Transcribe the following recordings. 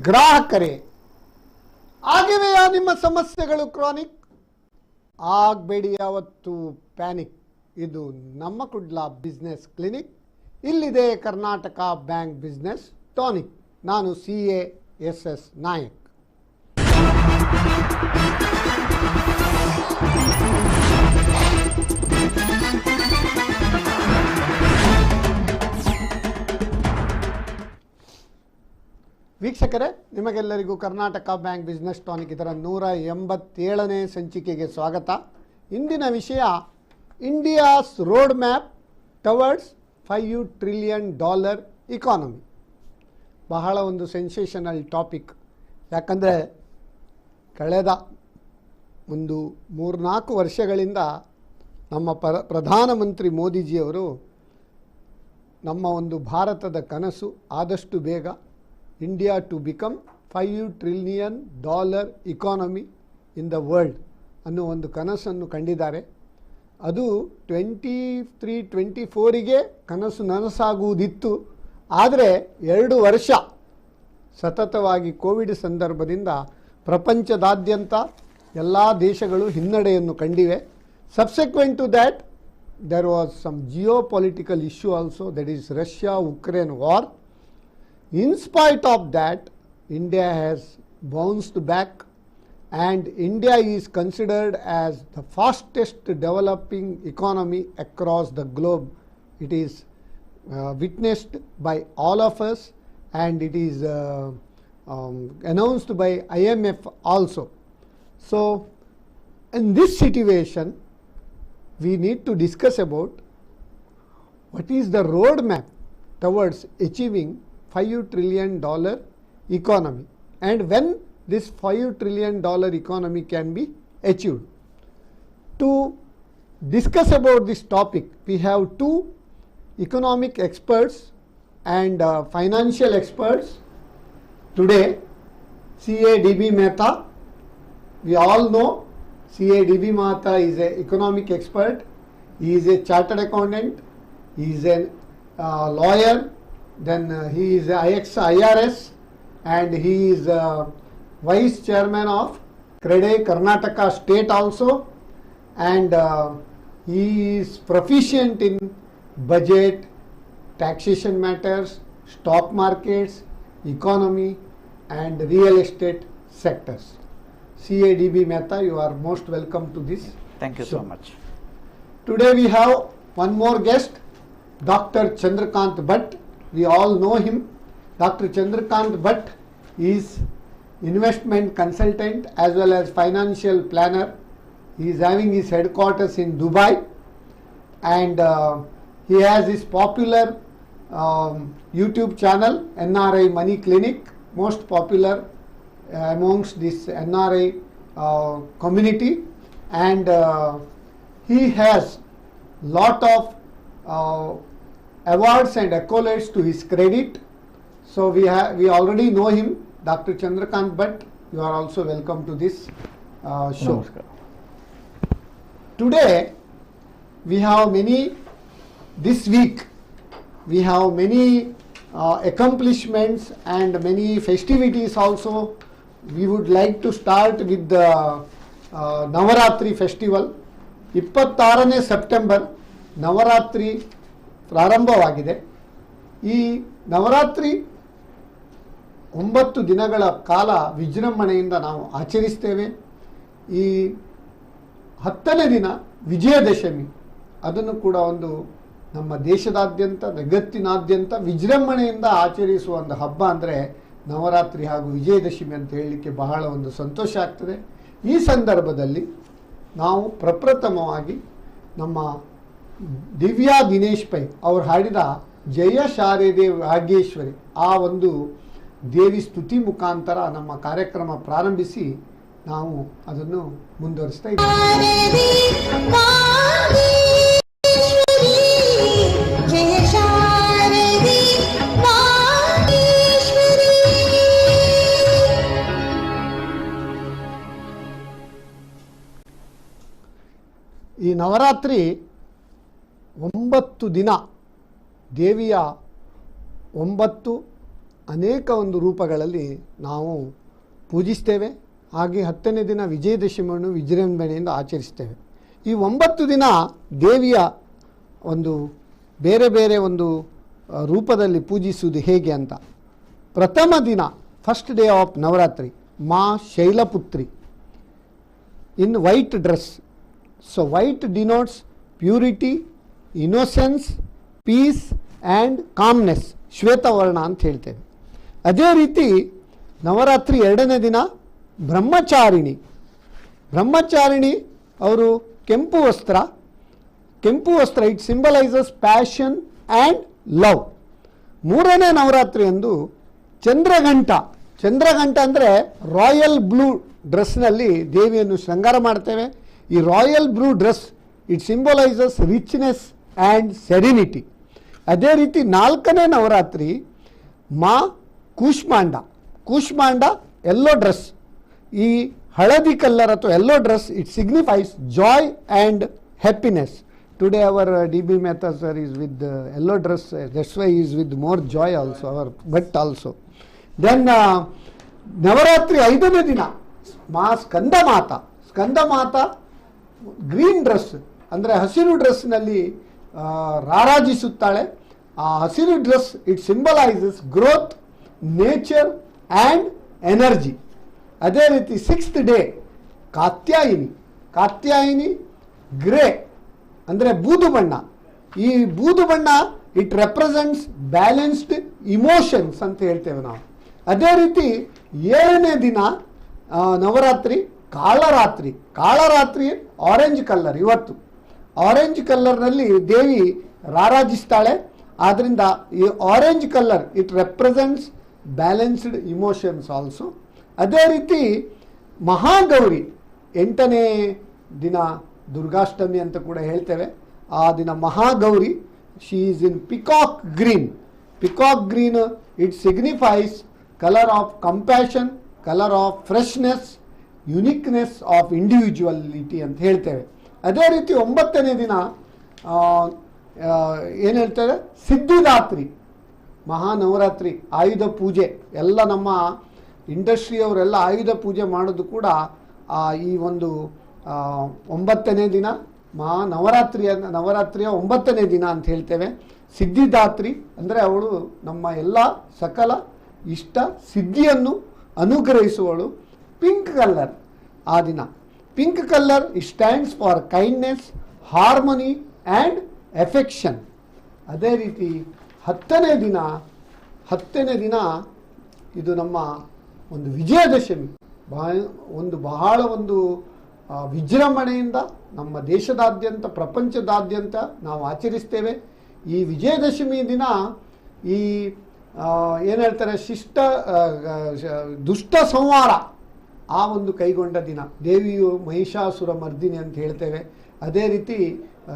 ಗ್ರಾಹಕರೇ, ಆಗಿವೆಯಾ ನಿಮ್ಮ ಸಮಸ್ಯೆಗಳು ಕ್ರಾನಿಕ್? ಆಗಬೇಡಿ ಯಾವತ್ತು ಪ್ಯಾನಿಕ್. ಇದು ನಮ್ಮ ಕುಡ್ಲ ಬಿಸ್ನೆಸ್ ಕ್ಲಿನಿಕ್. ಇಲ್ಲಿದೆ ಕರ್ನಾಟಕ ಬ್ಯಾಂಕ್ ಬಿಸ್ನೆಸ್ ಟಾನಿಕ್. ನಾನು CASS ನಾಯಕ್. ವೀಕ್ಷಕರೇ, ನಿಮಗೆಲ್ಲರಿಗೂ ಕರ್ನಾಟಕ ಬ್ಯಾಂಕ್ ಬಿಸ್ನೆಸ್ ಟಾನಿಕ್ ಇದರ 187ನೇ ಸಂಚಿಕೆಗೆ ಸ್ವಾಗತ. ಇಂದಿನ ವಿಷಯ India's road map towards $5 trillion economy. ಬಹಳ ಒಂದು ಸೆನ್ಸೇಷನಲ್ ಟಾಪಿಕ್. ಯಾಕಂದರೆ ಕಳೆದ ಒಂದು 3-4 ವರ್ಷಗಳಿಂದ ನಮ್ಮ ಪ್ರಧಾನಮಂತ್ರಿ ಮೋದಿಜಿಯವರು ನಮ್ಮ ಒಂದು ಭಾರತದ ಕನಸು ಆದಷ್ಟು ಬೇಗ India to become $5 trillion economy in the world ಅನ್ನೋ ಒಂದು ಕನಸನ್ನು ಕಂಡಿದ್ದಾರೆ. ಅದು 23-24ಗೆ ಕನಸು ನನಸಾಗುವುದಿತ್ತು. ಆದರೆ 2 ವರ್ಷ ಸತತವಾಗಿ ಕೋವಿಡ್ ಸಂದರ್ಭದಿಂದ ಪ್ರಪಂಚದಾದ್ಯಂತ ಎಲ್ಲ ದೇಶಗಳು ಹಿನ್ನಡೆಯನ್ನು ಕಂಡಿವೆ. Subsequent to that there was some geopolitical issue also, that is Russia-Ukraine war. In spite of that, India has bounced back, and India is considered as the fastest developing economy across the globe. It is witnessed by all of us, and it is announced by IMF also. So in this situation, we need to discuss about what is the roadmap towards achieving $5 trillion economy, and when this $5 trillion economy can be achieved. To discuss about this topic, we have 2 economic experts and financial experts today. CADB Mehta, we all know CADB Mehta is an economic expert. He is a chartered accountant. He is a lawyer. Then he is a IRS, and he is vice chairman of CREDE Karnataka state also, and he is proficient in budget, taxation matters, stock markets, economy, and real estate sectors. CADB Mehta, you are most welcome to this. Thank you so much. Today we have one more guest, Dr. Chandrakant Bhatt. We all know him. Dr. Chandrakant Bhatt is investment consultant as well as financial planner. He is having his headquarters in Dubai, and he has his popular YouTube channel, NRI Money Clinic, most popular amongst this NRI community, and he has lot of awards and accolades to his credit. So we already know him. Dr. Chandrakant Bhatt, you are also welcome to this show. Namaskar. Today we have this week we have many accomplishments and many festivities also. We would like to start with the Navaratri festival. 26ನೇ September Navaratri ಪ್ರಾರಂಭವಾಗಿದೆ. ಈ ನವರಾತ್ರಿ 9 ದಿನಗಳ ಕಾಲ ವಿಜೃಂಭಣೆಯಿಂದ ನಾವು ಆಚರಿಸ್ತೇವೆ. ಈ 10ನೇ ದಿನ ವಿಜಯದಶಮಿ, ಅದನ್ನು ಕೂಡ ಒಂದು ನಮ್ಮ ದೇಶದಾದ್ಯಂತ ಜಗತ್ತಿನಾದ್ಯಂತ ವಿಜೃಂಭಣೆಯಿಂದ ಆಚರಿಸುವ ಒಂದು ಹಬ್ಬ ಅಂದರೆ ನವರಾತ್ರಿ ಹಾಗೂ ವಿಜಯದಶಮಿ ಅಂತ ಹೇಳಲಿಕ್ಕೆ ಬಹಳ ಒಂದು ಸಂತೋಷ ಆಗ್ತದೆ. ಈ ಸಂದರ್ಭದಲ್ಲಿ ನಾವು ಪ್ರಪ್ರಥಮವಾಗಿ ನಮ್ಮ ದಿವ್ಯಾ ದಿನೇಶ್ ಪೈ ಅವರು ಹಾಡಿದ ಜಯ ಶಾರದೆ ಭಾಗ್ಯೇಶ್ವರಿ ಆ ಒಂದು ದೇವಿ ಸ್ತುತಿ ಮುಖಾಂತರ ನಮ್ಮ ಕಾರ್ಯಕ್ರಮ ಪ್ರಾರಂಭಿಸಿ ನಾವು ಅದನ್ನು ಮುಂದುವರಿಸ್ತಾ ಇದ್ದೀವಿ. ಈ ನವರಾತ್ರಿ 9 ದಿನ ದೇವಿಯ 9 ಅನೇಕ ಒಂದು ರೂಪಗಳಲ್ಲಿ ನಾವು ಪೂಜಿಸ್ತೇವೆ. ಹಾಗೆ 10ನೇ ದಿನ ವಿಜಯದಶಮಿಯನ್ನು ವಿಜೃಂಭಣೆಯಿಂದ ಆಚರಿಸ್ತೇವೆ. ಈ 9 ದಿನ ದೇವಿಯ ಒಂದು ಬೇರೆ ಬೇರೆ ಒಂದು ರೂಪದಲ್ಲಿ ಪೂಜಿಸುವುದು ಹೇಗೆ ಅಂತ. ಪ್ರಥಮ ದಿನ, first day of Navaratri, Maa Shailaputri in white dress. So white denotes purity, innocence, peace and calmness, ಶ್ವೇತವರ್ಣ ಅಂತ ಹೇಳ್ತೇವೆ. ಅದೇ ರೀತಿ ನವರಾತ್ರಿ 2ನೇ ದಿನ ಬ್ರಹ್ಮಚಾರಿಣಿ. ಬ್ರಹ್ಮಚಾರಿಣಿ ಅವರು ಕೆಂಪು ವಸ್ತ್ರ, it symbolises passion and love. 3ನೇ ನವರಾತ್ರಿಯಂದು ಚಂದ್ರಘಂಟ ಅಂದರೆ ರಾಯಲ್ ಬ್ಲೂ ಡ್ರೆಸ್ನಲ್ಲಿ ದೇವಿಯನ್ನು ಶೃಂಗಾರ ಮಾಡ್ತೇವೆ. ಈ royal blue dress it symbolises richness and serenity. ಅದೇ ರೀತಿ 4ನೇ ನವರಾತ್ರಿ ಮಾ ಕೂಷ್ಮಾಂಡ ಯೆಲ್ಲೋ ಡ್ರೆಸ್. ಈ ಹಳದಿ ಕಲರ್ ಅಥವಾ yellow dress it signifies joy and happiness. Today our DB Mehta sir is with the yellow dress, that's why he is with more joy also, our but also. Then Navaratri 5ನೇ ದಿನ ಮಾ Skandamata green dress ಅಂದರೆ ಹಸಿರು ಡ್ರೆಸ್ನಲ್ಲಿ ರಾರಾಜಿಸುತ್ತಾಳೆ. ಆ ಹಸಿರು dress it symbolises growth, nature and energy. ಅದೇ ರೀತಿ 6th day Katyayini grey ಅಂದರೆ ಬೂದು ಬಣ್ಣ. ಈ ಬೂದು ಬಣ್ಣ ಇಟ್ ರೆಪ್ರೆಸೆಂಟ್ಸ್ ಬ್ಯಾಲೆನ್ಸ್ಡ್ ಇಮೋಷನ್ಸ್ ಅಂತ ಹೇಳ್ತೇವೆ ನಾವು. ಅದೇ ರೀತಿ 7ನೇ ದಿನ ನವರಾತ್ರಿ ಕಾಳರಾತ್ರಿ ಆರೆಂಜ್ ಕಲರ್. ಇವತ್ತು ಆರೆಂಜ್ ಕಲರ್ನಲ್ಲಿ ದೇವಿ ರಾರಾಜಿಸ್ತಾಳೆ. ಆದ್ದರಿಂದ ಈ orange colour it represents balanced emotions also. ಅದೇ ರೀತಿ ಮಹಾಗೌರಿ 8ನೇ ದಿನ ದುರ್ಗಾಷ್ಟಮಿ ಅಂತ ಕೂಡ ಹೇಳ್ತೇವೆ. ಆ ದಿನ Mahagauri she is in peacock green it signifies colour of compassion, colour of freshness, uniqueness of individuality ಅಂತ ಹೇಳ್ತೇವೆ. ಅದೇ ರೀತಿ 9ನೇ ದಿನ ಏನು ಹೇಳ್ತೇವೆ, ಸಿದ್ಧಿದಾತ್ರಿ ಮಹಾನವರಾತ್ರಿ, ಆಯುಧ ಪೂಜೆ. ಎಲ್ಲ ನಮ್ಮ ಇಂಡಸ್ಟ್ರಿಯವರೆಲ್ಲ ಆಯುಧ ಪೂಜೆ ಮಾಡೋದು ಕೂಡ ಈ ಒಂದು 9ನೇ ದಿನ ನವರಾತ್ರಿಯ 9ನೇ ದಿನ ಅಂತ ಹೇಳ್ತೇವೆ. ಸಿದ್ಧಿದಾತ್ರಿ ಅಂದರೆ ಅವಳು ನಮ್ಮ ಎಲ್ಲ ಸಕಲ ಇಷ್ಟ ಸಿದ್ಧಿಯನ್ನು ಅನುಗ್ರಹಿಸುವಳು. ಪಿಂಕ್ ಕಲರ್ ಆ ದಿನ, pink colour it stands for kindness, harmony and affection. ಅದೇ ರೀತಿ 10ನೇ ದಿನ ಇದು ನಮ್ಮ ಒಂದು ವಿಜಯದಶಮಿ. ಬಹಳ ಒಂದು ವಿಜೃಂಭಣೆಯಿಂದ ನಮ್ಮ ದೇಶದಾದ್ಯಂತ, ಪ್ರಪಂಚದಾದ್ಯಂತ ನಾವು ಆಚರಿಸ್ತೇವೆ. ಈ ವಿಜಯದಶಮಿ ದಿನ ಈ ಏನು ಹೇಳ್ತಾರೆ, ದುಷ್ಟ ಸಂಹಾರ ಆ ಒಂದು ಕೈಗೊಂಡ ದಿನ. ದೇವಿಯು ಮಹಿಷಾಸುರ ಮರ್ದಿನಿ ಅಂತ ಹೇಳ್ತೇವೆ. ಅದೇ ರೀತಿ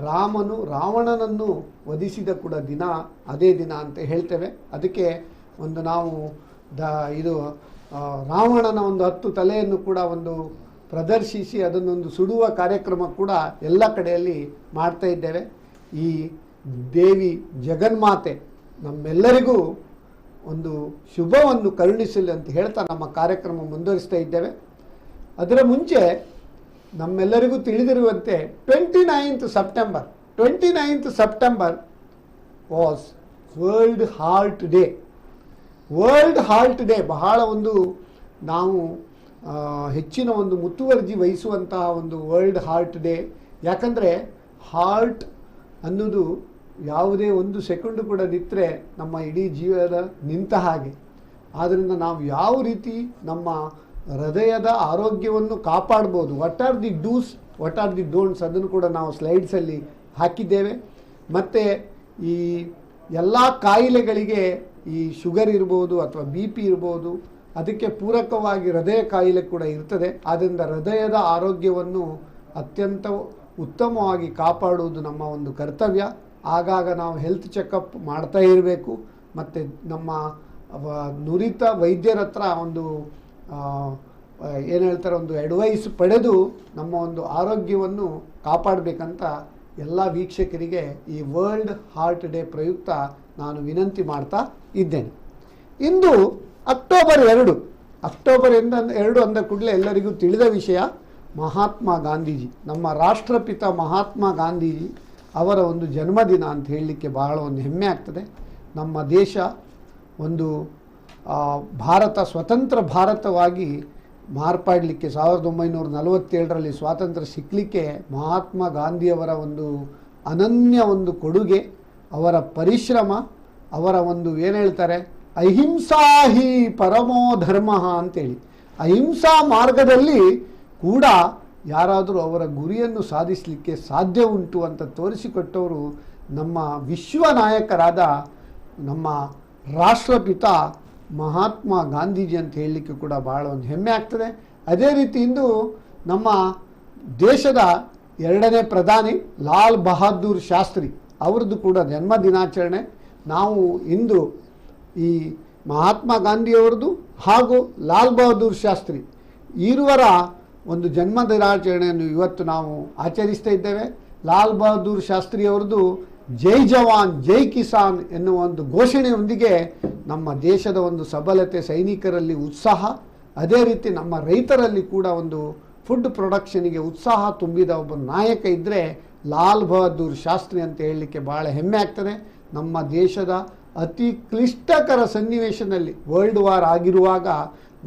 ರಾಮನು ರಾವಣನನ್ನು ವಧಿಸಿದ ಕೂಡ ದಿನ ಅದೇ ದಿನ ಅಂತ ಹೇಳ್ತೇವೆ. ಅದಕ್ಕೆ ಒಂದು ನಾವು ಇದು ರಾವಣನ ಒಂದು 10 ತಲೆಯನ್ನು ಕೂಡ ಒಂದು ಪ್ರದರ್ಶಿಸಿ ಅದನ್ನೊಂದು ಸುಡುವ ಕಾರ್ಯಕ್ರಮ ಕೂಡ ಎಲ್ಲ ಕಡೆಯಲ್ಲಿ ಮಾಡ್ತಾ ಇದ್ದೇವೆ. ಈ ದೇವಿ ಜಗನ್ಮಾತೆ ನಮ್ಮೆಲ್ಲರಿಗೂ ಒಂದು ಶುಭವನ್ನು ಕರುಣಿಸಲಿ ಅಂತ ಹೇಳ್ತಾ ನಮ್ಮ ಕಾರ್ಯಕ್ರಮ ಮುಂದುವರಿಸ್ತಾ ಇದ್ದೇವೆ. ಅದರ ಮುಂಚೆ ನಮ್ಮೆಲ್ಲರಿಗೂ ತಿಳಿದಿರುವಂತೆ 29th September was world heart day. ಬಹಳ ಒಂದು ನಾವು ಹೆಚ್ಚಿನ ಒಂದು ಮುತುವರ್ಜಿ ವಹಿಸುವಂತಹ ಒಂದು ವರ್ಲ್ಡ್ ಹಾರ್ಟ್ ಡೇ. ಯಾಕಂದರೆ ಹಾರ್ಟ್ ಅನ್ನೋದು ಯಾವುದೇ ಒಂದು ಸೆಕೆಂಡು ಕೂಡ ನಿಂತರೆ ನಮ್ಮ ಇಡೀ ಜೀವದ ನಿಂತ ಹಾಗೆ. ಆದ್ದರಿಂದ ನಾವು ಯಾವ ರೀತಿ ನಮ್ಮ ಹೃದಯದ ಆರೋಗ್ಯವನ್ನು ಕಾಪಾಡ್ಬೋದು, what are the dos, what are the don'ts, ಅದನ್ನು ಕೂಡ ನಾವು ಸ್ಲೈಡ್ಸಲ್ಲಿ ಹಾಕಿದ್ದೇವೆ. ಮತ್ತು ಈ ಎಲ್ಲ ಕಾಯಿಲೆಗಳಿಗೆ ಈ ಶುಗರ್ ಇರ್ಬೋದು ಅಥವಾ BP ಇರ್ಬೋದು, ಅದಕ್ಕೆ ಪೂರಕವಾಗಿ ಹೃದಯ ಕಾಯಿಲೆ ಕೂಡ ಇರ್ತದೆ. ಆದ್ದರಿಂದ ಹೃದಯದ ಆರೋಗ್ಯವನ್ನು ಅತ್ಯಂತ ಉತ್ತಮವಾಗಿ ಕಾಪಾಡುವುದು ನಮ್ಮ ಒಂದು ಕರ್ತವ್ಯ. ಆಗಾಗ ನಾವು ಹೆಲ್ತ್ ಚೆಕಪ್ ಮಾಡ್ತಾ ಇರಬೇಕು. ಮತ್ತು ನಮ್ಮ ನುರಿತ ವೈದ್ಯರ ಹತ್ರ ಒಂದು ಏನು ಹೇಳ್ತಾರೆ, ಒಂದು ಅಡ್ವೈಸ್ ಪಡೆದು ನಮ್ಮ ಒಂದು ಆರೋಗ್ಯವನ್ನು ಕಾಪಾಡಬೇಕಂತ ಎಲ್ಲ ವೀಕ್ಷಕರಿಗೆ ಈ ವರ್ಲ್ಡ್ ಹಾರ್ಟ್ ಡೇ ಪ್ರಯುಕ್ತ ನಾನು ವಿನಂತಿ ಮಾಡ್ತಾ ಇದ್ದೇನೆ. ಇಂದು ಅಕ್ಟೋಬರ್ 2, ಅಕ್ಟೋಬರ್ 2 ಅಂದ ಕೂಡಲೇ ಎಲ್ಲರಿಗೂ ತಿಳಿದ ವಿಷಯ, ಮಹಾತ್ಮ ಗಾಂಧೀಜಿ, ನಮ್ಮ ರಾಷ್ಟ್ರಪಿತ ಮಹಾತ್ಮ ಗಾಂಧೀಜಿ ಅವರ ಒಂದು ಜನ್ಮದಿನ ಅಂತ ಹೇಳಲಿಕ್ಕೆ ಬಹಳ ಒಂದು ಹೆಮ್ಮೆ ಆಗ್ತದೆ. ನಮ್ಮ ದೇಶ ಒಂದು ಭಾರತ ಸ್ವತಂತ್ರ ಭಾರತವಾಗಿ ಮಾರ್ಪಾಡಲಿಕ್ಕೆ 1947ರಲ್ಲಿ ಸ್ವಾತಂತ್ರ್ಯ ಸಿಕ್ಕಲಿಕ್ಕೆ ಮಹಾತ್ಮ ಗಾಂಧಿಯವರ ಒಂದು ಅನನ್ಯ ಒಂದು ಕೊಡುಗೆ, ಅವರ ಪರಿಶ್ರಮ, ಅವರ ಒಂದು ಏನು ಹೇಳ್ತಾರೆ ಅಹಿಂಸಾ ಹಿ ಪರಮೋ ಧರ್ಮ ಅಂತೇಳಿ, ಅಹಿಂಸಾ ಮಾರ್ಗದಲ್ಲಿ ಕೂಡ ಯಾರಾದರೂ ಅವರ ಗುರಿಯನ್ನು ಸಾಧಿಸಲಿಕ್ಕೆ ಸಾಧ್ಯ ಉಂಟು ಅಂತ ತೋರಿಸಿಕೊಟ್ಟವರು ನಮ್ಮ ವಿಶ್ವ ನಾಯಕರಾದ ನಮ್ಮ ರಾಷ್ಟ್ರಪಿತ ಮಹಾತ್ಮ ಗಾಂಧೀಜಿ ಅಂತ ಹೇಳಲಿಕ್ಕೆ ಕೂಡ ಬಹಳ ಒಂದು ಹೆಮ್ಮೆ ಆಗ್ತದೆ. ಅದೇ ರೀತಿ ಇಂದು ನಮ್ಮ ದೇಶದ 2ನೇ ಪ್ರಧಾನಿ ಲಾಲ್ ಬಹದ್ದೂರ್ ಶಾಸ್ತ್ರಿ ಅವರದ್ದು ಕೂಡ ಜನ್ಮ ದಿನಾಚರಣೆ. ನಾವು ಇಂದು ಈ ಮಹಾತ್ಮ ಗಾಂಧಿಯವರದು ಹಾಗೂ ಲಾಲ್ ಬಹದ್ದೂರ್ ಶಾಸ್ತ್ರಿ ಇರುವರ ಒಂದು ಜನ್ಮ ದಿನಾಚರಣೆಯನ್ನು ಇವತ್ತು ನಾವು ಆಚರಿಸ್ತಾ ಇದ್ದೇವೆ. ಲಾಲ್ ಬಹದ್ದೂರ್ ಶಾಸ್ತ್ರಿಯವರದು ಜೈ ಜವಾನ್ ಜೈ ಕಿಸಾನ್ ಎನ್ನುವ ಒಂದು ಘೋಷಣೆಯೊಂದಿಗೆ ನಮ್ಮ ದೇಶದ ಒಂದು ಸಬಲತೆ, ಸೈನಿಕರಲ್ಲಿ ಉತ್ಸಾಹ, ಅದೇ ರೀತಿ ನಮ್ಮ ರೈತರಲ್ಲಿ ಕೂಡ ಒಂದು ಫುಡ್ ಪ್ರೊಡಕ್ಷನಿಗೆ ಉತ್ಸಾಹ ತುಂಬಿದ ಒಬ್ಬ ನಾಯಕ ಇದ್ದರೆ ಲಾಲ್ ಬಹದ್ದೂರ್ ಶಾಸ್ತ್ರಿ ಅಂತ ಹೇಳಲಿಕ್ಕೆ ಭಾಳ ಹೆಮ್ಮೆ ಆಗ್ತದೆ. ನಮ್ಮ ದೇಶದ ಅತಿ ಕ್ಲಿಷ್ಟಕರ ಸನ್ನಿವೇಶದಲ್ಲಿ ವರ್ಲ್ಡ್ ವಾರ್ ಆಗಿರುವಾಗ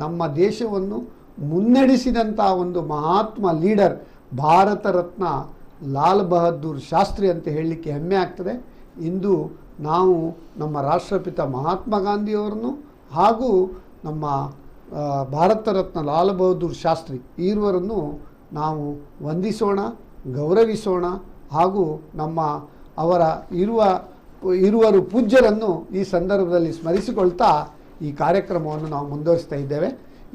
ನಮ್ಮ ದೇಶವನ್ನು ಮುನ್ನಡೆಸಿದಂಥ ಒಂದು ಮಹಾತ್ಮ ಲೀಡರ್ ಭಾರತ ರತ್ನ ಲಾಲ್ ಬಹದ್ದೂರ್ ಶಾಸ್ತ್ರಿ ಅಂತ ಹೇಳಲಿಕ್ಕೆ ಹೆಮ್ಮೆ ಆಗ್ತದೆ. ಇಂದು ನಾವು ನಮ್ಮ ರಾಷ್ಟ್ರಪಿತ ಮಹಾತ್ಮ ಗಾಂಧಿಯವರನ್ನು ಹಾಗೂ ನಮ್ಮ ಭಾರತ ರತ್ನ ಲಾಲ್ ಬಹದ್ದೂರ್ ಶಾಸ್ತ್ರಿ ಇರುವರನ್ನು ನಾವು ವಂದಿಸೋಣ, ಗೌರವಿಸೋಣ ಹಾಗೂ ನಮ್ಮ ಅವರ ಇರುವರು ಪೂಜ್ಯರನ್ನು ಈ ಸಂದರ್ಭದಲ್ಲಿ ಸ್ಮರಿಸಿಕೊಳ್ತಾ ಈ ಕಾರ್ಯಕ್ರಮವನ್ನು ನಾವು ಮುಂದುವರಿಸ್ತಾ ಇದ್ದೇವೆ.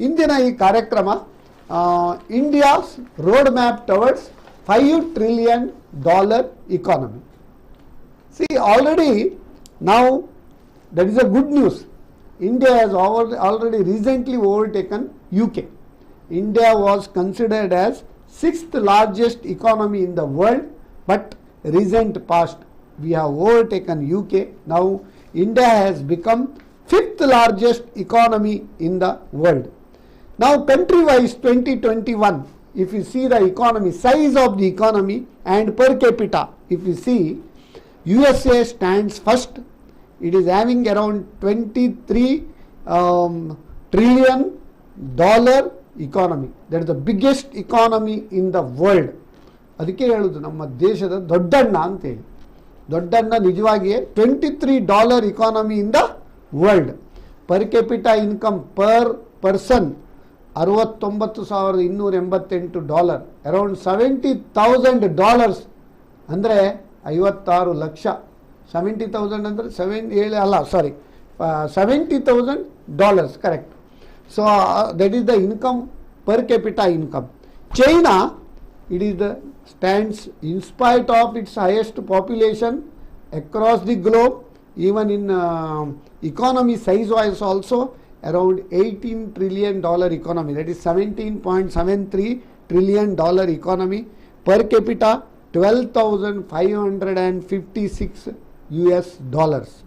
ಇಂದಿನ ಈ ಕಾರ್ಯಕ್ರಮ India's road map towards $5 trillion economy. See, already now that is a good news. India has already recently overtaken UK. India was considered as 6th largest economy in the world, but recent past we have overtaken UK. Now India has become 5th largest economy in the world. Now country wise 2021, if you see the economy, size of the economy and per capita, if you see, USA stands first. It is having around $23 trillion economy. That is the biggest economy in the world. ಅದಕ್ಕೆ ಹೇಳುವುದು ನಮ್ಮ ದೇಶದ ದೊಡ್ಡಣ್ಣ ಅಂತೇಳಿ. ದೊಡ್ಡಣ್ಣ ನಿಜವಾಗಿಯೇ $23 economy in the world. Per capita income per person $69,288, around $70,000 ಅಂದರೆ 56 ಲಕ್ಷ. 70,000 ಅಂದರೆ $70,000 correct. So that is the income, per capita income. China, it is the stands in spite of its highest population across the globe, even in economy size wise also around $18 trillion economy, that is $17.73 trillion economy. Per capita $12,556.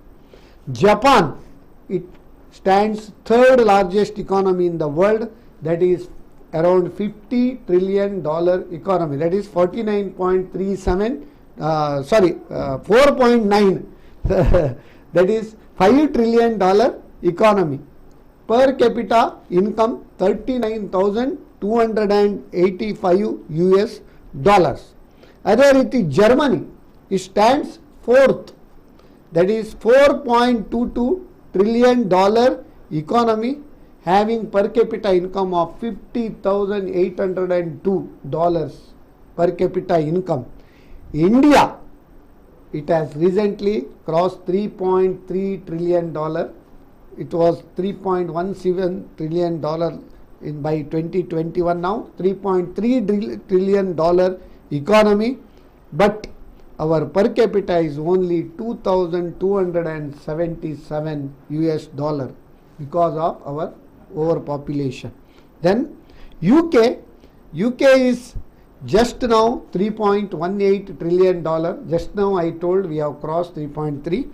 Japan, it stands 3rd largest economy in the world, that is around $50 trillion economy, that is 4.9 that is $5 trillion economy. Per capita income $39,285. ಅದೇ ರೀತಿ Germany, it stands 4th, that is $4.22 trillion economy, having per capita income of $50,802 per capita income. India, it has recently crossed $3.3 trillion. It was $3.17 trillion by 2021. Now $3.3 trillion economy, but our per capita is only $2,277 because of our overpopulation. Then UK is just now $3.18 trillion. Just now I told we have crossed 3.3,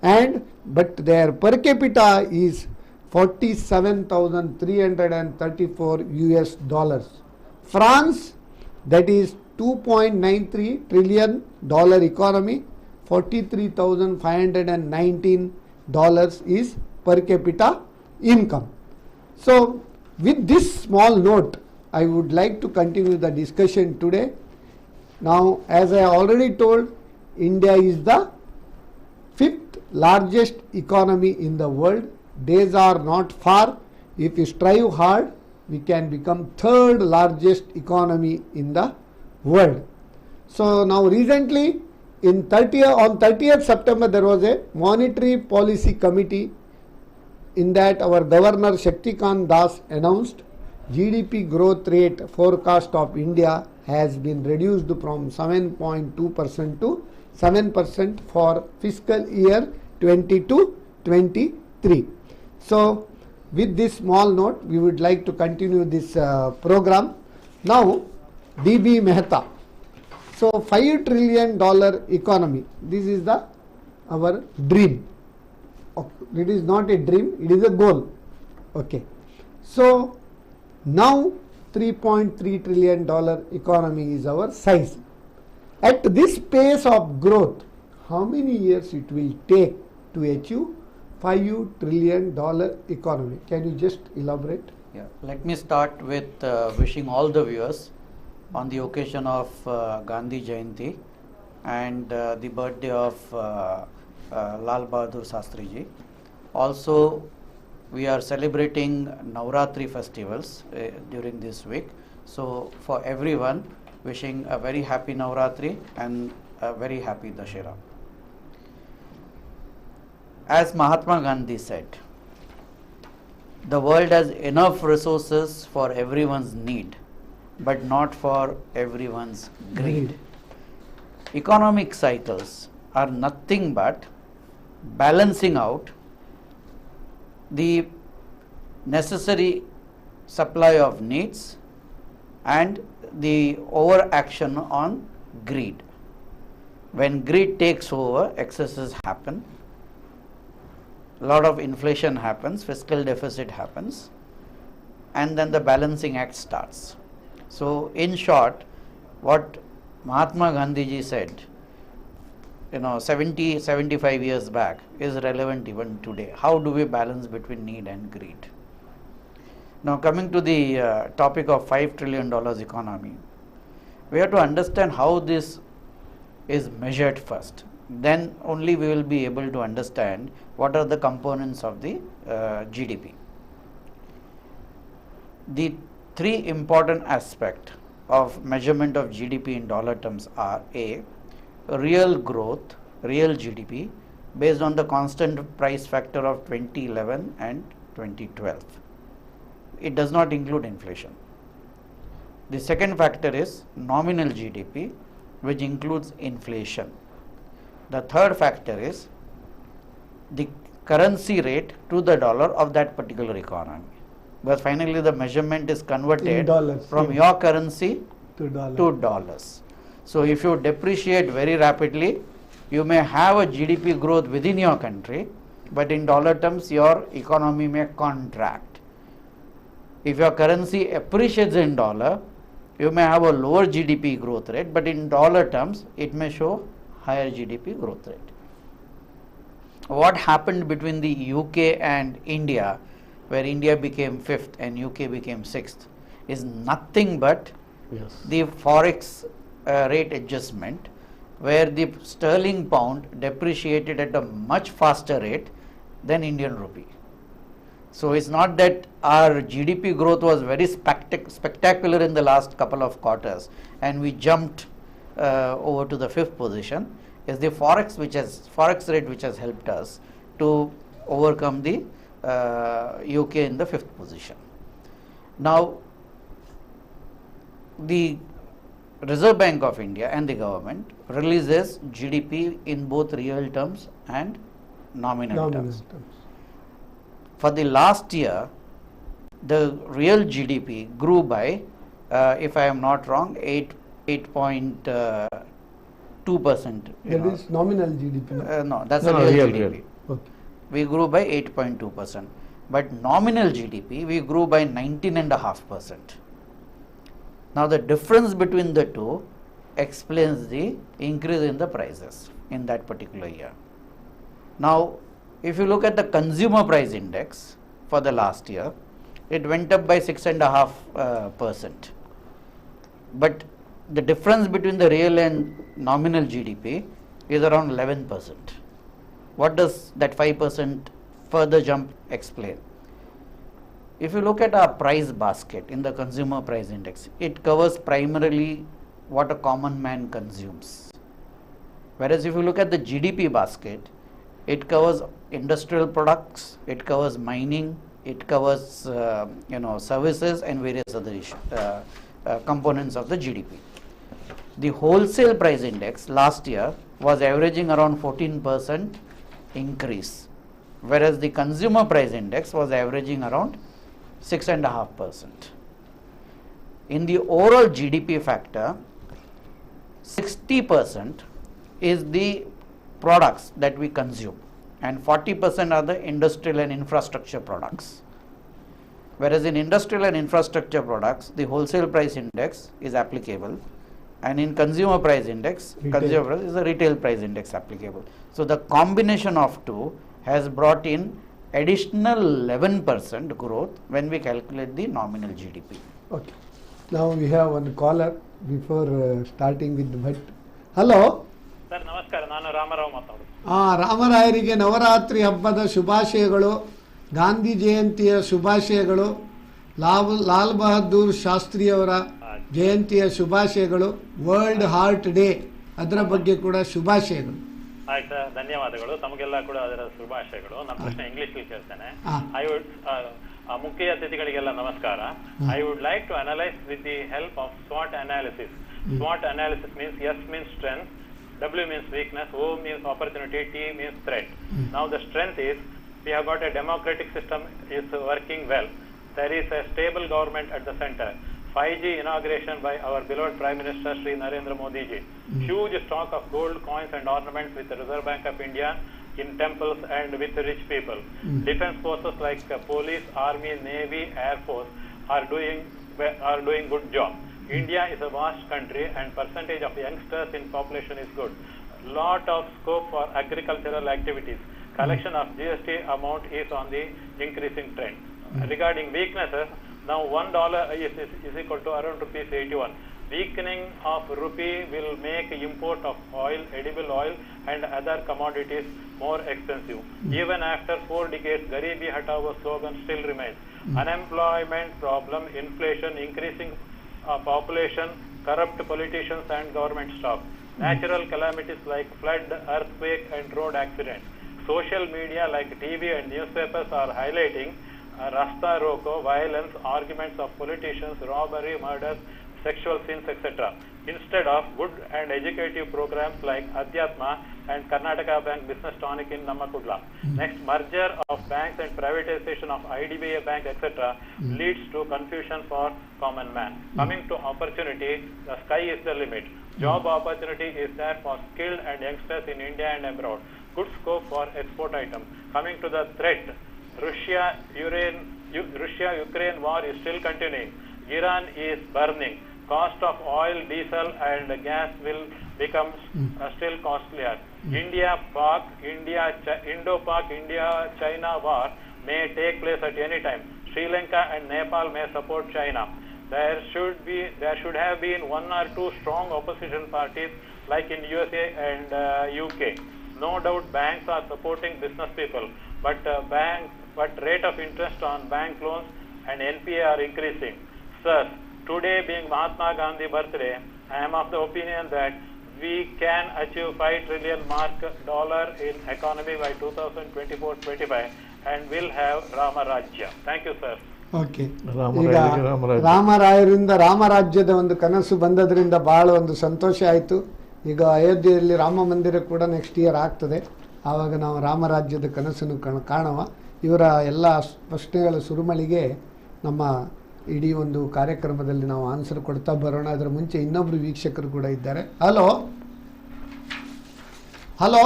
and but their per capita is 47,334 US dollars. France, that is 2.93 trillion dollar economy, $43,519 is per capita income. So with this small note, I would like to continue the discussion today. Now, as I already told, India is the 5th largest economy in the world. Days are not far. If we strive hard, we can become 3rd largest economy in the world. So now recently on 30th September there was a monetary policy committee. In that our Governor Shaktikant Das announced GDP growth rate forecast of India has been reduced from 7.2% to 7% for fiscal year 22-23. So with this small note, we would like to continue this program. Now, DB Mehta. So $5 trillion economy. This is our dream. It is not a dream, it is a goal. Okay. So now $3.3 trillion economy is our size. At this pace of growth, how many years it will take to achieve $5 trillion economy? Can you just elaborate? Yeah, let me start with wishing all the viewers on the occasion of Gandhi Jayanti and the birthday of Lal Bahadur Shastri ji. Also, we are celebrating Navratri festivals during this week. So, for everyone, wishing a very happy Navratri and a very happy Dashera. As Mahatma Gandhi said, the world has enough resources for everyone's need, but not for everyone's greed. Economic cycles are nothing but balancing out the necessary supply of needs and the overaction on greed. When greed takes over, excesses happen, a lot of inflation happens, fiscal deficit happens, and then the balancing act starts. So in short, what Mahatma Gandhi ji said, 75 years back is relevant even today. How do we balance between need and greed? Now coming to the topic of $5 trillion economy, we have to understand how this is measured first. Then only we will be able to understand what are the components of the GDP. The three important aspects of measurement of GDP in dollar terms are A, real growth, real GDP based on the constant price factor of 2011 and 2012. It does not include inflation. The second factor is nominal GDP, which includes inflation. The third factor is the currency rate to the dollar of that particular economy. But finally the measurement is converted from your currency to dollars. So if you depreciate very rapidly, you may have a GDP growth within your country, but in dollar terms your economy may contract. If your currency appreciates in dollar, you may have a lower GDP growth rate, but in dollar terms it may show higher GDP growth rate. What happened between the UK and India, where India became 5th and UK became 6th, is nothing but the forex rate adjustment, where the sterling pound depreciated at a much faster rate than Indian rupee. So it's not that our GDP growth was very spectacular in the last couple of quarters and we jumped over to the 5th position. Is the forex rate which has helped us to overcome the UK in the 5th position. Now the Reserve Bank of India and the government releases GDP in both real terms and nominal terms. For the last year, the real GDP grew by, if I am not wrong, 8.2%. That is nominal GDP. No, that's a real GDP. Okay. We grew by 8.2%. but nominal GDP we grew by 19.5%. Now the difference between the two explains the increase in the prices in that particular year. Now if you look at the consumer price index for the last year, it went up by 6.5%. But the difference between the real and nominal GDP is around 11%. What does that 5% further jump explain? If you look at our price basket in the consumer price index, it covers primarily what a common man consumes. Whereas if you look at the GDP basket, it covers industrial products, it covers mining, it covers services and various other components of the GDP. The wholesale price index last year was averaging around 14% increase, whereas the consumer price index was averaging around 6.5%. In the overall GDP factor, 60% is the products that we consume and 40% are the industrial and infrastructure products. Whereas in industrial and infrastructure products, the wholesale price index is applicable, and in consumer price index, consumer price is a retail price index applicable. So the combination of two has brought in additional 11% growth when we calculate the nominal GDP. Okay. Now we have one caller before starting with the bhat. Hello. Sir ನಮಸ್ಕಾರ, ನಾನು ರಾಮರಾವ್ ಮಾತಾಡೋದು. ರಾಮರಾಯರಿಗೆ ನವರಾತ್ರಿ ಹಬ್ಬದ ಶುಭಾಶಯಗಳು, ಗಾಂಧಿ ಜಯಂತಿಯ ಶುಭಾಶಯಗಳು, ಲಾಲ್ ಬಹದ್ದೂರ್ ಶಾಸ್ತ್ರಿಯವರ ಜಯಂತಿಯ ಶುಭಾಶಯಗಳು, world heart day ಅದರ ಬಗ್ಗೆ ಕೂಡ ಶುಭಾಶಯಗಳು. ಆಯ್ತು ಸರ್, ಧನ್ಯವಾದಗಳು. ತಮಗೆಲ್ಲ ಕೂಡ ಅದರ ಶುಭಾಶಯಗಳು. ನನ್ನ ಪ್ರಶ್ನೆ ಇಂಗ್ಲಿಷ್ ಕೇಳ್ತೇನೆ. ಮುಖ್ಯ ಅತಿಥಿಗಳಿಗೆಲ್ಲ ನಮಸ್ಕಾರ. I would like to analyse with the help of SWOT analysis. SWOT analysis means S means strength, W means weakness, O means opportunity, T means threat. Now the strength is we have got a democratic system is working well. There is a stable government at the center. 5G inauguration by our beloved Prime Minister Shri Narendra Modi ji. Huge stock of gold coins and ornaments with the Reserve Bank of India in temples and with rich people. Defense forces like police, army, navy, air force are doing good job. India is a vast country and percentage of youngsters in population is good. Lot of scope for agricultural activities. Collection of GST amount is on the increasing trend. Regarding weaknesses, now $1 is equal to around rupees 81. Weakening of rupee will make import of oil, edible oil and other commodities more expensive. Even after 4 decades, Garibi Hatao slogan still remains. Unemployment problem, inflation, increasing population, corrupt politicians and government staff. Natural calamities like flood, earthquake and road accidents. Social media like TV and newspapers are highlighting Rasta Roko, violence, arguments of politicians, robbery, murders, sexual sins, etc. Instead of good and educative programs like Adhyatma and Karnataka Bank Business Tonic in Namakudla. Next, merger of banks and privatization of IDBI Bank, etc. leads to confusion for common man. Coming to opportunity, the sky is the limit. Job opportunity is there for skilled and youngsters in India and abroad. Good scope for export items. Coming to the threat, Russia-Ukraine war is still continuing. Iran is burning. Cost of oil, diesel and gas will become still costlier. Indo-Pak, India-China war may take place at any time. Sri Lanka and Nepal may support China. There should have been 1 or 2 strong opposition parties like in USA and UK. No doubt banks are supporting business people, but rate of interest on bank loans and NPA are increasing. Sir, today being Mahatma Gandhi birthday, I am of the opinion that we can achieve $5 trillion in economy by 2024-25 and will have Rama Rajya. Thank you, sir. Okay, ಈಗ ರಾಮರಾಯರಿಂದ ರಾಮರಾಜ್ಯದ ಒಂದು ಕನಸು ಬಂದದ್ರಿಂದ ಬಹಳ ಒಂದು ಸಂತೋಷ ಆಯಿತು. ಈಗ ಅಯೋಧ್ಯೆಯಲ್ಲಿ ರಾಮ ಮಂದಿರ ಕೂಡ ನೆಕ್ಸ್ಟ್ ಇಯರ್ ಆಗ್ತದೆ. ಆವಾಗ ನಾವು ರಾಮರಾಜ್ಯದ ಕನಸನ್ನು ಕಾಣುವ. ಇವರ ಎಲ್ಲ ಪ್ರಶ್ನೆಗಳ ಸುರುಮಳಿಗೆ ನಮ್ಮ ಇಡೀ ಒಂದು ಕಾರ್ಯಕ್ರಮದಲ್ಲಿ ನಾವು ಆನ್ಸರ್ ಕೊಡ್ತಾ ಬರೋಣ. ಅದರ ಮುಂಚೆ ಇನ್ನೊಬ್ಬರು ವೀಕ್ಷಕರು ಕೂಡ ಇದ್ದಾರೆ. ಹಲೋ ಹಲೋ,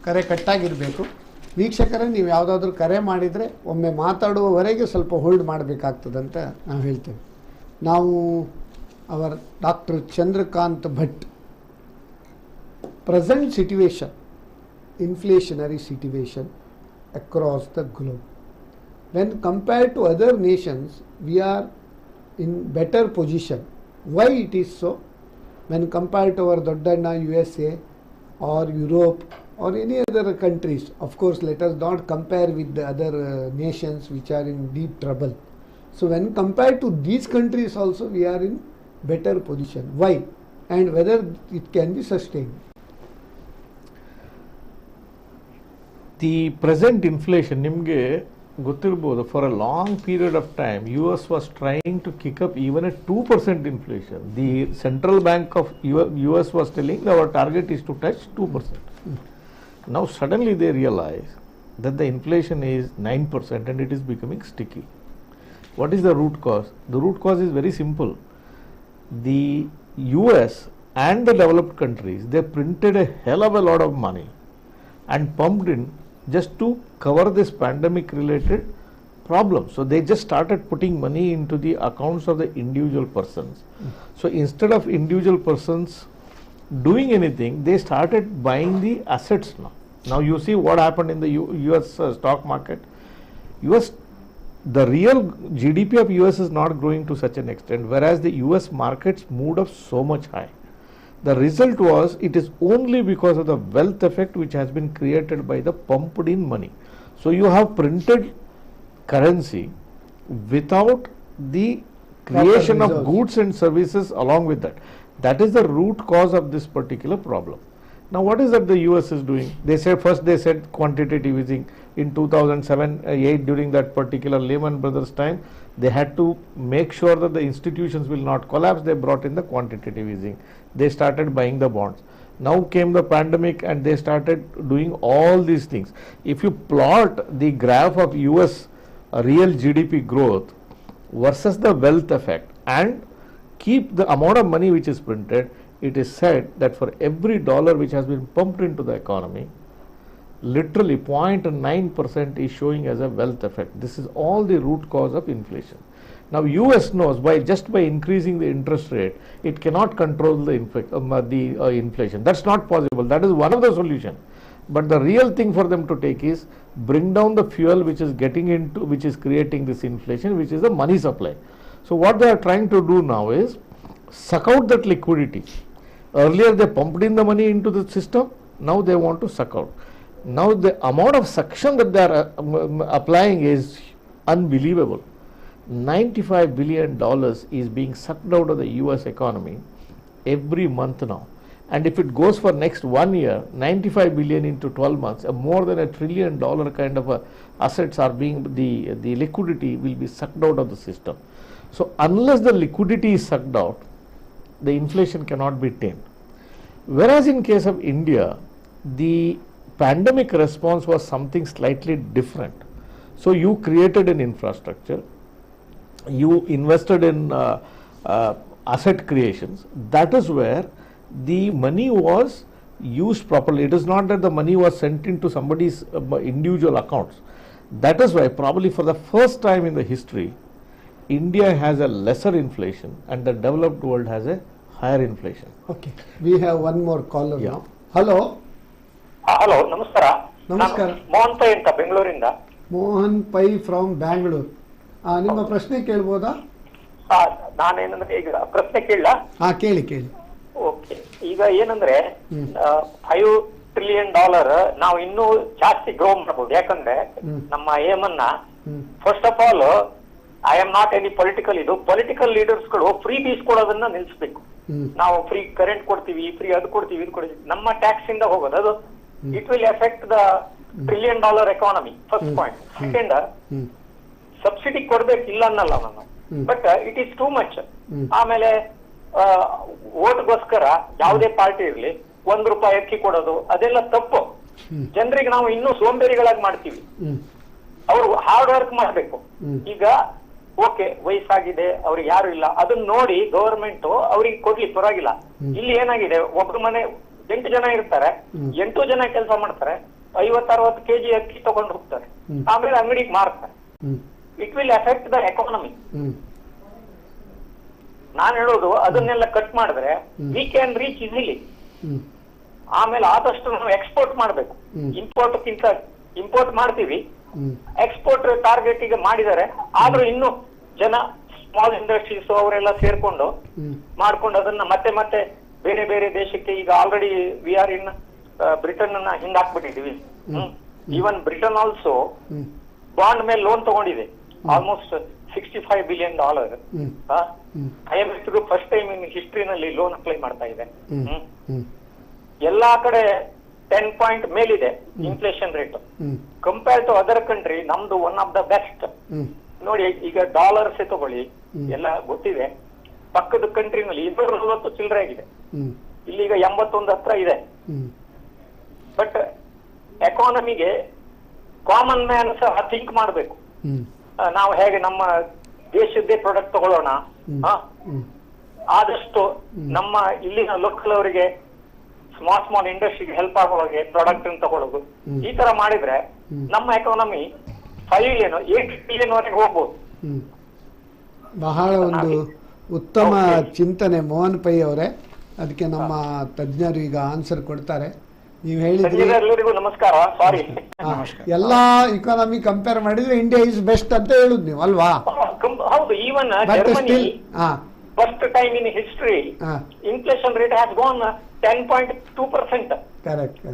ಕರೆ ಕಟ್ಟಾಗಿರಬೇಕು. ವೀಕ್ಷಕರೇ, ನೀವು ಯಾವುದಾದ್ರೂ ಕರೆ ಮಾಡಿದರೆ ಒಮ್ಮೆ ಮಾತಾಡುವವರೆಗೆ ಸ್ವಲ್ಪ ಹೋಲ್ಡ್ ಮಾಡಬೇಕಾಗ್ತದಂತ ನಾವು ಹೇಳ್ತೇವೆ. ನಾವು our doctor Chandrakant Bhat, present situation, inflationary situation across the globe. When compared to other nations, we are in better position. Why it is so? When compared to our Doddanna USA or Europe or any other countries, of course, let us not compare with the other nations which are in deep trouble. So when compared to these countries also, we are in better position. Why? And whether it can be sustained. The present inflation, ನಿಮಗೆ ಗೊತ್ತಿರ್ಬೋದು, for a long period of time, US was trying to kick up even a 2% inflation. The central bank of US was telling our target is to touch 2%. Now suddenly they realize that the inflation is 9% and it is becoming sticky. What is the root cause? The root cause is very simple. The US and the developed countries, they printed a hell of a lot of money and pumped in just to cover this pandemic related problem. So they just started putting money into the accounts of the individual persons. So instead of individual persons doing anything, they started buying the assets now. Now you see what happened in the US stock market. The real GDP of US is not growing to such an extent, whereas the US markets moved up so much high. The result was, it is only because of the wealth effect which has been created by the pumped in money. So you have printed currency without the creation of goods and services along with that. That is the root cause of this particular problem. Now what is that the US is doing? They said quantitative easing in 2007-8 during that particular Lehman Brothers time. They had to make sure that the institutions will not collapse. They brought in the quantitative easing. They started buying the bonds. Now came the pandemic and they started doing all these things. If you plot the graph of US real GDP growth versus the wealth effect and keep the amount of money which is printed, it is said that for every dollar which has been pumped into the economy, literally 0.9% is showing as a wealth effect. This is all the root cause of inflation. Now US knows just by increasing the interest rate, it cannot control the inflation. That's not possible. That is one of the solutions. But the real thing for them to take is bring down the fuel which is creating this inflation, which is the money supply. So what they are trying to do now is suck out that liquidity. Earlier they pumped in the money into the system. Now they want to suck out. Now the amount of suction that they are applying is unbelievable. $95 billion is being sucked out of the US economy every month now. And if it goes for next 1 year, 95 billion into 12 months, more than $1 trillion kind of assets are being, the liquidity will be sucked out of the system. So unless the liquidity is sucked out, the inflation cannot be tamed. Whereas in case of India, the pandemic response was something slightly different. So you created an infrastructure, you invested in asset creations. That is where the money was used properly. It is not that the money was sent into somebody's individual accounts. That is why probably for the first time in the history, India has a lesser inflation and the developed world has a higher inflation. Okay, we have one more caller now. Hello. Hello, ನಮಸ್ಕಾರ. ನಮಸ್ಕಾರ. ಮೋಹನ್ ಪೈ ಅಂತ ಬೆಂಗಳೂರಿಂದ. Mohan Pai from Bangalore. ನಿಮ್ಮ ಪ್ರಶ್ನೆ ಕೇಳ್ಬೋದಾ? ನಾನೇನಂದ್ರೆ ಈಗ ಪ್ರಶ್ನೆ ಕೇಳಲ್ಲ? ಕೇಳಿ. ಓಕೆ, ಈಗ ಏನಂದ್ರೆ $5 trillion ನಾವು ಇನ್ನೂ ಜಾಸ್ತಿ ಗ್ರೋ ಮಾಡಬಹುದು. ಯಾಕಂದ್ರೆ ನಮ್ಮ ಏಮನ್ನ first of all, I am not any political leaders ಗಳು ಫ್ರೀ ಬೀಸ್ ಕೊಡೋದನ್ನ ನಿಲ್ಸ್ಬೇಕು. ನಾವು ಫ್ರೀ ಕರೆಂಟ್ ಕೊಡ್ತೀವಿ, ಫ್ರೀ ಅದು ಕೊಡ್ತೀವಿ, ಇದು ಕೊಡ್ತೀವಿ, ನಮ್ಮ ಟ್ಯಾಕ್ಸ್ ಇಂದ ಹೋಗೋದು ಅದು it will effect the $1 trillion economy. First point. Second, subsidy ಕೊಡ್ಬೇಕಿಲ್ಲ ಅನ್ನಲ್ಲ ನಾನು, but it is too much. ಆಮೇಲೆ ವೋಟ್ಗೋಸ್ಕರ ಯಾವುದೇ ಪಾರ್ಟಿ ಇರ್ಲಿ ₹1 ಅಕ್ಕಿ ಕೊಡೋದು ಅದೆಲ್ಲ ತಪ್ಪು. ಜನರಿಗೆ ನಾವು ಇನ್ನೂ ಸೋಂಬೇರಿಗಳಾಗಿ ಮಾಡ್ತೀವಿ. ಅವರು ಹಾರ್ಡ್ ವರ್ಕ್ ಮಾಡ್ಬೇಕು. ಈಗ ಓಕೆ, ವಯಸ್ಸಾಗಿದೆ, ಅವ್ರಿಗೆ ಯಾರು ಇಲ್ಲ, ಅದನ್ನ ನೋಡಿ ಗವರ್ಮೆಂಟ್ ಅವ್ರಿಗೆ ಕೊಡ್ಲಿ, ಪರವಾಗಿಲ್ಲ. ಇಲ್ಲಿ ಏನಾಗಿದೆ, ಒಬ್ರು ಮನೆ 8 ಜನ ಇರ್ತಾರೆ, 8 ಜನ ಕೆಲಸ ಮಾಡ್ತಾರೆ, 50-60 ಕೆಜಿ ಅಕ್ಕಿ ತಗೊಂಡು ಹೋಗ್ತಾರೆ, ಆಮೇಲೆ ಅಂಗಡಿಗೆ ಮಾರ್ತಾರೆ. It will effect the economy. ನಾನು ಹೇಳೋದು ಅದನ್ನೆಲ್ಲ ಕಟ್ ಮಾಡಿದ್ರೆ ವಿ ಕ್ಯಾನ್ ರೀಚ್ ಈಸಿಲಿ. ಆಮೇಲೆ ಆದಷ್ಟು ನಾವು ಎಕ್ಸ್ಪೋರ್ಟ್ ಮಾಡಬೇಕು. ಇಂಪೋರ್ಟ್ ಮಾಡ್ತೀವಿ, ಎಕ್ಸ್ಪೋರ್ಟ್ ಟಾರ್ಗೆಟ್ ಈಗ ಮಾಡಿದ್ದಾರೆ. ಆದ್ರೂ ಇನ್ನು ಜನ ಸ್ಮಾಲ್ ಇಂಡಸ್ಟ್ರೀಸ್ ಅವರೆಲ್ಲ ಸೇರ್ಕೊಂಡು ಮಾಡ್ಕೊಂಡು ಅದನ್ನ ಮತ್ತೆ ಮತ್ತೆ ಬೇರೆ ಬೇರೆ ದೇಶಕ್ಕೆ, ಈಗ already we are in Britain ಅನ್ನ ಹಿಂದಾಕ್ಬಿಟ್ಟಿದೀವಿ. ಈವನ್ ಬ್ರಿಟನ್ ಆಲ್ಸೋ ಬಾಂಡ್ ಮೇಲೆ ಲೋನ್ ತಗೊಂಡಿದೆ, almost $65 billion. IMF first time in ಹಿಸ್ಟ್ರಿನಲ್ಲಿ ಲೋನ್ ಅಪ್ಲೈ ಮಾಡ್ತಾ ಇದೆ. ಎಲ್ಲಾ ಕಡೆ 10 ಪಾಯಿಂಟ್ ಮೇಲಿದೆ inflation rate. Compare to other country ನಮ್ದು ಒನ್ ಆಫ್ ದ ಬೆಸ್ಟ್. ನೋಡಿ, ಈಗ ಡಾಲರ್ಸ್ ತಗೊಳ್ಳಿ, ಎಲ್ಲ ಗೊತ್ತಿದೆ. ಪಕ್ಕದ ಕಂಟ್ರಿನಲ್ಲಿ 240 ಚಿಲ್ಲರೆ ಆಗಿದೆ, ಇಲ್ಲಿಗ 81 ಹತ್ರ ಇದೆ. ಬಟ್ ಎಕಾನಮಿಗೆ ಕಾಮನ್ ಮ್ಯಾನ್ ಸಹ ಥಿಂಕ್ ಮಾಡಬೇಕು. ನಾವು ಹೇಗೆ ನಮ್ಮ ದೇಶದ್ದೇ ಪ್ರಾಡಕ್ಟ್ ತಗೊಳ್ಳೋಣ, ಆದಷ್ಟು ನಮ್ಮ ಇಲ್ಲಿನ ಲೋಕಲ್ ಅವರಿಗೆ ಸ್ಮಾಲ್ ಇಂಡಸ್ಟ್ರಿಗೆ ಹೆಲ್ಪ್ ಆಗೋ ಹಾಗೆ ಪ್ರಾಡಕ್ಟ್ ತಗೊಳ್ಳೋದು. ಈ ತರ ಮಾಡಿದ್ರೆ ನಮ್ಮ ಎಕಾನಮಿ 8 ಟ್ರಿಲಿಯನ್ ವರೆಗೆ ಹೋಗ್ಬೋದು. ಬಹಳ ಒಂದು ಉತ್ತಮ ಚಿಂತನೆ ಮೋಹನ್ ಪೈ ಅವರೇ. ಅದಕ್ಕೆ ನಮ್ಮ ತಜ್ಞರು ಈಗ ಆನ್ಸರ್ ಕೊಡ್ತಾರೆ. ನೀವು ಹೇಳಿದ್ರಿ ಎಲ್ಲರಿಗೂ ನಮಸ್ಕಾರ. ಸಾರಿ, ಎಲ್ಲಾ ಇಕಾನಮಿ ಕಂಪೇರ್ ಮಾಡಿದ್ರೆ ಇಂಡಿಯಾ ಇಸ್ ಬೆಸ್ಟ್ ಅಂತ ಹೇಳುದು ನೀವು ಅಲ್ವಾ? ಹೌದು. Even Germany first time in history inflation rate has gone 10.2%. Correct.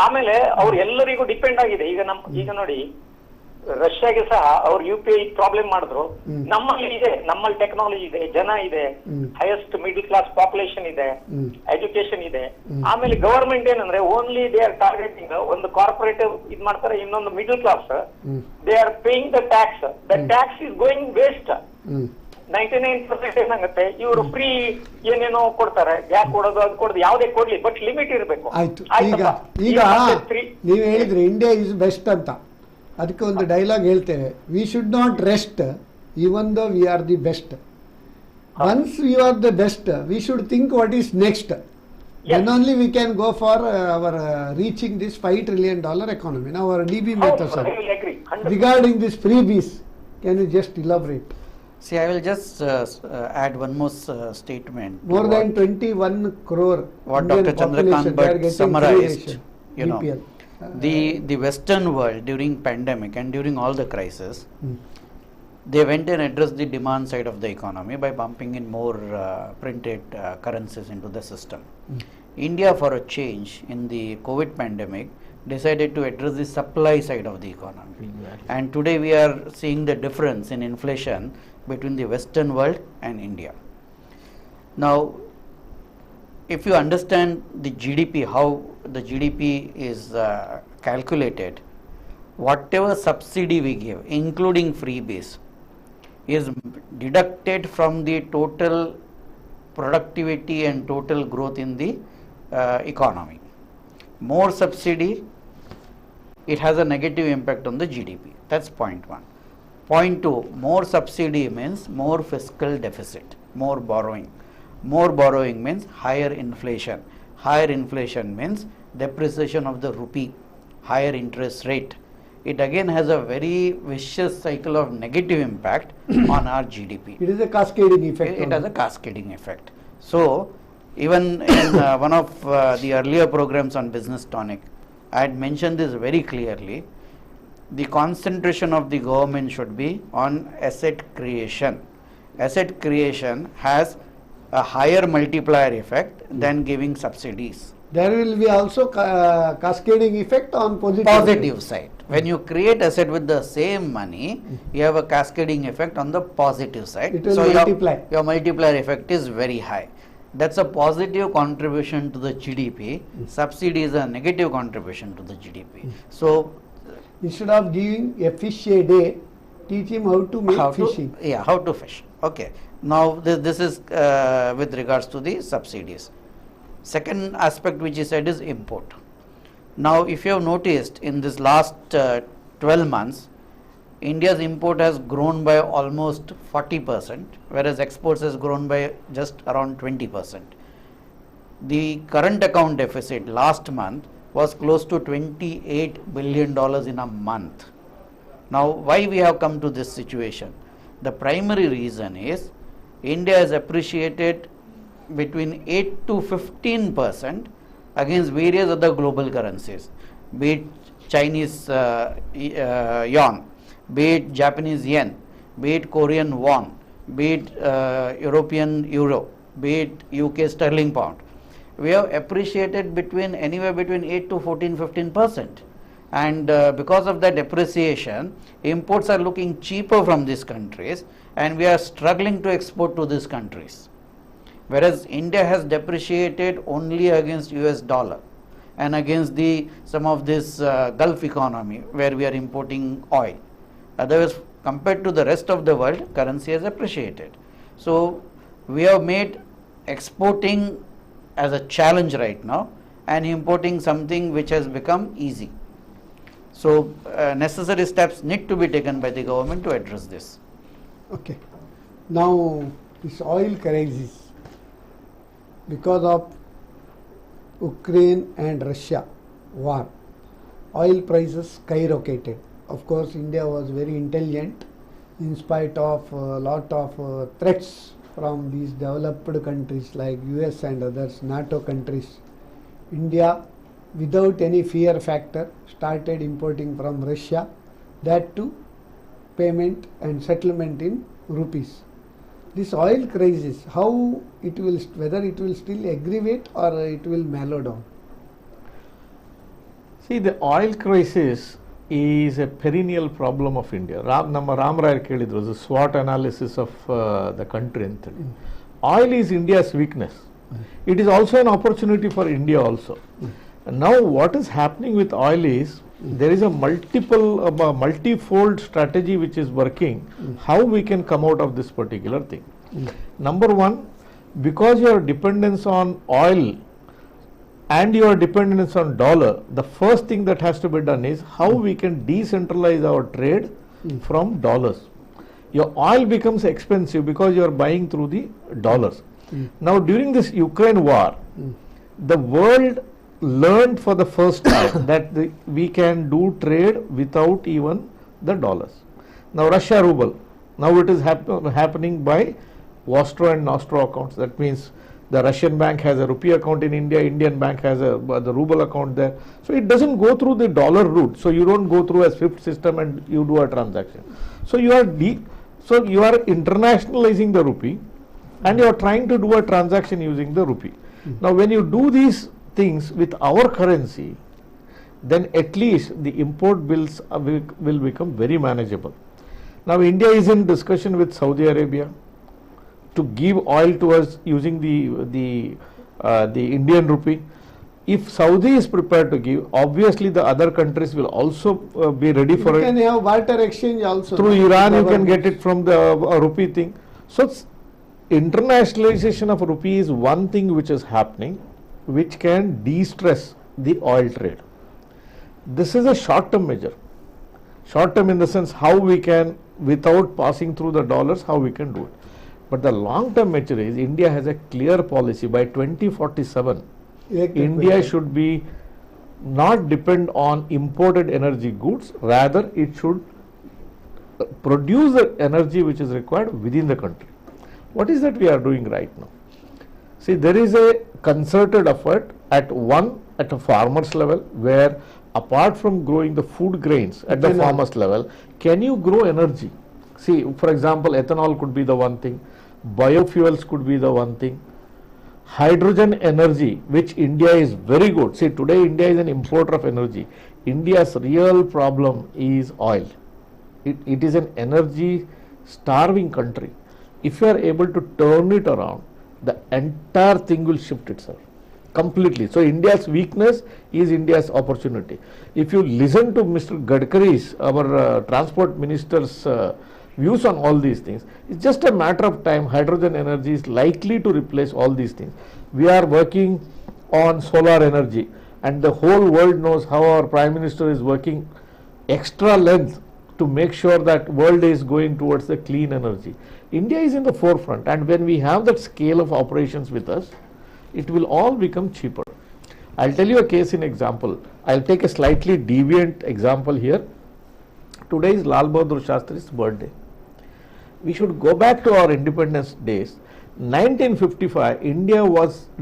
ಆಮೇಲೆ ಅವ್ರು ಎಲ್ಲರಿಗೂ ಡಿಪೆಂಡ್ ಆಗಿದೆ. ಈಗ ನೋಡಿ, ರಷ್ಯಾಗೆ ಸಹ ಅವ್ರು UPI ಪ್ರಾಬ್ಲಮ್ ಮಾಡಿದ್ರು. ನಮ್ಮಲ್ಲಿ ಇದೆ, ನಮ್ಮಲ್ಲಿ ಟೆಕ್ನಾಲಜಿ ಇದೆ, ಜನ ಇದೆ, ಹೈಯೆಸ್ಟ್ ಮಿಡಲ್ ಕ್ಲಾಸ್ ಪಾಪ್ಯುಲೇಷನ್ ಇದೆ, ಎಜುಕೇಶನ್ ಇದೆ. ಆಮೇಲೆ ಗವರ್ಮೆಂಟ್ ಏನಂದ್ರೆ ಓನ್ಲಿ ದೇ ಆರ್ ಟಾರ್ಗೆಟಿಂಗ್ ಒಂದು ಕಾರ್ಪೊರೇಟಿವ್ ಇದ್ ಮಾಡ್ತಾರೆ, ಇನ್ನೊಂದು middle class they are paying the tax. The tax is going waste. 99% ಏನಾಗುತ್ತೆ, ಇವರು ಫ್ರೀ ಏನೇನೋ ಕೊಡ್ತಾರೆ, ಗ್ಯಾಸ್ ಕೊಡೋದು, ಅದು ಕೊಡೋದು, ಯಾವುದೇ ಕೊಡ್ಲಿ, ಬಟ್ ಲಿಮಿಟ್ ಇರಬೇಕು. ಆಯ್ತು. ಈಗ ನೀವು ಹೇಳಿದ್ರಿ ಇಂಡಿಯಾ ಇಸ್ ಬೆಸ್ಟ್ ಅಂತ. ಅದಕ್ಕೆ ಒಂದು ಡೈಲಾಗ್ ಹೇಳ್ತೇವೆ, we should not rest even though we are the best. Once we are the best, we should think what is next. Then only we can go for our reaching this $5 trillion economy. Now our DB method, regarding this freebies, can you just elaborate? See, I will just add one more statement. More than 21 crore what Indian Dr. Chandrakant population, they are Bhatt getting summarized. free ration, You know, BPL. the Western world during pandemic and during all the crisis, they went and addressed the demand side of the economy by pumping in more printed currencies into the system. India, for a change in the COVID pandemic, decided to address the supply side of the economy. And today we are seeing the difference in inflation between the Western world and India. Now, if you understand the GDP, how the GDP is calculated, whatever subsidy we give, including freebies, is deducted from the total productivity and total growth in the economy. More subsidy, it has a negative impact on the GDP. That's point one. Point two, more subsidy means more fiscal deficit, more borrowing. More borrowing means higher inflation. Higher inflation means depreciation of the rupee, higher interest rate. It again has a very vicious cycle of negative impact on our GDP. It is a cascading effect. It has a cascading effect. So, even in one of the earlier programs on Business Tonic, I had mentioned this very clearly. The concentration of the government should be on asset creation. Asset creation has a higher multiplier effect than giving subsidies. There will be also cascading effect on positive side. When you create asset with the same money, you have a cascading effect on the positive side. It will multiply. Your multiplier effect is very high. That's a positive contribution to the GDP. Subsidy is a negative contribution to the GDP. So, instead of giving a fish a day, teach him how to make fishing. How to fish. Okay. Now, this is with regards to the subsidies. Second aspect which he said is import. Now, if you have noticed in this last 12 months, India's import has grown by almost 40%, whereas exports has grown by just around 20%. The current account deficit last month was close to $28 billion in a month. Now, why we have come to this situation? The primary reason is India has appreciated between 8 to 15% against various other global currencies, be it Chinese yuan, be it Japanese yen, be it Korean won, be it European euro, be it UK sterling pound. We have appreciated anywhere between 8 to 14-15%. And because of that depreciation, imports are looking cheaper from these countries, and we are struggling to export to these countries. Whereas India has depreciated only against US dollar and against some of this Gulf economy where we are importing oil. Otherwise, compared to the rest of the world, currency has appreciated. So we have made exporting as a challenge right now and importing something which has become easy. So necessary steps need to be taken by the government to address this. Okay. Now this oil crisis, because of Ukraine and Russia war, oil prices skyrocketed. Of course, India was very intelligent in spite of a lot of threats from these developed countries like US and others, NATO countries. India, without any fear factor, started importing from Russia, that too payment and settlement in rupees. This oil crisis, how it will, whether it will still aggravate or it will mellow down? See, the oil crisis is a perennial problem of India. Namma Ramarayar kelidru, the SWOT analysis of the country. Oil is India's weakness. It is also an opportunity for India also. Now what is happening with oil is there is a multifold strategy which is working, how we can come out of this particular thing. Number one, because your dependence on oil and your dependence on dollar, the first thing that has to be done is how we can decentralize our trade from dollars. Your oil becomes expensive because you are buying through the dollars. Now during this Ukraine war, the world learned for the first time that we can do trade without even the dollars. Now Russia ruble, now it is happening by Vostro and Nostro accounts. That means the Russian bank has a rupee account in India, Indian bank has the ruble account there. So it doesn't go through the dollar route. So you don't go through a SWIFT system and you do a transaction. So you are internationalizing the rupee and you are trying to do a transaction using the rupee. Now when you do these things with our currency, then at least the import bills will become very manageable. Now India is in discussion with Saudi Arabia to give oil to us using the Indian rupee. If Saudi is prepared to give, obviously the other countries will also be ready for it. You can have barter exchange also. Through Iran you can get it from the rupee thing. So internationalization of rupee is one thing which is happening, which can de-stress the oil trade. This is a short-term measure. Short-term in the sense how we can, without passing through the dollars, how we can do it. But the long-term measure is India has a clear policy. By 2047, India should be not depend on imported energy goods. Rather, it should produce the energy which is required within the country. What is that we are doing right now? See, there is a concerted effort at a farmer's level, where apart from growing the food grains at the farmer's level, can you grow energy? See, for example, ethanol could be the one thing, biofuels could be the one thing, hydrogen energy, which India is very good. See, today India is an importer of energy. India's real problem is oil. It is an energy starving country. If you are able to turn it around, the entire thing will shift itself completely. So India's weakness is India's opportunity. If you listen to Mr. Gadkari's, our transport minister's views on all these things, it's just a matter of time. Hydrogen energy is likely to replace all these things. We are working on solar energy, and the whole world knows how our Prime Minister is working extra length to make sure that world is going towards the clean energy. India is in the forefront, and when we have that scale of operations with us, it will all become cheaper. I'll tell you a case in example. I'll take a slightly deviant example here. Today is Lal Bahadur Shastri's birthday. We should go back to our independence days. 1955, India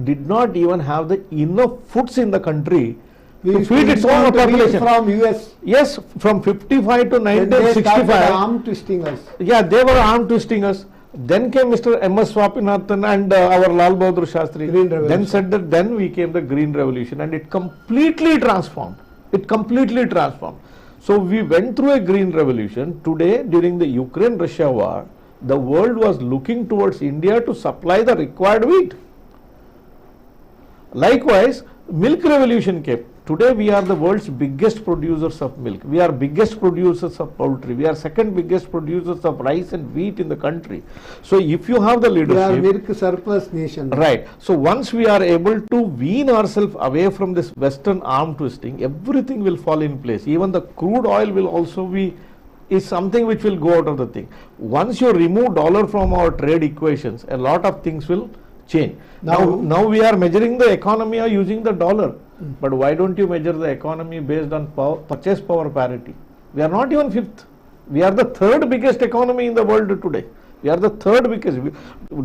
did not even have the enough foods in the country to feed its own population. From US. Yes, from 55 to When they started 1965. arm twisting us. Yeah, they were arm twisting us. Then came Mr. M.S. Swaminathan and our Lal Bahadur Shastri. Green Revolution. Then said that then we came the Green Revolution, and it completely transformed. It completely transformed. So we went through a Green Revolution. Today, during the Ukraine-Russia war, the world was looking towards India to supply the required wheat. Likewise, milk revolution came. Today we are the world's biggest producers of milk. We are biggest producers of poultry. We are second biggest producers of rice and wheat in the country. So if you have the We are leadership, milk surplus nation. right. So once we are able to wean ourselves away from this Western arm twisting, everything will fall in place. Even the crude oil will also is something which will go out of the thing. Once you remove dollar from our trade equations, a lot of things will change. Now we are measuring the economy using the dollar. But why don't you measure the economy based on purchase power parity? We are not even fifth. We are the third biggest economy in the world today. We are the third biggest.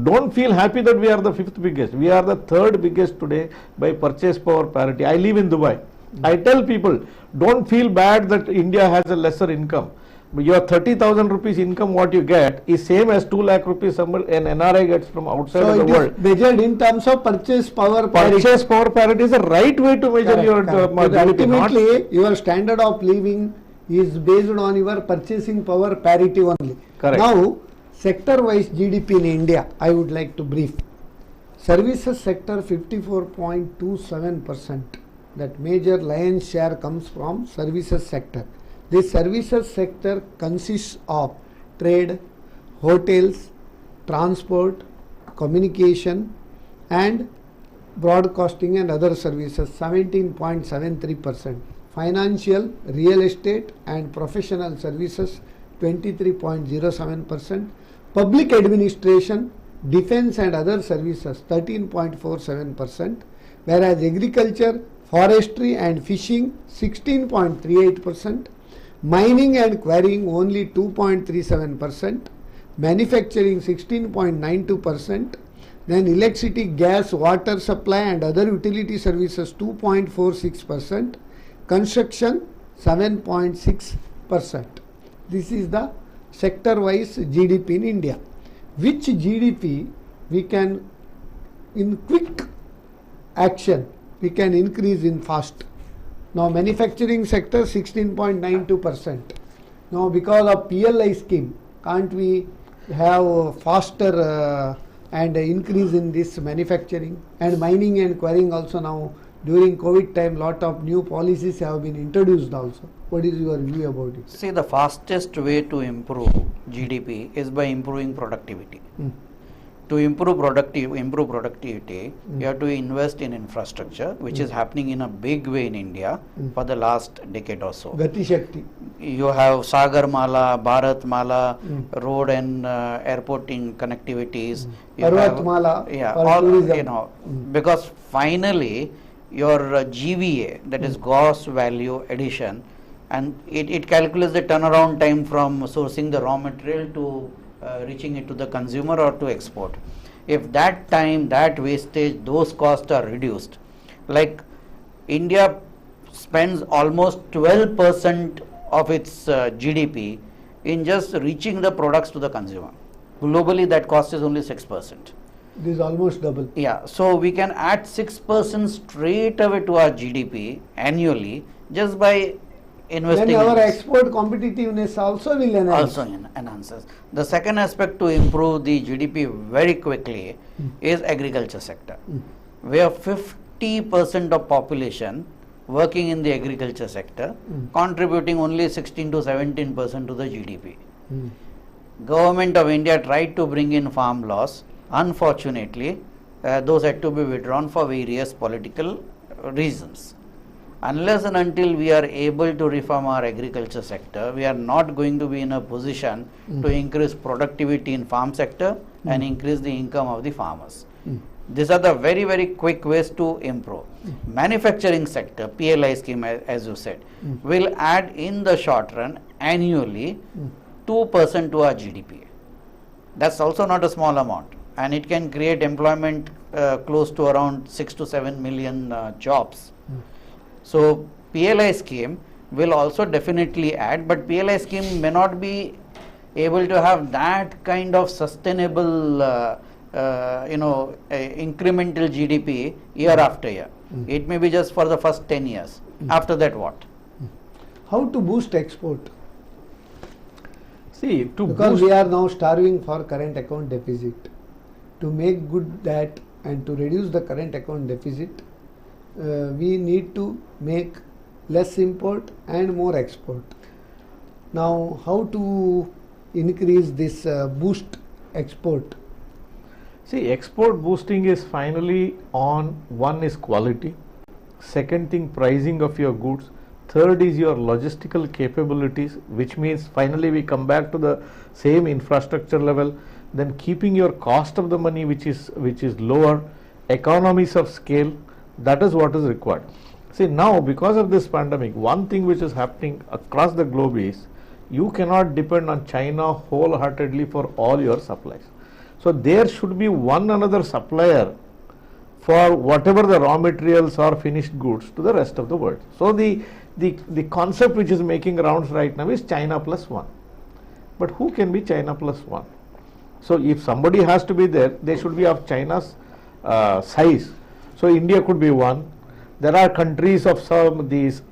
Don't feel happy that we are the fifth biggest. We are the third biggest today by purchase power parity. I live in Dubai. I tell people, don't feel bad that India has a lesser income. Your 30,000 rupees income, what you get, is same as 2 lakh rupees an NRI gets from outside of the world. So it is measured in terms of purchase power parity. Purchase power parity is the right way to measure Correct, your correct. But GDP, not- ultimately, your standard of living is based on your purchasing power parity only. Correct. Now, sector-wise GDP in India, I would like to brief. Services sector 54.27%. That major lion's share comes from services sector. This services sector consists of trade, hotels, transport, communication and broadcasting and other services 17.73%. Financial, real estate and professional services 23.07%. Public administration, defense and other services 13.47%. Whereas agriculture, forestry and fishing 16.38%. Mining and quarrying only 2.37%, manufacturing 16.92%, then electricity, gas, water supply and other utility services 2.46%, construction 7.6%. This is the sector-wise GDP in India. Which GDP we can, in quick action, we can increase in fast? Now manufacturing sector 16.92%. Now because of PLI scheme, can't we have faster and increase in this manufacturing and mining and quarrying also? Now during COVID time lot of new policies have been introduced also. What is your view about it? See, the fastest way to improve GDP is by improving productivity. To improve productivity, you have to invest in infrastructure, which is happening in a big way in India for the last decade or so. Gati Shakti. You have Sagar Mala, Bharat Mala, road and airporting connectivities. You Parvat have- Mala yeah, for all, tourism. because finally your GVA, that is gross value addition, and it calculates the turnaround time from sourcing the raw material to reaching it to the consumer or to export. If that time, that wastage, those costs are reduced, like India spends almost 12% of its GDP in just reaching the products to the consumer. Globally, that cost is only 6%. This is almost double. Yeah, so we can add 6% straight away to our GDP annually just by investing. Then our in this. export competitiveness also will enhance. Also enhances. The second aspect to improve the GDP very quickly is agriculture sector. We have 50% of population working in the agriculture sector, contributing only 16 to 17% to the GDP. Government of India tried to bring in farm laws. Unfortunately, those had to be withdrawn for various political reasons. Unless and until we are able to reform our agriculture sector, we are not going to be in a position to increase productivity in farm sector and increase the income of the farmers. These are the very, very quick ways to improve. Manufacturing sector, PLI scheme, as you said, will add in the short run annually 2% to our GDP. That's also not a small amount, and it can create employment close to around 6 to 7 million jobs. So PLI scheme will also definitely add, but PLI scheme may not be able to have that kind of sustainable incremental GDP year after year. It may be just for the first 10 years. After that, what? How to boost export? See, because we are now starving for current account deficit. To make good that and to reduce the current account deficit, we need to make less import and more export. Now, how to increase this boost export? See, export boosting is finally on, one is quality, second thing pricing of your goods, third is your logistical capabilities, which means finally we come back to the same infrastructure level, then keeping your cost of the money which is lower, economies of scale, that is what is required. See, now because of this pandemic, one thing which is happening across the globe is you cannot depend on China wholeheartedly for all your supplies. So there should be one another supplier for whatever the raw materials or finished goods to the rest of the world. So the concept which is making rounds right now is China plus one. But who can be China plus one? So if somebody has to be there, they should be of China's size. So India could be one. There are countries of some these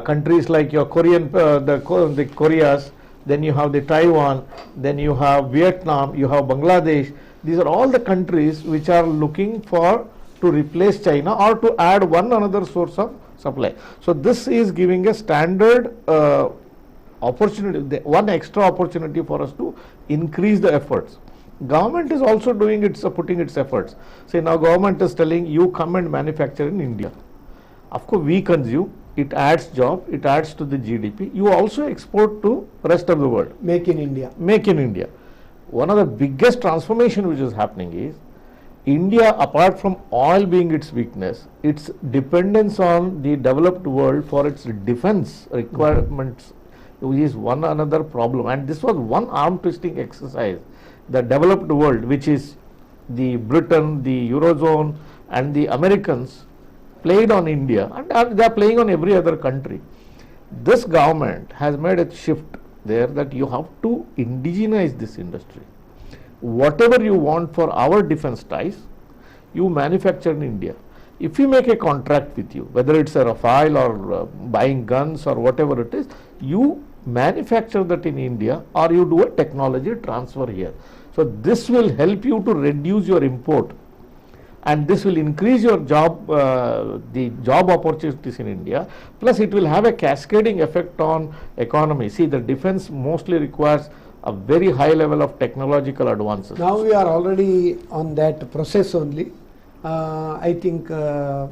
countries like your Korean the Koreas. Then you have the Taiwan, then you have Vietnam, you have Bangladesh. These are all the countries which are looking to replace China or to add one another source of supply. So this is giving a standard opportunity, one extra opportunity for us to increase the efforts. Government is also doing putting its efforts. Say now government is telling you come and manufacture in India. Of course we consume. It adds job, it adds to the GDP. You also export to rest of the world. Make in India. Make in India. One of the biggest transformation which is happening is India, apart from oil being its weakness, its dependence on the developed world for its defense requirements is one another problem. And this was one arm twisting exercise. The developed world, which is the Britain, the Eurozone and the Americans, played on India, and they are playing on every other country. This government has made a shift there that you have to indigenize this industry. Whatever you want for our defense ties, you manufacture in India. If we make a contract with you, whether it's a Rafale or buying guns or whatever it is, you manufacture that in India or you do a technology transfer here. So this will help you to reduce your import. And this will increase your the job opportunities in India, plus it will have a cascading effect on economy. See, the defense mostly requires a very high level of technological advances. Now we are already on that process only. I think by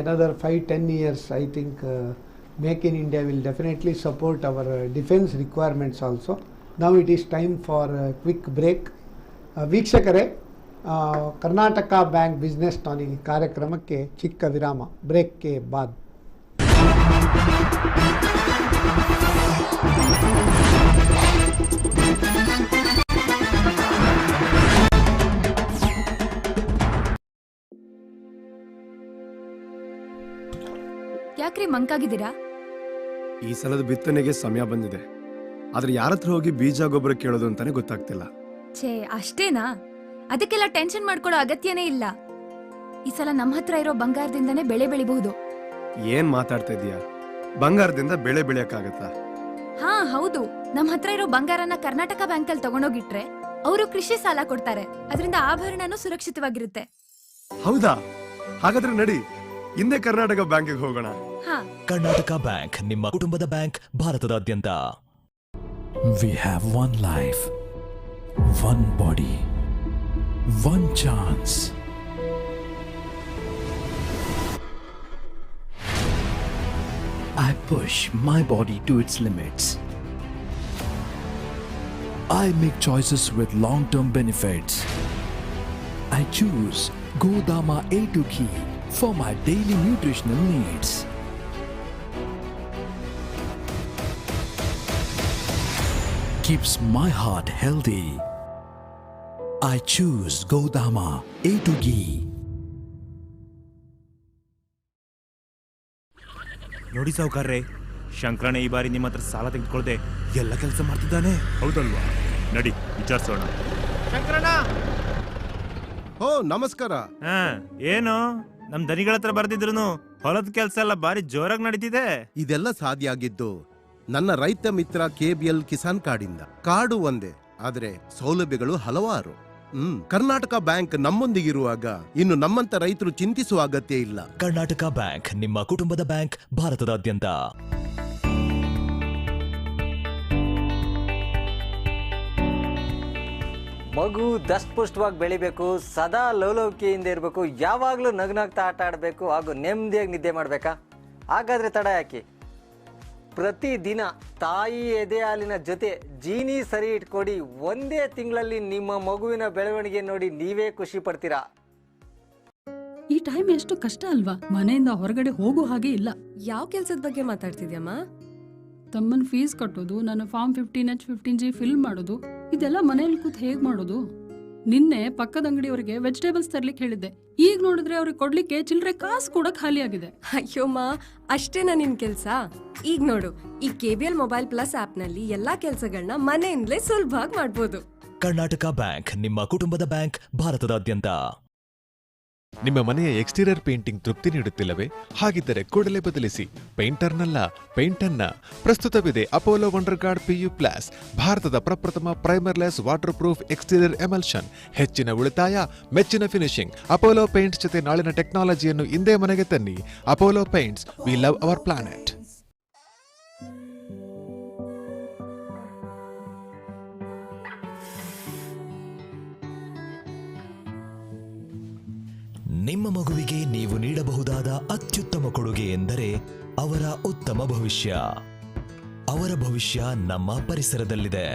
another 5-10 years, I think Make in India will definitely support our defense requirements also. Now it is time for a quick break. ವೀಕ್ಷಕರೇ, Karnataka bank business tonic ಕಾರ್ಯಕ್ರಮಕ್ಕೆ ಚಿಕ್ಕ ವಿರಾಮ, ಬ್ರೇಕ್ಗೆ ಬಾದ್. ಯಾಕ್ರಿ ಮಂಕಾಗಿದ್ದೀರಾ? ಈ ಸಲದ ಬಿತ್ತನೆಗೆ ಸಮಯ ಬಂದಿದೆ, ಆದ್ರೆ ಯಾರ ಹತ್ರ ಹೋಗಿ ಬೀಜ ಗೊಬ್ಬರ ಕೇಳೋದು ಅಂತಾನೆ ಗೊತ್ತಾಗ್ತಿಲ್ಲ. ಛೇ, ಅಷ್ಟೇನಾ? ಅದಕ್ಕೆಲ್ಲ ಟೆನ್ಷನ್ ಮಾಡ್ಕೊಳ್ಳೋ ಅಗತ್ಯನೇ ಇಲ್ಲ. ಈ ಸಲ ನಮ್ಮ ಹತ್ರ ಇರೋ ಬಂಗಾರದಿಂದನೇ ಬೆಳೆ ಬೆಳಿಬಹುದು. ಏನ್ ಮಾತಾಡ್ತಾ ಇದೀಯಾ? ಬಂಗಾರದಿಂದ ಬೆಳೆ ಬೆಳೆಯಕ್ಕಾಗತ್ತಾ? ಹಾ ಹೌದು, ನಮ್ಮ ಹತ್ರ ಇರೋ ಬಂಗಾರನ ಕರ್ನಾಟಕ ಬ್ಯಾಂಕ್ ಅಲ್ಲಿ ತಗೊಂಡೋಗಿಟ್ರೆ ಅವರು ಕೃಷಿ ಸಾಲ ಕೊಡ್ತಾರೆ. ಅದರಿಂದ ಆಭರಣನೂ ಸುರಕ್ಷಿತವಾಗಿರುತ್ತೆ. ಹೌದಾ? ಹಾಗಾದ್ರೆ ನಡಿ, ಹಿಂದೆ ಕರ್ನಾಟಕ ಬ್ಯಾಂಕಿಗೆ ಹೋಗೋಣ. ಕರ್ನಾಟಕ ಬ್ಯಾಂಕ್, ನಿಮ್ಮ ಕುಟುಂಬದ ಬ್ಯಾಂಕ್, ಭಾರತದಾದ್ಯಂತ. We have one life, one body, one chance. I push my body to its limits. I make choices with long-term benefits. I choose Godama A2 ghee for my daily nutritional needs. Keeps my heart healthy. I choose Godama A2 ghee. ನೋಡಿ ಸಾವುಕಾರ್ರೆ, ಶಂಕರಣ್ಣ ಈ ಬಾರಿ ನಿಮ್ಮ ಹತ್ರ ಸಾಲ ತೆಗೆದುಕೊಳ್ಳದೆ ಎಲ್ಲ ಕೆಲಸ ಮಾಡ್ತಿದ್ದಾನೆ. ಹೌದಲ್ವಾ? ನಡಿ ವಿಚಾರಿಸೋಣ. ಶಂಕರಣ್ಣ, ಓ ನಮಸ್ಕಾರ. ಏನು ನಮ್ ದನಿಗಳ ಹತ್ರ ಬರ್ದಿದ್ರು ಹೊಲದ ಕೆಲಸ ಎಲ್ಲ ಬಾರಿ ಜೋರಾಗಿ ನಡೀತಿದೆ. ಇದೆಲ್ಲ ಸಾಧ್ಯ ಆಗಿದ್ದು ನನ್ನ ರೈತ ಮಿತ್ರ KBL ಕಿಸಾನ್ ಕಾರ್ಡಿಂದ. ಕಾರ್ಡು ಒಂದೇ, ಆದ್ರೆ ಸೌಲಭ್ಯಗಳು ಹಲವಾರು. ಕರ್ನಾಟಕ ಬ್ಯಾಂಕ್ ನಮ್ಮೊಂದಿಗಿರುವಾಗ ಇನ್ನು ನಮ್ಮಂತ ರೈತರು ಚಿಂತಿಸುವ ಅಗತ್ಯ ಇಲ್ಲ. ಕರ್ನಾಟಕ ಬ್ಯಾಂಕ್, ನಿಮ್ಮ ಕುಟುಂಬದ ಬ್ಯಾಂಕ್, ಭಾರತದಾದ್ಯಂತ. ಮಗು ದಷ್ಟಪುಷ್ಟವಾಗಿ ಬೆಳಿಬೇಕು, ಸದಾ ಲವಲವಿಕೆಯಿಂದ ಇರಬೇಕು, ಯಾವಾಗಲೂ ನಗ್ನಾಗ್ತಾ ಆಟ ಆಡಬೇಕು ಹಾಗೂ ನೆಮ್ಮದಿಯಾಗಿ ನಿದ್ದೆ ಮಾಡಬೇಕಾ? ಹಾಗಾದ್ರೆ ತಡ ಯಾಕೆ? ಪ್ರತಿದಿನ ತಾಯಿ ಎದೆ ಹಾಲಿನ ಜೊತೆ ಜೀನಿ ಸರಿ ಇಟ್ಕೊಡಿ. ಒಂದೇ ತಿಂಗಳಲ್ಲಿ ನಿಮ್ಮ ಮಗುವಿನ ಬೆಳವಣಿಗೆ ನೋಡಿ ನೀವೇ ಖುಷಿ ಪಡ್ತೀರಾ. ಈ ಟೈಮ್ ಎಷ್ಟು ಕಷ್ಟ ಅಲ್ವಾ? ಮನೆಯಿಂದ ಹೊರಗಡೆ ಹೋಗೋ ಹಾಗೆ ಇಲ್ಲ. ಯಾವ ಕೆಲ್ಸದ ಬಗ್ಗೆ ಮಾತಾಡ್ತಿದ್ಯಮ್ಮ? ತಮ್ಮನ್ ಫೀಸ್ ಕಟ್ಟೋದು, ನನ್ನ ಫಾರ್ಮ್ 15H 15G ಫಿಲ್ ಮಾಡೋದು, ಇದೆಲ್ಲ ಮನೇಲಿ ಕೂತ್ ಹೇಗ್ ಮಾಡೋದು? ನಿನ್ನೆ ಪಕ್ಕದ ಅಂಗಡಿಯವರಿಗೆ ವೆಜಿಟೇಬಲ್ಸ್ ತರ್ಲಿಕ್ಕೆ ಹೇಳಿದ್ದೆ. ಈಗ ನೋಡಿದ್ರೆ ಅವ್ರಿಗೆ ಕೊಡ್ಲಿಕ್ಕೆ ಚಿಲ್ಲರೆ ಕಾಸು ಕೂಡ ಖಾಲಿ ಆಗಿದೆ. ಅಯ್ಯೋಮ್ಮ, ಅಷ್ಟೇನಾ ನಿನ್ ಕೆಲ್ಸ? ಈಗ ನೋಡು, ಈ KBL ಮೊಬೈಲ್ ಪ್ಲಸ್ ಆಪ್ ನಲ್ಲಿ ಎಲ್ಲಾ ಕೆಲ್ಸಗಳನ್ನ ಮನೆಯಿಂದಲೇ ಸುಲಭವಾಗಿ ಮಾಡ್ಬೋದು. ಕರ್ನಾಟಕ ಬ್ಯಾಂಕ್, ನಿಮ್ಮ ಕುಟುಂಬದ ಬ್ಯಾಂಕ್, ಭಾರತದಾದ್ಯಂತ. ನಿಮ್ಮ ಮನೆಯ ಎಕ್ಸ್ಟೀರಿಯರ್ ಪೇಂಟಿಂಗ್ ತೃಪ್ತಿ ನೀಡುತ್ತಿಲ್ಲವೇ? ಹಾಗಿದ್ದರೆ ಕೂಡಲೇ ಬದಲಿಸಿ, ಪೇಂಟರ್ನಲ್ಲ ಪೇಂಟನ್ನ. ಪ್ರಸ್ತುತವಿದೆ ಅಪೋಲೋ ವಂಡರ್ ಗಾರ್ಡ್ PU+, ಭಾರತದ ಪ್ರಪ್ರಥಮ ಪ್ರೈಮರ್ಲೆಸ್ ವಾಟರ್ ಪ್ರೂಫ್ ಎಕ್ಸ್ಟೀರಿಯರ್ ಎಮಲ್ಷನ್. ಹೆಚ್ಚಿನ ಉಳಿತಾಯ, ಮೆಚ್ಚಿನ ಫಿನಿಶಿಂಗ್. ಅಪೋಲೋ ಪೇಂಟ್ಸ್ ಜೊತೆ ನಾಳಿನ ಟೆಕ್ನಾಲಜಿಯನ್ನು ಇಂದೇ ಮನೆಗೆ ತನ್ನಿ. Apollo Paints, we love our planet. ನಿಮ್ಮ ಮಗುವಿಗೆ ನೀವು ನೀಡಬಹುದಾದ ಅತ್ಯುತ್ತಮ ಕೊಡುಗೆ ಎಂದರೆ ಅವರ ಉತ್ತಮ ಭವಿಷ್ಯ. ಅವರ ಭವಿಷ್ಯ ನಮ್ಮ ಪರಿಸರದಲ್ಲಿದೆ.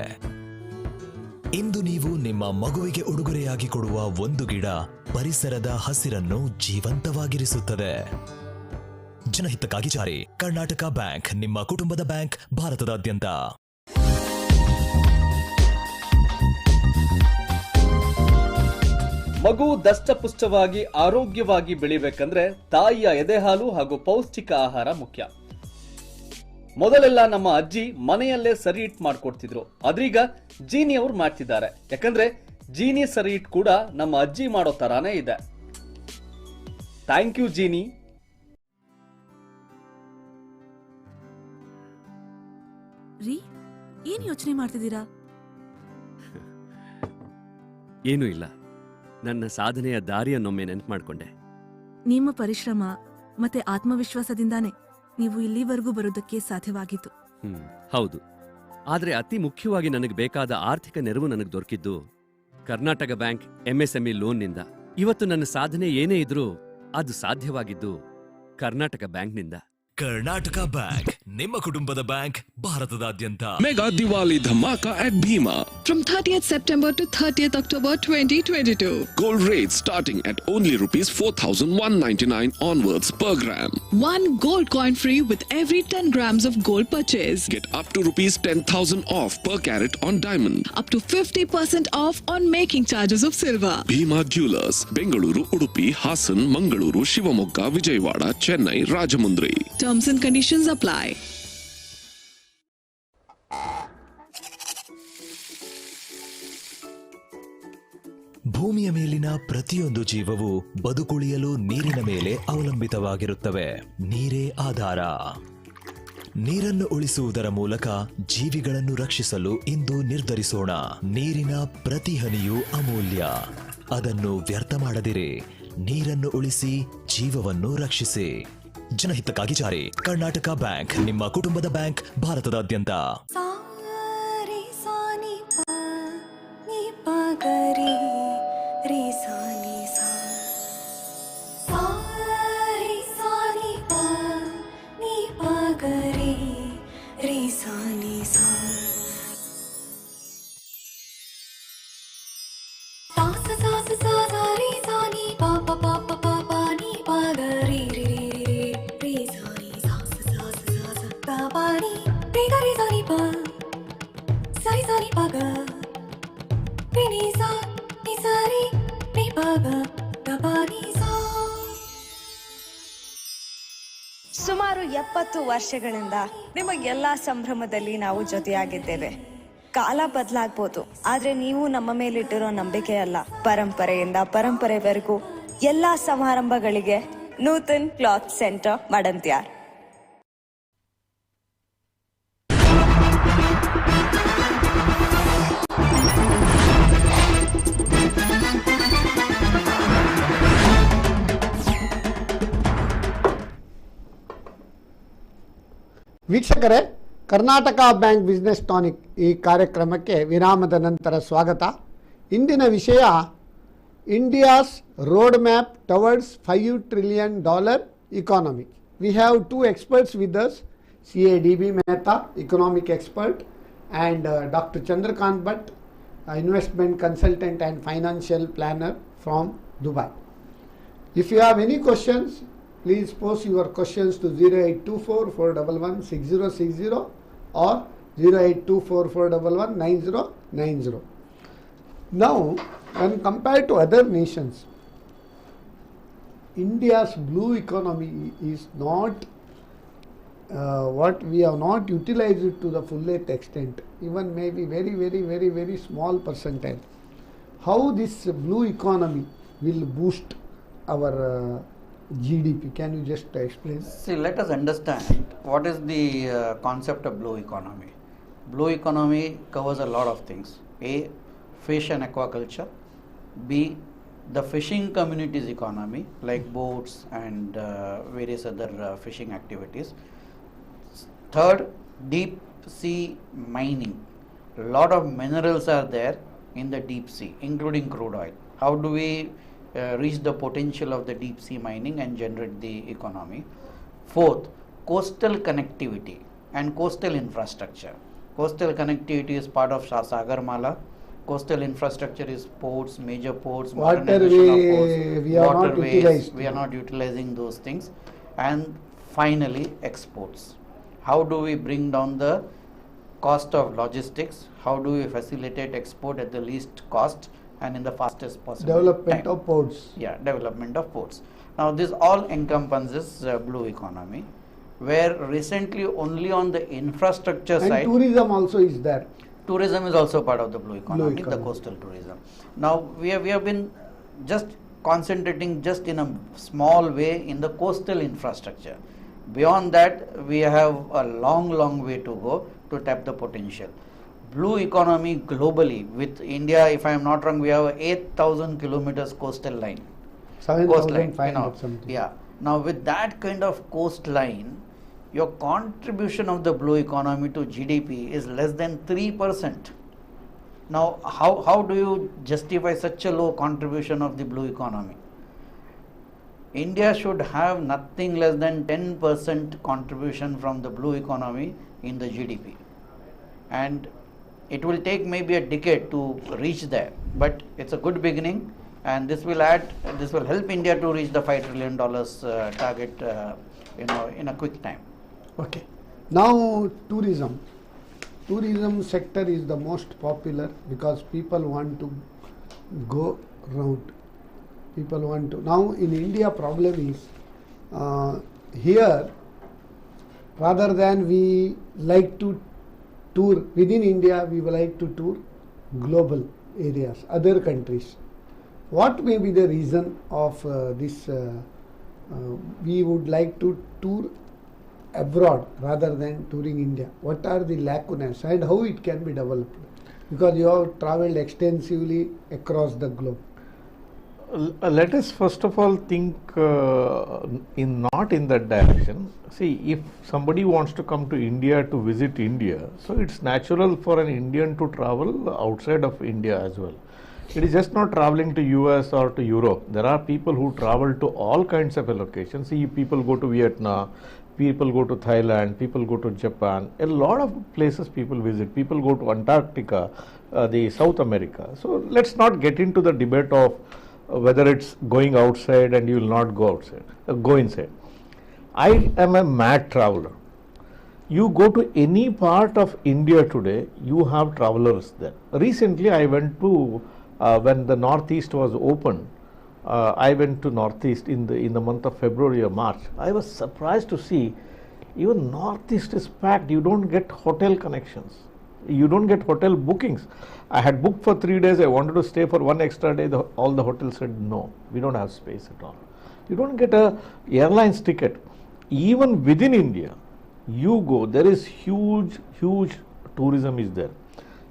ಇಂದು ನೀವು ನಿಮ್ಮ ಮಗುವಿಗೆ ಉಡುಗೊರೆಯಾಗಿ ಕೊಡುವ ಒಂದು ಗಿಡ ಪರಿಸರದ ಹಸಿರನ್ನು ಜೀವಂತವಾಗಿರಿಸುತ್ತದೆ. ಜನಹಿತಕ್ಕಾಗಿ ಜಾರಿ. ಕರ್ನಾಟಕ ಬ್ಯಾಂಕ್, ನಿಮ್ಮ ಕುಟುಂಬದ ಬ್ಯಾಂಕ್, ಭಾರತದಾದ್ಯಂತ. ಮಗು ದಷ್ಟಪುಷ್ಟವಾಗಿ ಆರೋಗ್ಯವಾಗಿ ಬೆಳಿಬೇಕಂದ್ರೆ ತಾಯಿಯ ಎದೆಹಾಲು ಹಾಗೂ ಪೌಷ್ಟಿಕ ಆಹಾರ ಮುಖ್ಯ. ಮೊದಲೆಲ್ಲ ನಮ್ಮ ಅಜ್ಜಿ ಮನೆಯಲ್ಲೇ ಸರಿ ಇಟ್ ಮಾಡ್ಕೊಡ್ತಿದ್ರು. ಆದ್ರೀಗ ಜೀನಿ ಅವ್ರು ಮಾಡ್ತಿದ್ದಾರೆ. ಯಾಕಂದ್ರೆ ಜೀನಿ ಸರಿ ಇಟ್ ಕೂಡ ನಮ್ಮ ಅಜ್ಜಿ ಮಾಡೋ ತರಾನೇ ಇದೆ. Thank you Genie. ರೀ, ಏನ್ ಯೋಚನೆ ಮಾಡ್ತಿದ್ದೀರಾ? ಏನೂ ಇಲ್ಲ, ನನ್ನ ಸಾಧನೆಯ ದಾರಿಯನ್ನೊಮ್ಮೆ ನೆನಪು ಮಾಡ್ಕೊಂಡೆ. ನಿಮ್ಮ ಪರಿಶ್ರಮ ಮತ್ತೆ ಆತ್ಮವಿಶ್ವಾಸದಿಂದಾನೇ ನೀವು ಇಲ್ಲಿವರೆಗೂ ಬರೋದಕ್ಕೆ ಸಾಧ್ಯವಾಗಿತ್ತು. ಹೌದು, ಆದ್ರೆ ಅತಿ ಮುಖ್ಯವಾಗಿ ನನಗೆ ಬೇಕಾದ ಆರ್ಥಿಕ ನೆರವು ನನಗೆ ದೊರಕಿದ್ದು ಕರ್ನಾಟಕ ಬ್ಯಾಂಕ್ MSME ಲೋನ್ನಿಂದ. ಇವತ್ತು ನನ್ನ ಸಾಧನೆ ಏನೇ ಇದ್ರೂ ಅದು ಸಾಧ್ಯವಾಗಿದ್ದು ಕರ್ನಾಟಕ ಬ್ಯಾಂಕ್ನಿಂದ. ಕರ್ನಾಟಕ ಬ್ಯಾಂಕ್, ನಿಮ್ಮ ಕುಟುಂಬದ ಬ್ಯಾಂಕ್, ಭಾರತದಾದ್ಯಂತ. Mega Diwali Dhamaka at Bhima. From 30th September to 30th October 2022. Gold rates starting at only ₹4,199 onwards per gram. 1 gold coin free with every 10 grams of gold purchase. Get up to ₹10,000 off per carat on diamond. Up to 50% off on making charges of silver. Bhima Jewelers, Bengaluru, Udupi, Hassan, Mangaluru, Shivamogga, Vijayawada, Chennai, Rajamundry. Terms and conditions apply. ಭೂಮಿಯ ಮೇಲಿನ ಪ್ರತಿಯೊಂದು ಜೀವವು ಬದುಕುಳಿಯಲು ನೀರಿನ ಮೇಲೆ ಅವಲಂಬಿತವಾಗಿರುತ್ತವೆ. ನೀರೇ ಆಧಾರ. ನೀರನ್ನು ಉಳಿಸುವುದರ ಮೂಲಕ ಜೀವಿಗಳನ್ನು ರಕ್ಷಿಸಲು ಇಂದು ನಿರ್ಧರಿಸೋಣ. ನೀರಿನ ಪ್ರತಿ ಹನಿಯೂ ಅಮೂಲ್ಯ. ಅದನ್ನು ವ್ಯರ್ಥ ಮಾಡದಿರಿ. ನೀರನ್ನು ಉಳಿಸಿ, ಜೀವವನ್ನು ರಕ್ಷಿಸಿ. ಜನಹಿತಕ್ಕಾಗಿ ಜಾರಿ. ಕರ್ನಾಟಕ ಬ್ಯಾಂಕ್, ನಿಮ್ಮ ಕುಟುಂಬದ ಬ್ಯಾಂಕ್, ಭಾರತದಾದ್ಯಂತ. ಸುಮಾರು 70 ವರ್ಷಗಳಿಂದ ನಿಮಗೆಲ್ಲ ಸಂಭ್ರಮದಲ್ಲಿ ನಾವು ಜೊತೆಯಾಗಿದ್ದೇವೆ. ಕಾಲ ಬದಲಾಗ್ಬೋದು, ಆದ್ರೆ ನೀವು ನಮ್ಮ ಮೇಲಿಟ್ಟಿರೋ ನಂಬಿಕೆ ಅಲ್ಲ. ಪರಂಪರೆಯಿಂದ ಪರಂಪರೆವರೆಗೂ ಎಲ್ಲಾ ಸಮಾರಂಭಗಳಿಗೆ ನೂತನ್ ಕ್ಲಾತ್ ಸೆಂಟರ್ ಮಡಂತ್ಯಾರ್. ವೀಕ್ಷಕರೇ, ಕರ್ನಾಟಕ ಬ್ಯಾಂಕ್ ಬಿಸ್ನೆಸ್ ಟಾನಿಕ್ ಈ ಕಾರ್ಯಕ್ರಮಕ್ಕೆ ವಿರಾಮದ ನಂತರ ಸ್ವಾಗತ. ಇಂದಿನ ವಿಷಯ India's road map towards $5 trillion economy. We have two experts with us, CADB Mehta, economic expert, and Dr. Chandrakant Bhatt, investment consultant and financial planner from Dubai. If you have any questions, please post your questions to 0824-411-6060 or 0824-411-9090. Now, when compared to other nations, India's blue economy is not what we have not utilized it to the fullest extent, even maybe very small percentage. How this blue economy will boost our GDP? Can you just explain? See, let us understand what is the concept of blue economy. Blue economy covers a lot of things. A, fish and aquaculture. B, the fishing community's economy, like boats and various other fishing activities. Third, deep sea mining. A lot of minerals are there in the deep sea, including crude oil. How do we reach the potential of the deep sea mining and generate the economy? Fourth, coastal connectivity and coastal infrastructure. Coastal connectivity is part of Sagarmala. Coastal infrastructure is ports, major ports, modernization of ports, waterways. We are not utilizing those things. And finally, exports. How do we bring down the cost of logistics? How do we facilitate export at the least cost and in the fastest possible Development time? of ports. Yeah, development of ports. Now, this all encompasses blue economy, where recently only on the infrastructure And side, tourism also is there. tourism is also part of the blue economy, the coastal tourism. Now, we have been just concentrating just in a small way in the coastal infrastructure. Beyond that, we have a long way to go to tap the potential. Blue economy globally, with India, if I am not wrong, we have a 8,000 kilometers coastal line. 7,500 something. Yeah. Now, with that kind of coastline, your contribution of the blue economy to GDP is less than 3%. Now, how do you justify such a low contribution of the blue economy? India should have nothing less than 10% contribution from the blue economy in the GDP. And it will take maybe a decade to reach there, but it's a good beginning, and this will help India to reach the $5 trillion target in a quick time. Okay. Now, tourism. Tourism sector is the most popular because people want to go around. People want to. Now, in India, problem is here, rather than we like to tour within India, we would like to tour global areas, other countries. What may be the reason of this? We would like to tour abroad rather than touring India. What are the lacunas and how it can be developed? Because you have traveled extensively across the globe. Let us first of all think not in that direction. See, if somebody wants to come to India to visit India, so it's natural for an Indian to travel outside of India as well. It is just not traveling to US or to Europe. There are people who travel to all kinds of locations. See, people go to Vietnam, people go to Thailand, people go to Japan. A lot of places people visit. People go to Antarctica, the South America. So let's not get into the debate of whether it's going outside and you will not go outside, go inside. I am a mad traveler. You go to any part of India today, you have travelers there. Recently, I went to, when the Northeast was open, I went to Northeast in the month of February or March. I was surprised to see even Northeast is packed. You don't get hotel connections. You don't get hotel bookings. I had booked for 3 days. I wanted to stay for one extra day. All the hotels said no, we don't have space at all. You don't get a airlines ticket. Even within India, you go, there is huge tourism is there.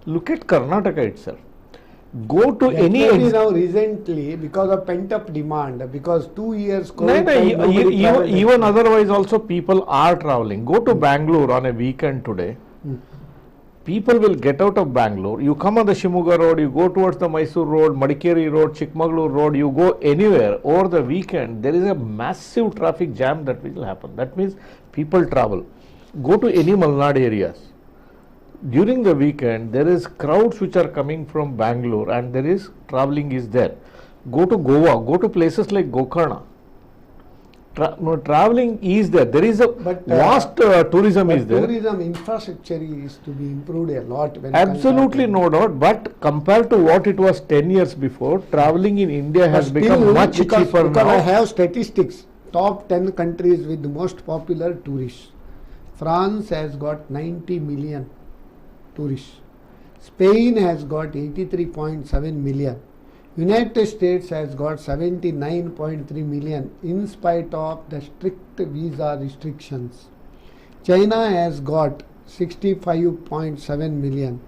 Look at Karnataka itself. Go to any now recently because of pent up demand, because 2 years COVID time, nobody traveled. even otherwise also people are traveling. Go to Bangalore on a weekend today. People will get out of Bangalore. You come on the Shimoga road, you go towards the Mysore road, Madikeri road, Chikmagalur road, you go anywhere over the weekend, there is a massive traffic jam that will happen. That means people travel. Go to any Malnad areas. During the weekend, there is crowds which are coming from Bangalore and there is traveling is there. Go to Goa, go to places like Gokarna. Traveling is there. There is a vast tourism is there. Tourism infrastructure is to be improved a lot. Absolutely no doubt. But compared to what it was 10 years before, traveling in India has become much cheaper now. I have statistics. Top 10 countries with the most popular tourists. France has got 90 million tourists. Spain has got 83.7 million. United States has got 79.3 million in spite of the strict visa restrictions. China has got 65.7 million.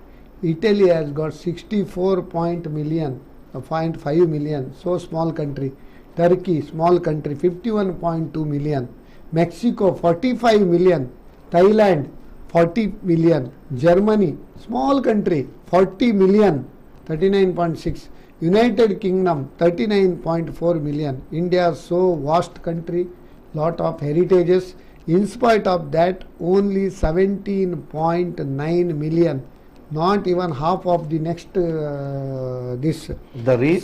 Italy has got 64.5 million. So small country. Turkey, small country, 51.2 million. Mexico, 45 million. Thailand, 40 million. Germany, small country, 40 million, 39.6. United Kingdom, 39.4 million. India, so vast country, lot of heritages. In spite of that, only 17.9 million. Not even half of the next this.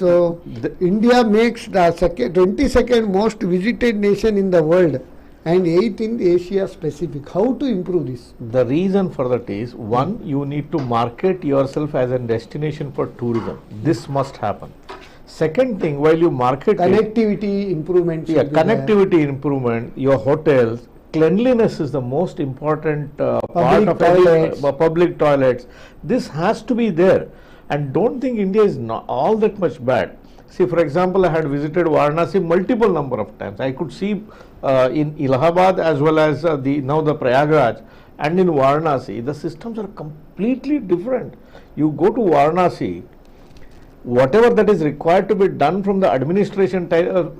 So India makes the 22nd most visited nation in the world and 8th in Asia Pacific. How to improve this? The reason for that is, one, you need to market yourself as a destination for tourism. This must happen. Second thing, while you market connectivity improvement. Yeah, connectivity improvement, your hotels, cleanliness is the most important part of public toilets. This has to be there. And don't think India is not all that much bad. See, for example, I had visited Varanasi multiple number of times. I could see in Allahabad as well as now the Prayagraj, and in Varanasi, the systems are completely different. You go to Varanasi, whatever that is required to be done from the administration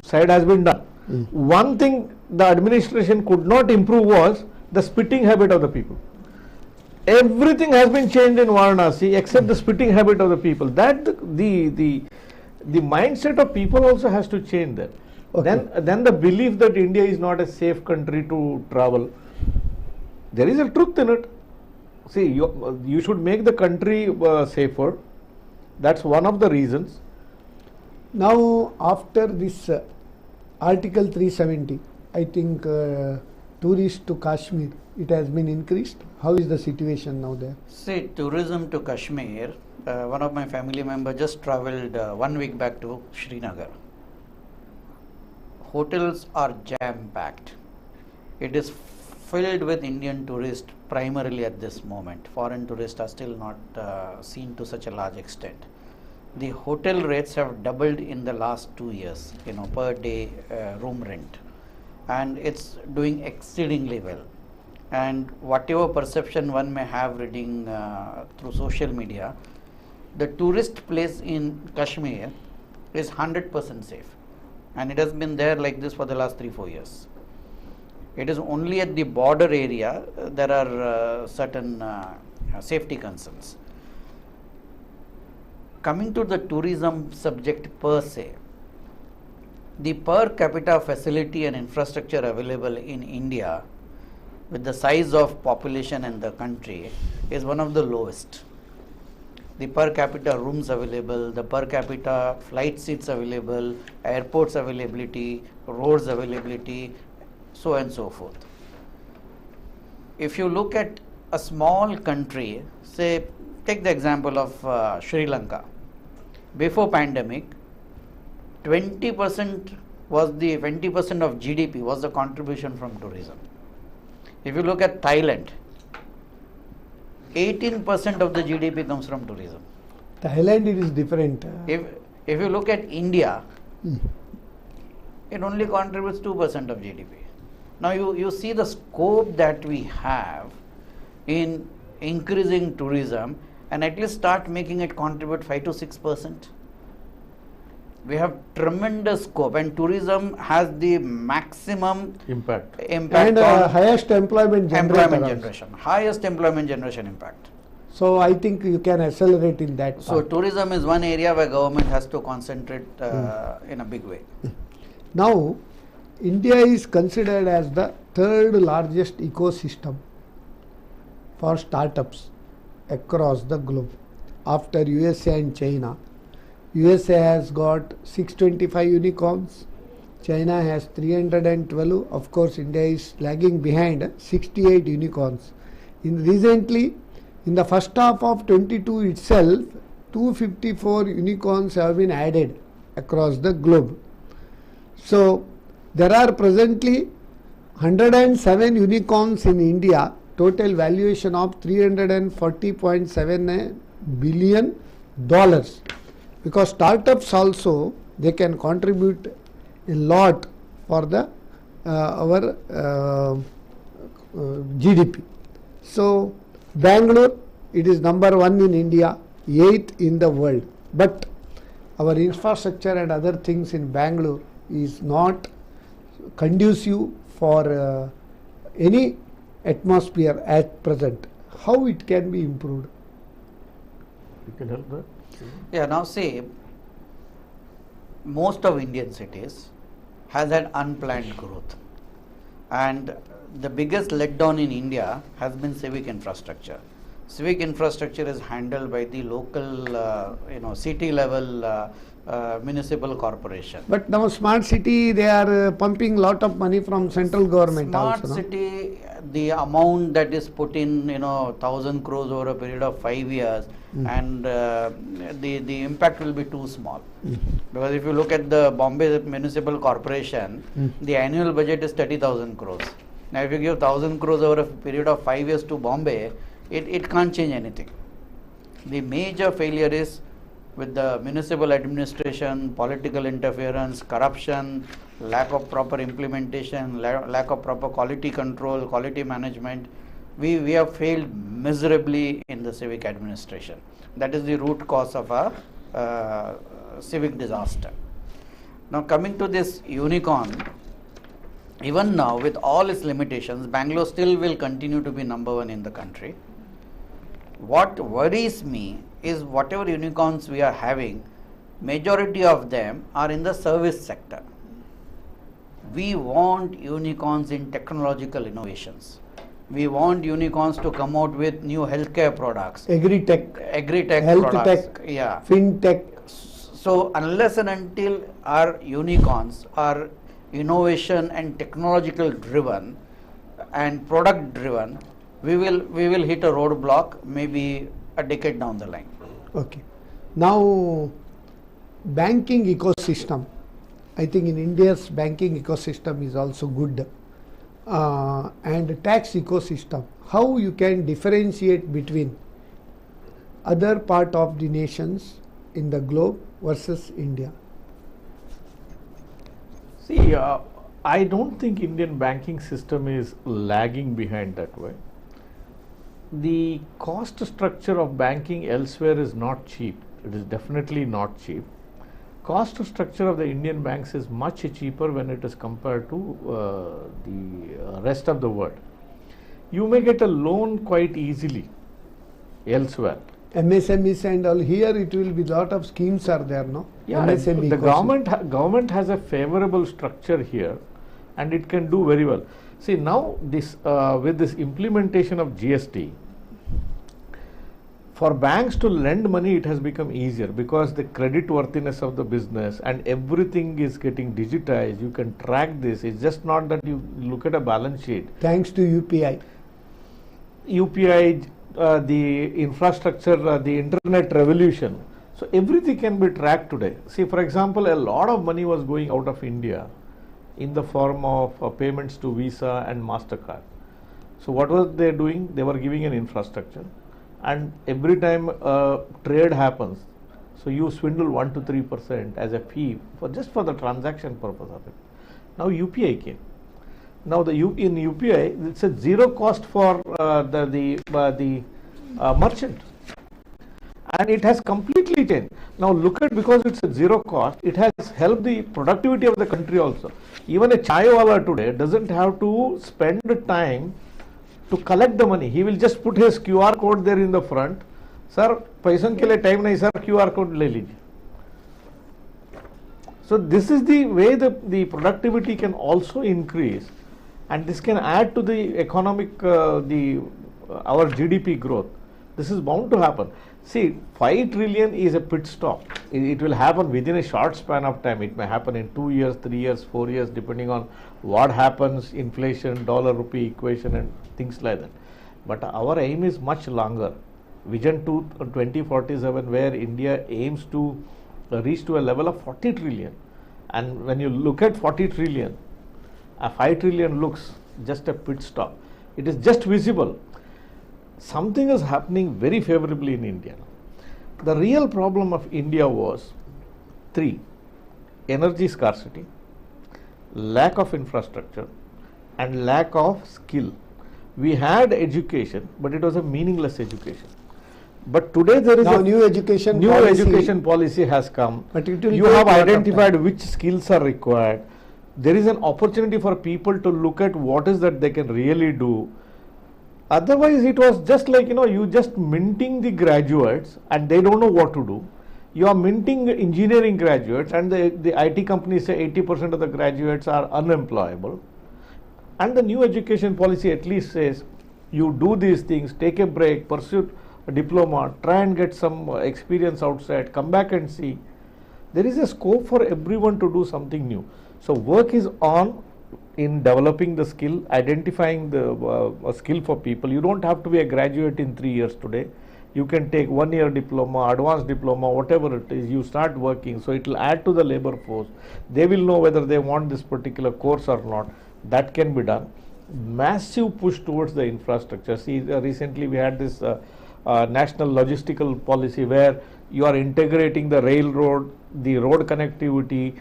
side has been done. One thing the administration could not improve was the spitting habit of the people. Everything has been changed in Varanasi except the spitting habit of the people. That the mindset of people also has to change there. Okay. Then the belief that India is not a safe country to travel. There is a truth in it. See, you should make the country safer. That's one of the reasons. Now, after this Article 370, I think tourists to Kashmir, it has been increased. How is the situation now there? See, tourism to Kashmir, one of my family members just traveled 1 week back to Srinagar. Hotels are jam-packed. It is filled with Indian tourists primarily at this moment. Foreign tourists are still not seen to such a large extent. The hotel rates have doubled in the last 2 years, per day room rent. And it's doing exceedingly well. And whatever perception one may have reading through social media, the tourist place in Kashmir is 100% safe. And it has been there like this for the last 3-4 years. It is only at the border area there are certain safety concerns. Coming to the tourism subject per se, the per capita facility and infrastructure available in India with the size of population in the country is one of the lowest. The per capita rooms available, the per capita flight seats available, airports availability, roads availability, so and so forth. If you look at a small country, say, take the example of Sri Lanka. Before pandemic, 20% of GDP was the contribution from tourism. If you look at Thailand, 18% of the GDP comes from tourism. Thailand, it is different. If you look at India, it only contributes 2% of GDP. Now you see the scope that we have in increasing tourism, and at least start making it contribute 5 to 6%. We have tremendous scope, and tourism has the maximum impact And on highest employment generation, highest employment generation impact. So I think you can accelerate in that So part. tourism is one area where government has to concentrate in a big way. Now, India is considered as the third largest ecosystem for startups across the globe after USA and China. USA has got 625 unicorns, China has 312, of course India is lagging behind 68 unicorns. Recently, in the first half of 22 itself, 254 unicorns have been added across the globe. So, there are presently 107 unicorns in India, total valuation of $340.7 billion. Because startups also, they can contribute a lot for the our GDP. So, Bangalore, it is number 1 in India, 8th in the world. But our infrastructure and other things in Bangalore is not conducive for any atmosphere at present. How it can be improved? You can help that. Yeah, now see, most of Indian cities has had unplanned growth, and the biggest letdown in India has been civic infrastructure. Civic infrastructure is handled by the local, city level municipal corporation. But now smart city, they are pumping lot of money from central government Smart also. city, the amount that is put in, 1,000 crores over a period of 5 years, and the impact will be too small. Because if you look at the Bombay Municipal Corporation, the annual budget is 30,000 crores. Now, if you give 1,000 crores over a period of 5 years to Bombay, it can't change anything. The major failure is with the municipal administration, political interference, corruption, lack of proper implementation, lack of proper quality control, quality management. We have failed miserably in the civic administration. That is the root cause of a civic disaster. Now, coming to this unicorn, even now with all its limitations, Bangalore still will continue to be number 1 in the country. What worries me is whatever unicorns we are having, majority of them are in the service sector. We want unicorns in technological innovations. We want unicorns to come out with new healthcare products. Agri-tech, health tech, fintech. So unless and until our unicorns are innovation and technological driven and product driven, we will hit a roadblock maybe a decade down the line. Okay. Now, banking ecosystem. I think in India's banking ecosystem is also good. And tax ecosystem. How you can differentiate between other part of the nations in the globe versus India? See, I don't think Indian banking system is lagging behind that way. The cost structure of banking elsewhere is not cheap. It is definitely not cheap. Cost structure of the Indian banks is much cheaper when it is compared to the rest of the world. You may get a loan quite easily elsewhere. MSMEs and all, here it will be lot of schemes are there, no? Yeah, MSME the government has a favorable structure here, and it can do very well. See, now this with this implementation of GST, for banks to lend money, it has become easier because the credit worthiness of the business and everything is getting digitized. You can track this. It's just not that you look at a balance sheet. Thanks to UPI. UPI, the infrastructure, the internet revolution. So everything can be tracked today. See, for example, a lot of money was going out of India in the form of payments to Visa and MasterCard. So what were they doing? They were giving an infrastructure, and every time trade happens, so you swindle 1 to 3% as a fee for just for the transaction purpose of it. Now UPI came. Now in UPI, it's a zero cost for the merchant, and it has completely changed. Now look at, because it's a zero cost, it has helped the productivity of the country also. Even a chai wala today doesn't have to spend time to collect the money. He will just put his QR code there in the front. Sir, पैसों के लिए time नहीं sir, QR code ले लीजिए. So this is the way the productivity can also increase, and this can add to the economic our GDP growth. This is bound to happen. See, 5 trillion is a pit stop. It will happen within a short span of time. It may happen in 2 years, 3 years, 4 years, depending on what happens, inflation, dollar rupee equation and things like that. But our aim is much longer. Vision 2047, where India aims to reach to a level of 40 trillion. And when you look at 40 trillion, 5 trillion looks just a pit stop. It is just visible. Something is happening very favorably in India. The real problem of India was 3: energy scarcity, lack of infrastructure, and lack of skill. We had education, but it was a meaningless education. But today there is now a new education policy has come. But it will you have identified which skills are required. There is an opportunity for people to look at what is that they can really do. Otherwise, it was just like, you just minting the graduates and they don't know what to do. You are minting engineering graduates, and the IT companies say 80% of the graduates are unemployable. And the new education policy at least says, you do these things, take a break, pursue a diploma, try and get some experience outside, come back and see. There is a scope for everyone to do something new. So work is on in developing the skill, identifying the skill for people. You don't have to be a graduate in 3 years today. You can take 1 year diploma, advanced diploma, whatever it is, you start working. So it will add to the labor force. They will know whether they want this particular course or not. That can be done. Massive push towards the infrastructure. See, recently we had this national logistical policy where you are integrating the railroad, the road connectivity,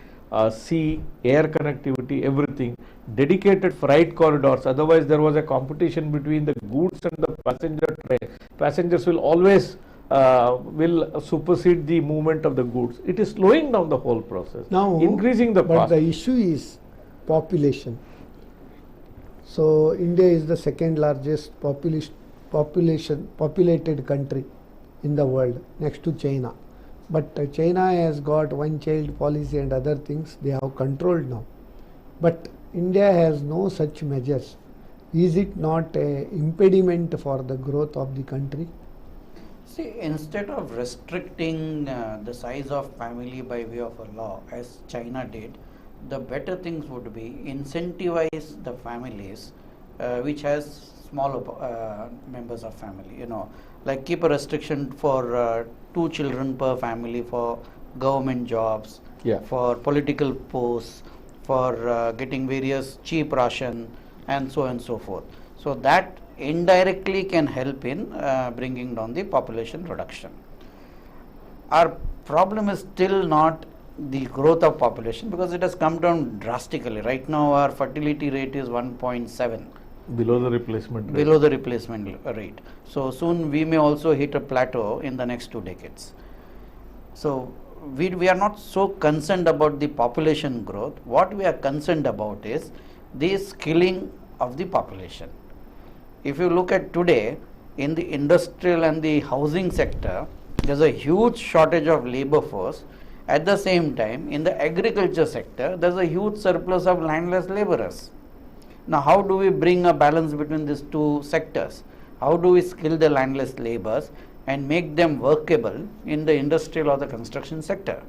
sea, air connectivity, everything, dedicated freight corridors. Otherwise, there was a competition between the goods and the passenger train. Passengers will always will supersede the movement of the goods. It is slowing down the whole process, now increasing the cost. But the issue is population. So India is the second largest populated country in the world, next to China. But China has got one child policy and other things they have controlled now. But India has no such measures. Is it not an impediment for the growth of the country? See, instead of restricting the size of family by way of a law, as China did, the better things would be incentivize the families which has small members of family, like keep a restriction for 2 children per family for government jobs, for political posts, for getting various cheap ration and so on and so forth. So that indirectly can help in bringing down the population reduction. Our problem is still not the growth of population, because it has come down drastically. Right now our fertility rate is 1.7. Below the replacement rate. Below the replacement rate. So soon we may also hit a plateau in the next 2 decades. So we are not so concerned about the population growth. What we are concerned about is the skilling of the population. If you look at today, in the industrial and the housing sector, there is a huge shortage of labor force. At the same time, in the agriculture sector, there is a huge surplus of landless laborers. Now, how do we bring a balance between these 2 sectors? How do we skill the landless laborers and make them workable in the industrial or the construction sector?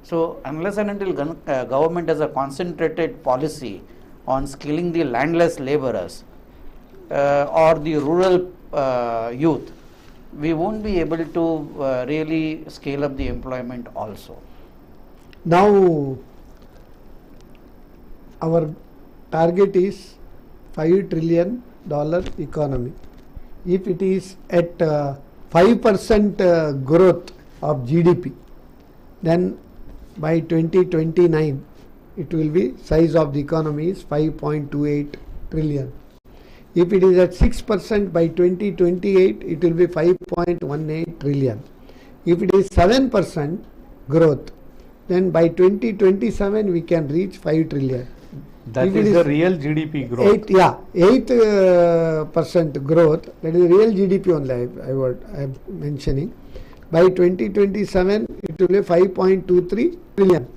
So, unless and until government has a concentrated policy on skilling the landless laborers or the rural youth, we won't be able to really scale up the employment also. Now, our target is $5 trillion economy. If it is at 5% growth of GDP, then by 2029 it will be size of the economy is 5.28 trillion. If it is at 6% by 2028, it will be 5.18 trillion. If it is 7% growth, then by 2027 we can reach 5 trillion. That if is the real GDP growth. 8% growth. That is real GDP only. I am mentioning. By 2027, it will be 5.23 trillion.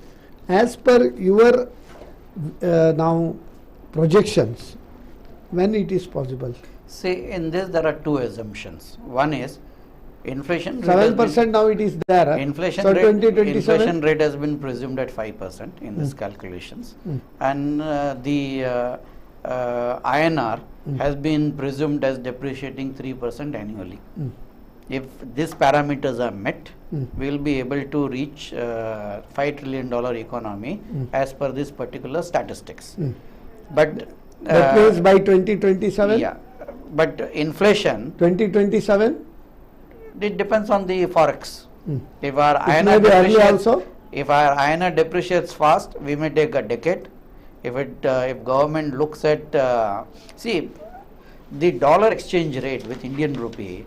As per your now projections, when it is possible? See, in this there are two assumptions. One is inflation. 7% now it is there. Inflation so rate. 2027? Inflation rate has been presumed at 5% in these calculations, and the INR has been presumed as depreciating 3% annually. If these parameters are met, we will be able to reach $5 trillion economy as per this particular statistics. But that means by 2027? Yeah, but inflation 2027? It depends on the forex. If our it may be early also? If our INR depreciates fast, we may take a decade. If government looks at see the dollar exchange rate with Indian rupee,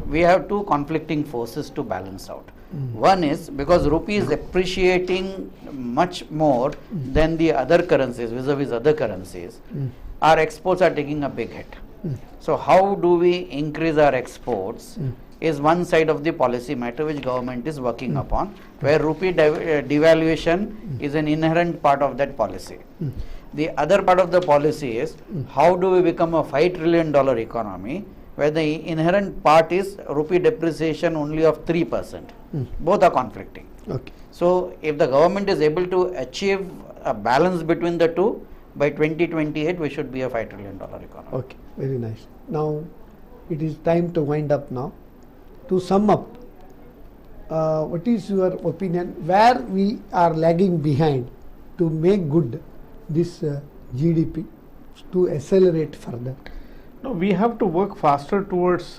we have two conflicting forces to balance out. One is because rupee is appreciating much more than the other currencies, vis-a-vis other currencies, our exports are taking a big hit. So how do we increase our exports is one side of the policy matter which government is working upon, where rupee devaluation is an inherent part of that policy. The other part of the policy is how do we become a $5 trillion economy, where the inherent part is rupee depreciation only of 3%. Both are conflicting. Okay. So if the government is able to achieve a balance between the two, by 2028 we should be a $5 trillion economy. Okay, very nice. Now it is time to wind up now. To sum up, what is your opinion, where we are lagging behind to make good this GDP, to accelerate further? No, we have to work faster towards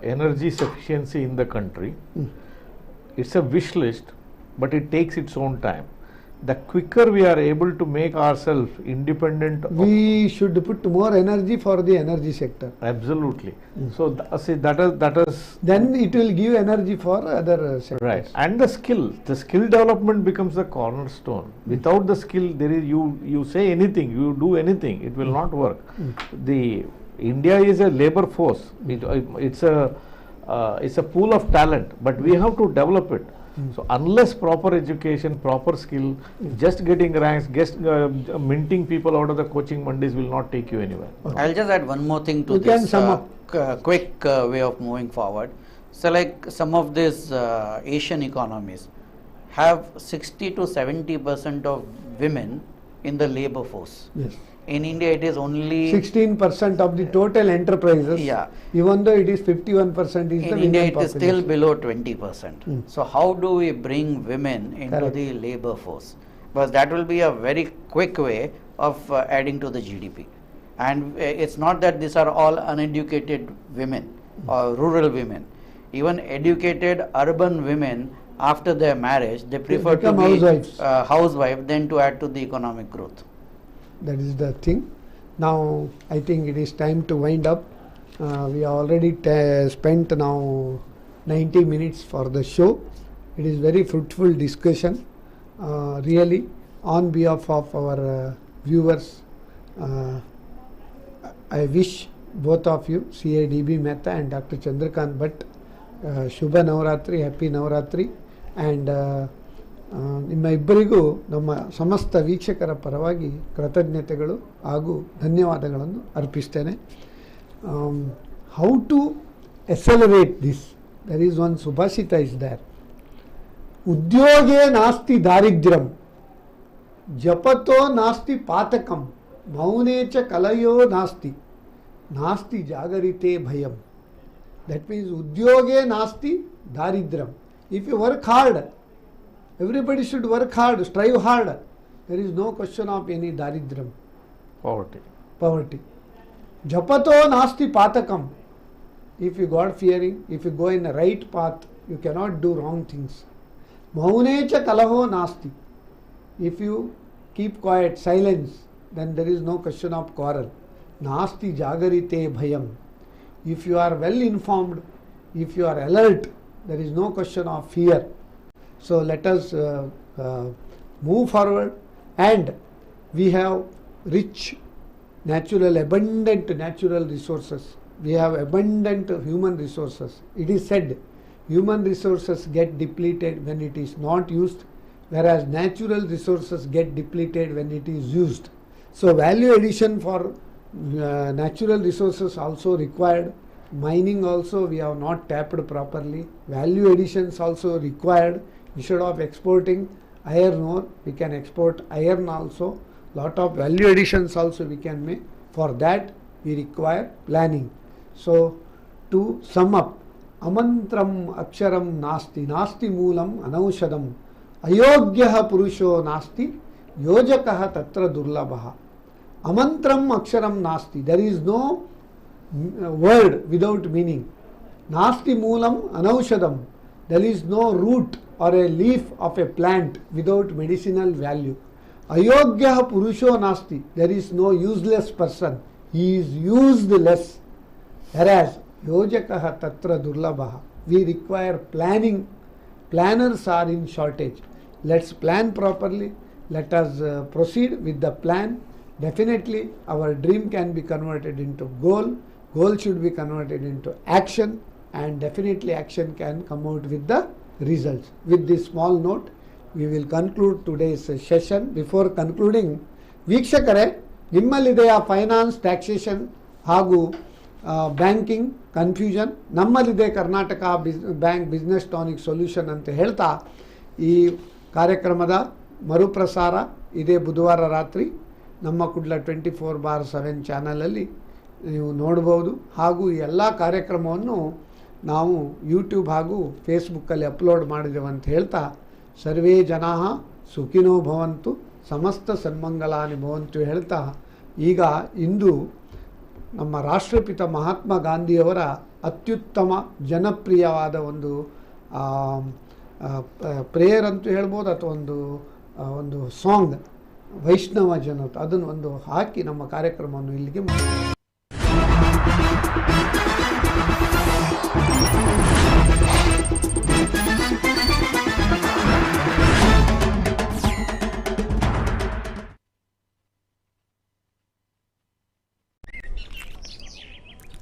energy sufficiency in the country. It's a wish list, but it takes its own time. The quicker we are able to make ourselves independent, we should put more energy for the energy sector. Absolutely. So see, that is then it will give energy for other sectors. Right, and the skill development becomes the cornerstone. Without the skill, there is you say anything, you do anything, it will not work. The India is a labor force. It's a pool of talent, but we have to develop it. So unless proper education, proper skill, just getting ranks, minting people out of the coaching mandis will not take you anywhere. I'll just add one more thing to this quick way of moving forward. So like some of these Asian economies have 60 to 70% of women in the labor force. Yes. In India, it is only 16% of the total enterprises. Yeah. Even though it is 51% is in the India, it population. is still below 20%. So how do we bring women into Correct. the labor force? Because that will be a very quick way of adding to the GDP. And it's not that these are all uneducated women or rural women. Even educated urban women, after their marriage, they prefer to be housewife than to add to the economic growth. That is the thing. Now I think it is time to wind up. We have already spent now 90 minutes for the show. It is very fruitful discussion. Really, on behalf of our viewers, I wish both of you, C.A. D.B. Mehta and Dr. Chandrakant Bhatt, Shubha Navaratri, Happy Navaratri, and ನಿಮ್ಮ ಇಬ್ಬರಿಗೂ ನಮ್ಮ ಸಮಸ್ತ ವೀಕ್ಷಕರ ಪರವಾಗಿ ಕೃತಜ್ಞತೆಗಳು ಹಾಗೂ ಧನ್ಯವಾದಗಳನ್ನು ಅರ್ಪಿಸ್ತೇನೆ. How to accelerate this, there is one ಸುಭಾಷಿತ ಇಸ್ ದೇರ್, ಉದ್ಯೋಗೇ ನಾಸ್ತಿ ದಾರಿದ್ರ್ಯಂ ಜಪತೋ ನಾಸ್ತಿ ಪಾತಕಂ ಮೌನೇ ಚ ಕಲಯೋ ನಾಸ್ತಿ ನಾಸ್ತಿ ಜಾಗರಿತೆ ಭಯಂ. That means udyoge nasti daridram. If you work hard, everybody should work hard, strive hard. There is no question of any daridram. Poverty. Japato nasti patakam. If you God fearing, if you go in the right path, you cannot do wrong things. Maunecha kalaho nasti. If you keep quiet, silence, then there is no question of quarrel. Nasti jagarite bhayam. If you are well informed, if you are alert, there is no question of fear. So let us move forward, and we have rich, abundant natural resources. We have abundant human resources. It is said human resources get depleted when it is not used, whereas natural resources get depleted when it is used. So value addition for natural resources also required. Mining also we have not tapped properly. Value additions also required. Instead of exporting iron ore, we can export iron also. Lot of value additions also we can make. For that we require planning. So to sum up, amantram aksharam nasti, nasti moolam anaushadam, ayogyaha purusho nasti, yojakaha tatra durlabhaha. Amantram aksharam nasti, there is no word without meaning. Nasti moolam anaushadam, there is no root or a leaf of a plant without medicinal value. Ayogyaha purusho nasti, there is no useless person, he is used less. Whereas yojakaha tatra durlabhaha, we require planning. Planners are in shortage. Let's plan properly. Let us proceed with the plan. Definitely our dream can be converted into goal. Goal should be converted into action, and definitely action can come out with the results. With this small note, we will conclude today's session. Before concluding, ವೀಕ್ಷಕರೇ, ನಿಮ್ಮಲ್ಲಿದೆಯಾ finance, taxation ಹಾಗೂ banking confusion? ನಮ್ಮಲ್ಲಿದೆ Karnataka bank business tonic solution ಅಂತ ಹೇಳ್ತಾ ಈ ಕಾರ್ಯಕ್ರಮದ ಮರುಪ್ರಸಾರ ಇದೇ ಬುಧವಾರ ರಾತ್ರಿ ನಮ್ಮ ಕುಡ್ಲ 24/7 ಚಾನಲಲ್ಲಿ ನೀವು ನೋಡ್ಬೋದು. ಹಾಗೂ ಈ ಎಲ್ಲ ಕಾರ್ಯಕ್ರಮವನ್ನು ನಾವು ಯೂಟ್ಯೂಬ್ ಹಾಗೂ ಫೇಸ್ಬುಕ್ಕಲ್ಲಿ ಅಪ್ಲೋಡ್ ಮಾಡಿದೆವು ಅಂತ ಹೇಳ್ತಾ, ಸರ್ವೇ ಜನಾಃ ಸುಖಿನೋ ಭವಂತು, ಸಮಸ್ತ ಸನ್ಮಂಗಲಾನಿ ಭವಂತು ಹೇಳ್ತಾ, ಈಗ ಇಂದು ನಮ್ಮ ರಾಷ್ಟ್ರಪಿತ ಮಹಾತ್ಮ ಗಾಂಧಿಯವರ ಅತ್ಯುತ್ತಮ ಜನಪ್ರಿಯವಾದ ಒಂದು ಪ್ರೇಯರ್ ಅಂತೂ ಹೇಳ್ಬೋದು, ಅಥವಾ ಒಂದು ಸಾಂಗ್ ವೈಷ್ಣವ ಜನತ, ಅದನ್ನು ಒಂದು ಹಾಕಿ ನಮ್ಮ ಕಾರ್ಯಕ್ರಮವನ್ನು ಇಲ್ಲಿಗೆ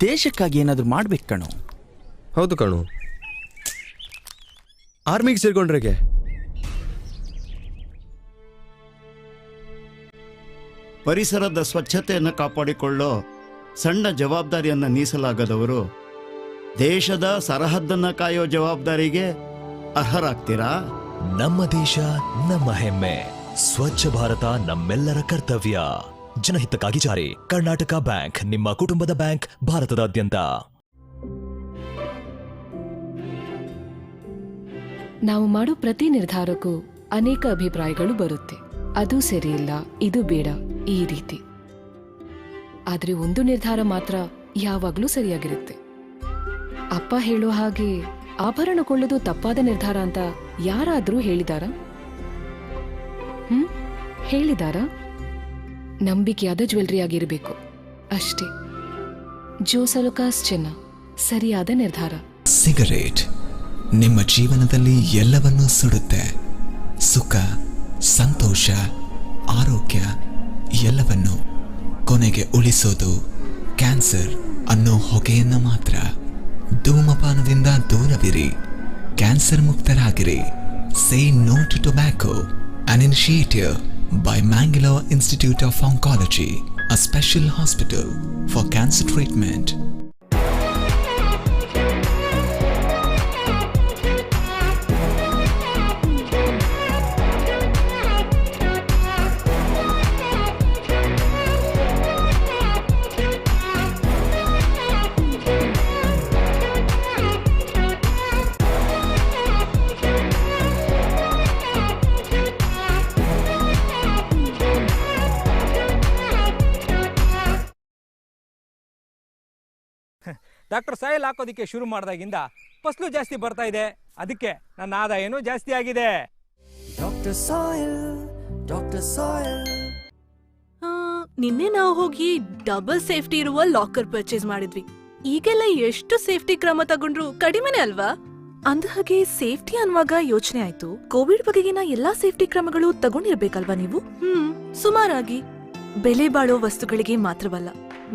ದೇಶಕ್ಕಾಗಿ ಏನಾದರೂ ಮಾಡ್ಬೇಕು ಕಣೋ. ಹೌದು ಕಣು. ಆರ್ಮಿಗೆ ಸೇರ್ಕೊಂಡ್ರೆಗೆ ಪರಿಸರದ ಸ್ವಚ್ಛತೆಯನ್ನು ಕಾಪಾಡಿಕೊಳ್ಳೋ ಸಣ್ಣ ಜವಾಬ್ದಾರಿಯನ್ನು ನೀಸಲಾಗದವರು ದೇಶದ ಸರಹದ್ದನ್ನು ಕಾಯೋ ಜವಾಬ್ದಾರಿಗೆ ಅರ್ಹರಾಗ್ತೀರಾ? ನಮ್ಮ ದೇಶ ನಮ್ಮ ಹೆಮ್ಮೆ, ಸ್ವಚ್ಛ ಭಾರತ ನಮ್ಮೆಲ್ಲರ ಕರ್ತವ್ಯ. ಜನಹಿತಕ್ಕಾಗಿ ಜಾರಿ. ಕರ್ನಾಟಕ ಬ್ಯಾಂಕ್, ನಿಮ್ಮ ಕುಟುಂಬದ ಬ್ಯಾಂಕ್, ಭಾರತದಾದ್ಯಂತ. ನಾವು ಮಾಡೋ ಪ್ರತಿ ನಿರ್ಧಾರಕ್ಕೂ ಅನೇಕ ಅಭಿಪ್ರಾಯಗಳು ಬರುತ್ತೆ. ಅದು ಸರಿಯಿಲ್ಲ, ಇದು ಬೇಡ, ಈ ರೀತಿ. ಆದ್ರೆ ಒಂದು ನಿರ್ಧಾರ ಮಾತ್ರ ಯಾವಾಗ್ಲೂ ಸರಿಯಾಗಿರುತ್ತೆ. ಅಪ್ಪ ಹೇಳೋ ಹಾಗೆ ಆಭರಣ ಕೊಳ್ಳೋದು ತಪ್ಪಾದ ನಿರ್ಧಾರ ಅಂತ ಯಾರಾದ್ರೂ ಹೇಳಿದಾರಾ? ಹೇಳಿದಾರಾ? ನಂಬಿಕೆಯಾದ ಜ್ಯುವೆಲ್ರಿ ಆಗಿರಬೇಕು ಅಷ್ಟೇ. ಜೋಸಲುಕಾಸ್ ಚಿನ್ನ, ಸರಿಯಾದ ನಿರ್ಧಾರ. ಸಿಗರೇಟ್ ನಿಮ್ಮ ಜೀವನದಲ್ಲಿ ಎಲ್ಲವನ್ನೂ ಸುಡುತ್ತೆ. ಸುಖ, ಸಂತೋಷ, ಆರೋಗ್ಯ ಎಲ್ಲವನ್ನು. ಕೊನೆಗೆ ಉಳಿಸೋದು ಕ್ಯಾನ್ಸರ್ ಅನ್ನೋ ಹೊಗೆಯನ್ನ ಮಾತ್ರ. ಧೂಮಪಾನದಿಂದ ದೂರವಿರಿ, ಕ್ಯಾನ್ಸರ್ ಮುಕ್ತರಾಗಿರಿ. Say no to tobacco, an initiative by Mangalore Institute of Oncology, a special hospital for cancer treatment. Doctor soil ಹಾಕೋದಕ್ಕೆ ಶುರು ಮಾಡಿದಾಗಿಂದ ಫಸಲು ಜಾಸ್ತಿ ಬರ್ತಾ ಇದೆ. ಅದಕ್ಕೆ ನನ್ನ ಆದಾಯನೂ ಜಾಸ್ತಿ ಆಗಿದೆ. ನಿನ್ನೆ ನಾವು ಹೋಗಿ ಡಬಲ್ ಸೇಫ್ಟಿ ಇರುವ ಲಾಕರ್ ಪರ್ಚೇಸ್ ಮಾಡಿದ್ವಿ. ಈಗೆಲ್ಲ ಎಷ್ಟು ಸೇಫ್ಟಿ ಕ್ರಮ ತಗೊಂಡ್ರು ಕಡಿಮೆನೆ ಅಲ್ವಾ? ಅಂದಹಾಗೆ ಸೇಫ್ಟಿ ಅನ್ನುವಾಗ ಯೋಚನೆ ಆಯ್ತು, ಕೋವಿಡ್ ಬಗೆಗಿನ ಎಲ್ಲಾ ಸೇಫ್ಟಿ ಕ್ರಮಗಳು ತಗೊಂಡಿರ್ಬೇಕಲ್ವಾ ನೀವು? ಸುಮಾರಾಗಿ. ಬೆಲೆ ಬಾಳೋ ವಸ್ತುಗಳಿಗೆ ಮಾತ್ರವಲ್ಲ,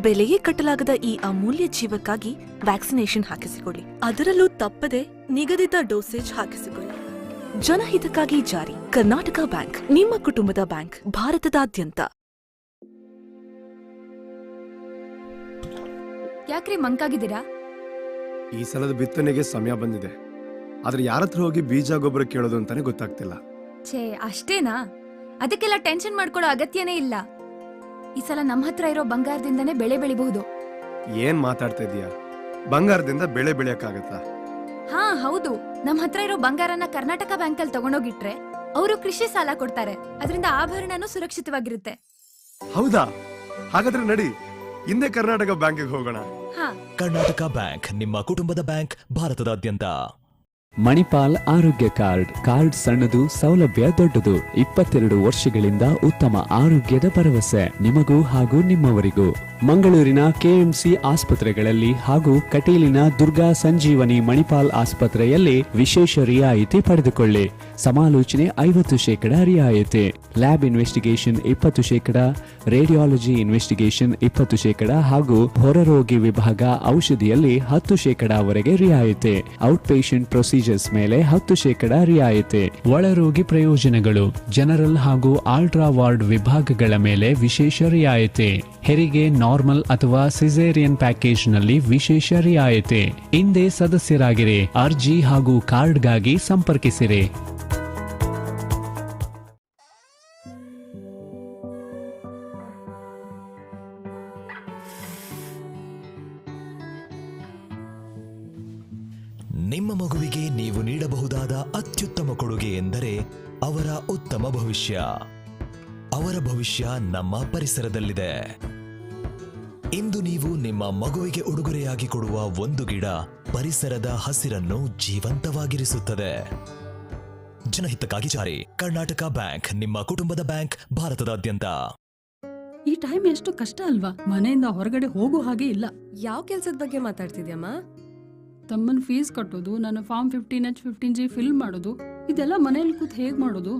ಬೆಲೆಯೇ ಕಟ್ಟಲಾಗದ ಈ ಅಮೂಲ್ಯ ಜೀವಕ್ಕಾಗಿ ವ್ಯಾಕ್ಸಿನೇಷನ್ ಹಾಕಿಸಿಕೊಳ್ಳಿ. ಅದರಲ್ಲೂ ತಪ್ಪದೆ ನಿಗದಿತ ಡೋಸೇಜ್ ಹಾಕಿಸಿಕೊಳ್ಳಿ. ಜನಹಿತಕ್ಕಾಗಿ ಜಾರಿ. ಕರ್ನಾಟಕ ಬ್ಯಾಂಕ್, ನಿಮ್ಮ ಕುಟುಂಬದ ಬ್ಯಾಂಕ್, ಭಾರತದಾದ್ಯಂತ. ಯಾಕ್ರಿ ಮಂಕಾಗಿದ್ದೀರಾ? ಈ ಸಲದ ಬಿತ್ತನೆಗೆ ಸಮಯ ಬಂದಿದೆ, ಆದ್ರೆ ಯಾರತ್ರ ಹೋಗಿ ಬೀಜ ಗೊಬ್ಬರ ಕೇಳೋದು ಅಂತಾನೆ ಗೊತ್ತಾಗ್ತಿಲ್ಲ. ಛೇ, ಅಷ್ಟೇನಾ? ಅದಕ್ಕೆಲ್ಲ ಟೆನ್ಷನ್ ಮಾಡ್ಕೊಳ್ಳೋ ಅಗತ್ಯನೇ ಇಲ್ಲ. ಈ ಸಲ ನಮ್ಮ ಹತ್ರ ಇರೋ ಬಂಗಾರದಿಂದನೇ ಬೆಳೆ ಬೆಳಿಬಹುದು. ಏನ್ ಮಾತಾಡ್ತಾ ಇದೀಯಾ? ಬಂಗಾರದಿಂದ ಬೆಳೆ ಬೆಳೆಯಕ್ಕಾಗತ್ತಾ? ಹಾ ಹೌದು, ನಮ್ಮ ಹತ್ರ ಇರೋ ಬಂಗಾರನ ಕರ್ನಾಟಕ ಬ್ಯಾಂಕಲ್ಲಿ ತಗೊಂಡೋಗಿಟ್ರೆ ಅವರು ಕೃಷಿ ಸಾಲ ಕೊಡ್ತಾರೆ. ಅದರಿಂದ ಆಭರಣನೂ ಸುರಕ್ಷಿತವಾಗಿರುತ್ತೆ. ಹೌದಾ? ಹಾಗಾದ್ರೆ ನಡಿ, ಹಿಂದೆ ಕರ್ನಾಟಕ ಬ್ಯಾಂಕಿಗೆ ಹೋಗೋಣ. ಕರ್ನಾಟಕ ಬ್ಯಾಂಕ್, ನಿಮ್ಮ ಕುಟುಂಬದ ಬ್ಯಾಂಕ್, ಭಾರತದಾದ್ಯಂತ. ಮಣಿಪಾಲ್ ಆರೋಗ್ಯ ಕಾರ್ಡ್ ಸಣ್ಣದು, ಸೌಲಭ್ಯ ದೊಡ್ಡದು. 22 ವರ್ಷಗಳಿಂದ ಉತ್ತಮ ಆರೋಗ್ಯದ ಭರವಸೆ ನಿಮಗೂ ಹಾಗೂ ನಿಮ್ಮವರಿಗೂ. ಮಂಗಳೂರಿನ ಕೆಎಂಸಿ ಆಸ್ಪತ್ರೆಗಳಲ್ಲಿ ಹಾಗೂ ಕಟೀಲಿನ ದುರ್ಗಾ ಸಂಜೀವನಿ ಮಣಿಪಾಲ್ ಆಸ್ಪತ್ರೆಯಲ್ಲಿ ವಿಶೇಷ ರಿಯಾಯಿತಿ ಪಡೆದುಕೊಳ್ಳಿ. ಸಮಾಲೋಚನೆ 50% ರಿಯಾಯಿತಿ. ಲ್ಯಾಬ್ ಇನ್ವೆಸ್ಟಿಗೇಷನ್ 20%, ರೇಡಿಯಾಲಜಿ ಇನ್ವೆಸ್ಟಿಗೇಷನ್ 20% ಹಾಗೂ ಹೊರರೋಗಿ ವಿಭಾಗ ಔಷಧಿಯಲ್ಲಿ 10% ವರೆಗೆ ರಿಯಾಯಿತಿ. ಔಟ್ ಪೇಷಂಟ್ ಪ್ರೊಸೀಜರ್ಸ್ ಮೇಲೆ 10% ರಿಯಾಯಿತಿ. ಒಳರೋಗಿ ಪ್ರಯೋಜನಗಳು, ಜನರಲ್ ಹಾಗೂ ಆಲ್ಟ್ರಾ ವಾರ್ಡ್ ವಿಭಾಗಗಳ ಮೇಲೆ ವಿಶೇಷ ರಿಯಾಯಿತಿ. ಹೆರಿಗೆ ನಾರ್ಮಲ್ ಅಥವಾ ಸಿಸೇರಿಯನ್ ಪ್ಯಾಕೇಜ್ನಲ್ಲಿ ವಿಶೇಷ ರಿಯಾಯಿತಿ. ಹಿಂದೆ ಸದಸ್ಯರಾಗಿರಿ. ಅರ್ಜಿ ಹಾಗೂ ಕಾರ್ಡ್ಗಾಗಿ ಸಂಪರ್ಕಿಸಿರಿ. ನಿಮ್ಮ ಮಗುವಿಗೆ ನೀವು ನೀಡಬಹುದಾದ ಅತ್ಯುತ್ತಮ ಕೊಡುಗೆ ಎಂದರೆ ಅವರ ಉತ್ತಮ ಭವಿಷ್ಯ. ಅವರ ಭವಿಷ್ಯ ನಮ್ಮ ಪರಿಸರದಲ್ಲಿದೆ. ಇಂದು ನೀವು ನಿಮ್ಮ ಮಗುವಿಗೆ ಉಡುಗೊರೆಯಾಗಿ ಕೊಡುವ ಒಂದು ಗಿಡ ಪರಿಸರದ ಹಸಿರನ್ನು ಜೀವಂತವಾಗಿರಿಸುತ್ತದೆ. ಜನಹಿತಕ್ಕಾಗಿ ಜಾರಿ. ಕರ್ನಾಟಕ ಬ್ಯಾಂಕ್, ನಿಮ್ಮ ಕುಟುಂಬದ ಬ್ಯಾಂಕ್, ಭಾರತದಾದ್ಯಂತ. ಈ ಟೈಮ್ ಎಷ್ಟು ಕಷ್ಟ ಅಲ್ವಾ? ಮನೆಯಿಂದ ಹೊರಗಡೆ ಹೋಗೋ ಹಾಗೆ ಇಲ್ಲ. ಯಾವ ಕೆಲ್ಸದ ಬಗ್ಗೆ ಮಾತಾಡ್ತಿದ್ಯಮ್ಮ? ತಮ್ಮನ್ ಫೀಸ್ ಕಟ್ಟೋದು, ನನ್ನ ಫಾರ್ಮ್ 15H 15G ಫಿಲ್ ಮಾಡೋದು, ಇದೆಲ್ಲ ಮನೇಲಿ ಕೂತ್ ಹೇಗ್ ಮಾಡೋದು?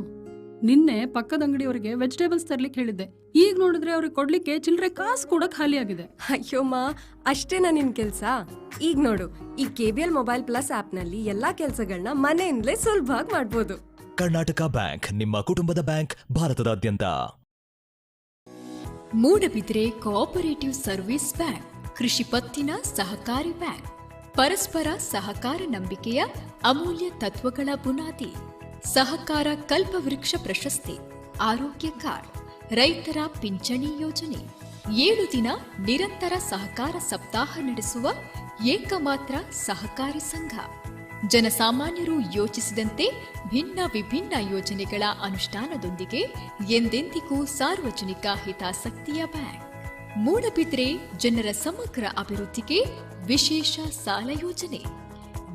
ನಿನ್ನೆ ಪಕ್ಕದ ಅಂಗಡಿಯವರಿಗೆ ವೆಜಿಟೇಬಲ್ಸ್ ತರ್ಲಿಕ್ಕೆ ಹೇಳಿದ್ದೆ. ಈಗ ನೋಡಿದ್ರೆ ಅವ್ರಿಗೆ ಕೊಡ್ಲಿಕ್ಕೆ ಚಿಲ್ಲರೆ ಕಾಸು ಕೂಡ ಖಾಲಿ ಆಗಿದೆ. ಅಯ್ಯೋಮ್ಮ, ಅಷ್ಟೇನಾ ನಿನ್ ಕೆಲ್ಸ? ಈಗ ನೋಡು, ಈ KBL ಮೊಬೈಲ್ ಪ್ಲಸ್ ಆಪ್ ನಲ್ಲಿ ಎಲ್ಲಾ ಕೆಲ್ಸಗಳನ್ನ ಮನೆಯಿಂದಲೇ ಸುಲಭವಾಗಿ ಮಾಡ್ಬೋದು. ಕರ್ನಾಟಕ ಬ್ಯಾಂಕ್, ನಿಮ್ಮ ಕುಟುಂಬದ ಬ್ಯಾಂಕ್, ಭಾರತದಾದ್ಯಂತ. ಮೂಡಬಿದ್ರೆ ಕೋಆಪರೇಟಿವ್ ಸರ್ವಿಸ್ ಬ್ಯಾಂಕ್, ಕೃಷಿ ಪತ್ತಿನ ಸಹಕಾರಿ ಬ್ಯಾಂಕ್, ಪರಸ್ಪರ ಸಹಕಾರ ನಂಬಿಕೆಯ ಅಮೂಲ್ಯ ತತ್ವಗಳ ಬುನಾದಿ. ಸಹಕಾರ ಕಲ್ಪವೃಕ್ಷ ಪ್ರಶಸ್ತಿ, ಆರೋಗ್ಯ ಕಾರ್ಡ್, ರೈತರ ಪಿಂಚಣಿ ಯೋಜನೆ, 7 ದಿನ ನಿರಂತರ ಸಹಕಾರ ಸಪ್ತಾಹ ನಡೆಸುವ ಏಕಮಾತ್ರ ಸಹಕಾರಿ ಸಂಘ. ಜನಸಾಮಾನ್ಯರು ಯೋಚಿಸಿದಂತೆ ಭಿನ್ನ ವಿಭಿನ್ನ ಯೋಜನೆಗಳ ಅನುಷ್ಠಾನದೊಂದಿಗೆ ಎಂದೆಂದಿಗೂ ಸಾರ್ವಜನಿಕ ಹಿತಾಸಕ್ತಿಯ ಬ್ಯಾಂಕ್. ಮೂಡಬಿದ್ರೆ ಜನರ ಸಮಗ್ರ ಅಭಿವೃದ್ಧಿಗೆ ವಿಶೇಷ ಸಾಲ ಯೋಜನೆ,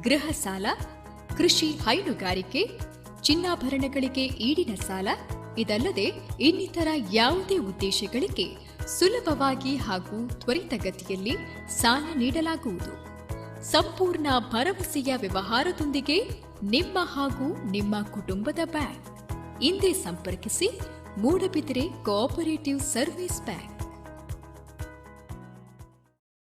ಗೃಹ ಸಾಲ, ಕೃಷಿ ಹೈನುಗಾರಿಕೆ, ಚಿನ್ನಾಭರಣಗಳಿಗೆ ಈಡಿನ ಸಾಲ, ಇದಲ್ಲದೆ ಇನ್ನಿತರ ಯಾವುದೇ ಉದ್ದೇಶಗಳಿಗೆ ಸುಲಭವಾಗಿ ಹಾಗೂ ತ್ವರಿತಗತಿಯಲ್ಲಿ ಸಾಲ ನೀಡಲಾಗುವುದು. ಸಂಪೂರ್ಣ ಭರವಸೆಯ ವ್ಯವಹಾರದೊಂದಿಗೆ ನಿಮ್ಮ ಹಾಗೂ ನಿಮ್ಮ ಕುಟುಂಬದ ಬ್ಯಾಂಕ್. ಇಂದೇ ಸಂಪರ್ಕಿಸಿ ಮೂಡಬಿದ್ರೆ ಕೋಆಪರೇಟಿವ್ ಸರ್ವಿಸ್ ಬ್ಯಾಂಕ್.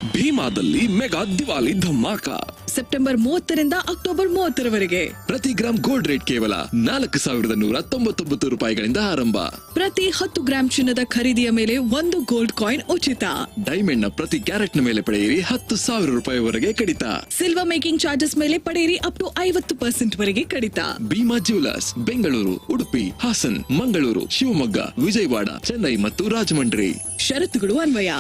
ಭೀಮಾದಲ್ಲಿ ಮೆಗಾ ದಿವಾಲಿ ಧಮಾಕ ಸೆಪ್ಟೆಂಬರ್ 30ರಿಂದ ಅಕ್ಟೋಬರ್ 30ರವರೆಗೆ ಪ್ರತಿ ಗ್ರಾಮ್ ಗೋಲ್ಡ್ ರೇಟ್ ಕೇವಲ 4,199 ರೂಪಾಯಿಗಳಿಂದ ಆರಂಭ. ಪ್ರತಿ 10 ಗ್ರಾಮ್ ಚಿನ್ನದ ಖರೀದಿಯ ಮೇಲೆ 1 ಗೋಲ್ಡ್ ಕಾಯಿನ್ ಉಚಿತ. ಡೈಮಂಡ್ ನ ಪ್ರತಿ ಕ್ಯಾರೆಟ್ ನ ಮೇಲೆ ಪಡೆಯಿರಿ 10,000 ರೂಪಾಯಿವರೆಗೆ ಕಡಿತ. ಸಿಲ್ವರ್ ಮೇಕಿಂಗ್ ಚಾರ್ಜಸ್ ಮೇಲೆ ಪಡೆಯಿರಿ ಅಪ್ ಟು 50% ವರೆಗೆ ಕಡಿತ. ಭೀಮಾ ಜ್ಯುವೆಲರ್ಸ್, ಬೆಂಗಳೂರು, ಉಡುಪಿ, ಹಾಸನ್, ಮಂಗಳೂರು, ಶಿವಮೊಗ್ಗ, ವಿಜಯವಾಡ, ಚೆನ್ನೈ ಮತ್ತು ರಾಜಮಂಡ್ರಿ. ಷರತ್ತುಗಳು ಅನ್ವಯ.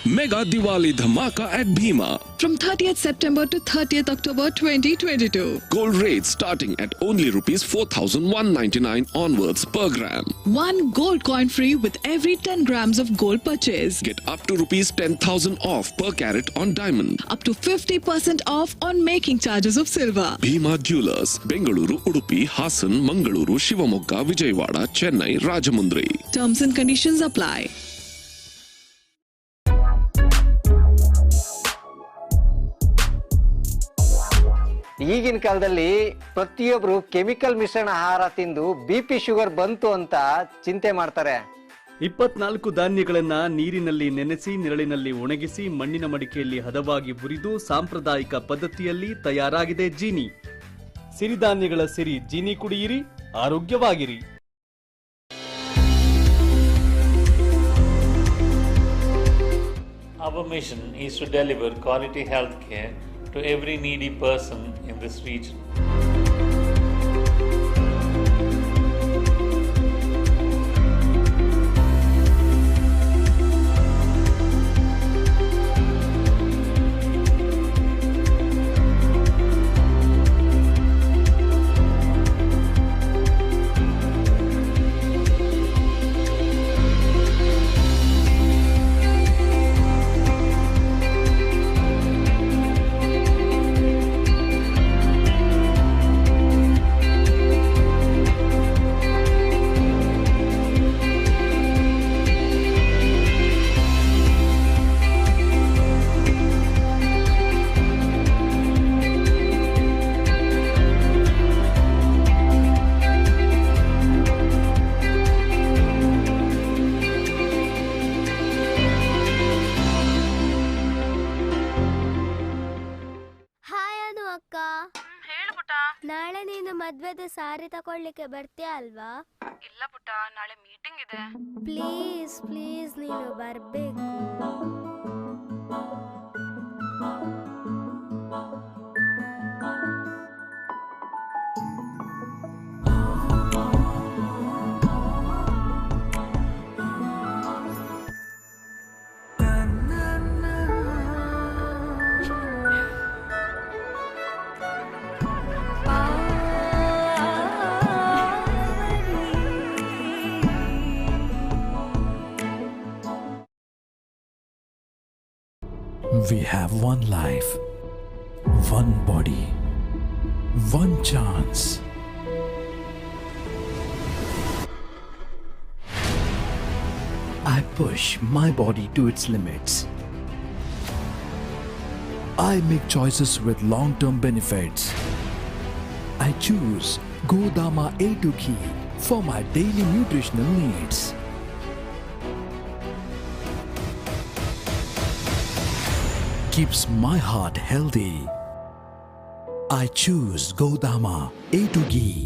Mega Diwali Dhamaka at Bhima. From 30th September to 30th October 2022. Gold rates starting at only rupees 4,199 onwards per gram. 1 gold coin free with every 10 grams of gold purchase. Get up to rupees 10,000 off per carat on diamond. Up to 50% off on making charges of silver. Bhima Jewelers, Bengaluru, Udupi, Hassan, Mangaluru, Shivamogga, Vijayawada, Chennai, Rajamundry. Terms and conditions apply. ಈಗಿನ ಕಾಲದಲ್ಲಿ ಪ್ರತಿಯೊಬ್ಬರು chemical ಮಿಶ್ರಣ ಆಹಾರ ತಿಂದು BP sugar ಬಂತು ಅಂತ ಚಿಂತೆ ಮಾಡ್ತಾರೆ. 24 ಧಾನ್ಯಗಳನ್ನ ನೀರಿನಲ್ಲಿ ನೆನೆಸಿ ನೆರಳಿನಲ್ಲಿ ಒಣಗಿಸಿ ಮಣ್ಣಿನ ಮಡಿಕೆಯಲ್ಲಿ ಹದವಾಗಿ ಹುರಿದು ಸಾಂಪ್ರದಾಯಿಕ ಪದ್ಧತಿಯಲ್ಲಿ ತಯಾರಾಗಿದೆ ಜೀನಿ. ಸಿರಿಧಾನ್ಯಗಳ ಸಿರಿ ಜೀನಿ ಕುಡಿಯಿರಿ, ಆರೋಗ್ಯವಾಗಿರಿ. Our mission is to deliver quality health care to every needy person in this region. ನಾಳೆ ನೀನು ಮದ್ವೆದ ಸಾರಿ ತಕೊಳ್ಳಿಕ್ಕೆ ಬರ್ತೀಯ ಅಲ್ವಾ? ಇಲ್ಲ ಪುಟ್ಟ, ನಾಳೆ ಮೀಟಿಂಗ್ ಇದೆ. ಪ್ಲೀಸ್ ಪ್ಲೀಸ್ ನೀನು ಬರ್ಬೇಕು. We have one life, one body, one chance. I push my body to its limits. I make choices with long-term benefits. I choose Godama A2 Ghee for my daily nutritional needs. Keeps my heart healthy. I choose Godama A2 Ghee.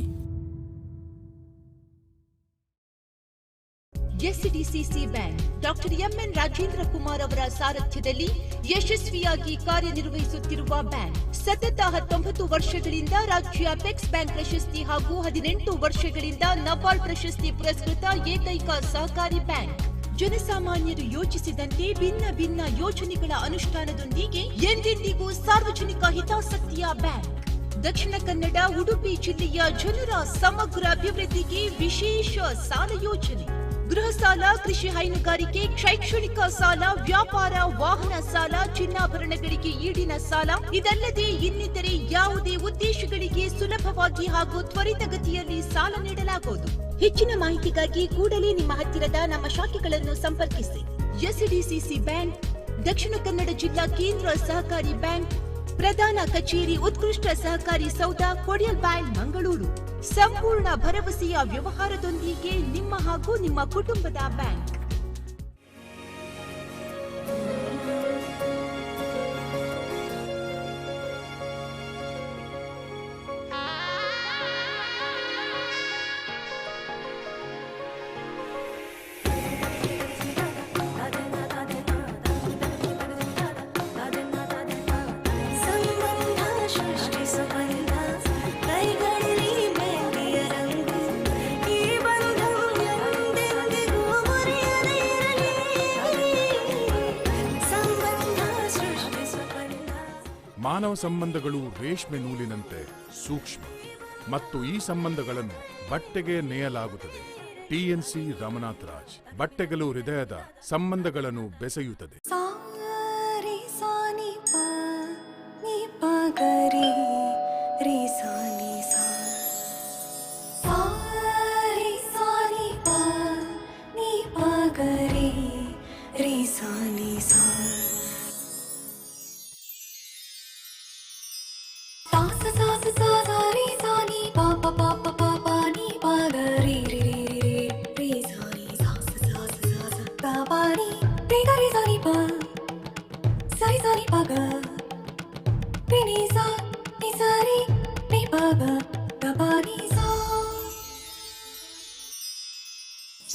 SDCC bank doctor M N Rajendra Kumar ಅವರ ಸಾರಥ್ಯದಲ್ಲಿ ಯಶಸ್ವಿಯಾಗಿ ಕಾರ್ಯನಿರ್ವಹಿಸುತ್ತಿರುವ bank. ಸತತ 19 ವರ್ಷಗಳಿಂದ ರಾಜ್ಯ apex bank ಪ್ರಶಸ್ತಿ ಹಾಗೂ 18 ವರ್ಷಗಳಿಂದ ನಬಾರ್ಡ್ ಪ್ರಶಸ್ತಿ ಪುರಸ್ಕೃತ ಏಕೈಕ ಸಹಕಾರಿ ಬ್ಯಾಂಕ್. ಜನಸಾಮಾನ್ಯರು ಯೋಚಿಸಿದಂತೆ ಭಿನ್ನ ಭಿನ್ನ ಯೋಜನೆಗಳ ಅನುಷ್ಠಾನದೊಂದಿಗೆ ಎಂದೆಂದಿಗೂ ಸಾರ್ವಜನಿಕ ಹಿತಾಸಕ್ತಿಯ ಬ್ಯಾಂಕ್. ದಕ್ಷಿಣ ಕನ್ನಡ ಉಡುಪಿ ಜಿಲ್ಲೆಯ ಜನರ ಸಮಗ್ರ ಅಭಿವೃದ್ಧಿಗೆ ವಿಶೇಷ ಸಾಲ ಯೋಜನೆ. ಗೃಹ ಸಾಲ, ಕೃಷಿ ಹೈನುಗಾರಿಕೆ, ಶೈಕ್ಷಣಿಕ ಸಾಲ, ವ್ಯಾಪಾರ, ವಾಹನ ಸಾಲ, ಚಿನ್ನಾಭರಣಗಳಿಗೆ ಈಡಿನ ಸಾಲ, ಇದಲ್ಲದೆ ಇನ್ನಿತರೆ ಯಾವುದೇ ಉದ್ದೇಶಗಳಿಗೆ ಸುಲಭವಾಗಿ ಹಾಗೂ ತ್ವರಿತಗತಿಯಲ್ಲಿ ಸಾಲ ನೀಡಲಾಗುವುದು. ಹೆಚ್ಚಿನ ಮಾಹಿತಿಗಾಗಿ ಕೂಡಲೇ ನಿಮ್ಮ ಹತ್ತಿರದ ನಮ್ಮ ಶಾಖೆಗಳನ್ನು ಸಂಪರ್ಕಿಸಿ. ಎಸ್ಡಿಸಿಸಿ ಬ್ಯಾಂಕ್, ದಕ್ಷಿಣ ಕನ್ನಡ ಜಿಲ್ಲಾ ಕೇಂದ್ರ ಸಹಕಾರಿ ಬ್ಯಾಂಕ್, ಪ್ರಧಾನ ಕಚೇರಿ, ಉತ್ಕೃಷ್ಟ ಸಹಕಾರಿ ಸೌಧ, ಕೊಡಿಯಲ್ ಬ್ಯಾಂಕ್, ಮಂಗಳೂರು. ಸಂಪೂರ್ಣ ಭರವಸೆಯ ವ್ಯವಹಾರದೊಂದಿಗೆ ನಿಮ್ಮ ಹಾಗೂ ನಿಮ್ಮ ಕುಟುಂಬದ ಬ್ಯಾಂಕ್. ಮಾನವ ಸಂಬಂಧಗಳು ರೇಷ್ಮೆ ನೂಲಿನಂತೆ ಸೂಕ್ಷ್ಮ ಮತ್ತು ಈ ಸಂಬಂಧಗಳನ್ನು ಬಟ್ಟೆಗೆ ನೇಯಲಾಗುತ್ತದೆ. ಟಿಎನ್ಸಿ ರಮನಾಥ್ ರಾಜ್. ಬಟ್ಟೆಗಳು ಹೃದಯದ ಸಂಬಂಧಗಳನ್ನು ಬೆಸೆಯುತ್ತದೆ.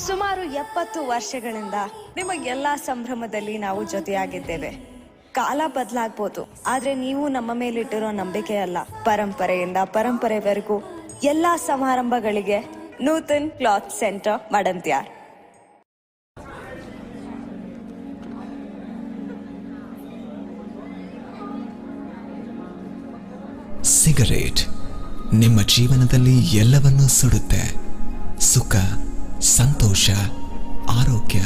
ಸುಮಾರು 70 ವರ್ಷಗಳಿಂದ ನಿಮ್ಮ ಎಲ್ಲಾ ಸಂಭ್ರಮದಲ್ಲಿ ನಾವು ಜೊತೆಯಾಗಿದ್ದೇವೆ. ಕಾಲ ಬದಲಾಗ್ಬೋದು, ಆದ್ರೆ ನೀವು ನಮ್ಮ ಮೇಲಿಟ್ಟಿರೋ ನಂಬಿಕೆ ಅಲ್ಲ. ಪರಂಪರೆಯಿಂದ ಪರಂಪರೆವರೆಗೂ ಎಲ್ಲಾ ಸಮಾರಂಭಗಳಿಗೆ Nutan cloth centre Madantyar. Cigarette ನಿಮ್ಮ ಜೀವನದಲ್ಲಿ ಎಲ್ಲವನ್ನೂ ಸುಡುತ್ತೆ. ಸುಖ, ಸಂತೋಷ, ಆರೋಗ್ಯ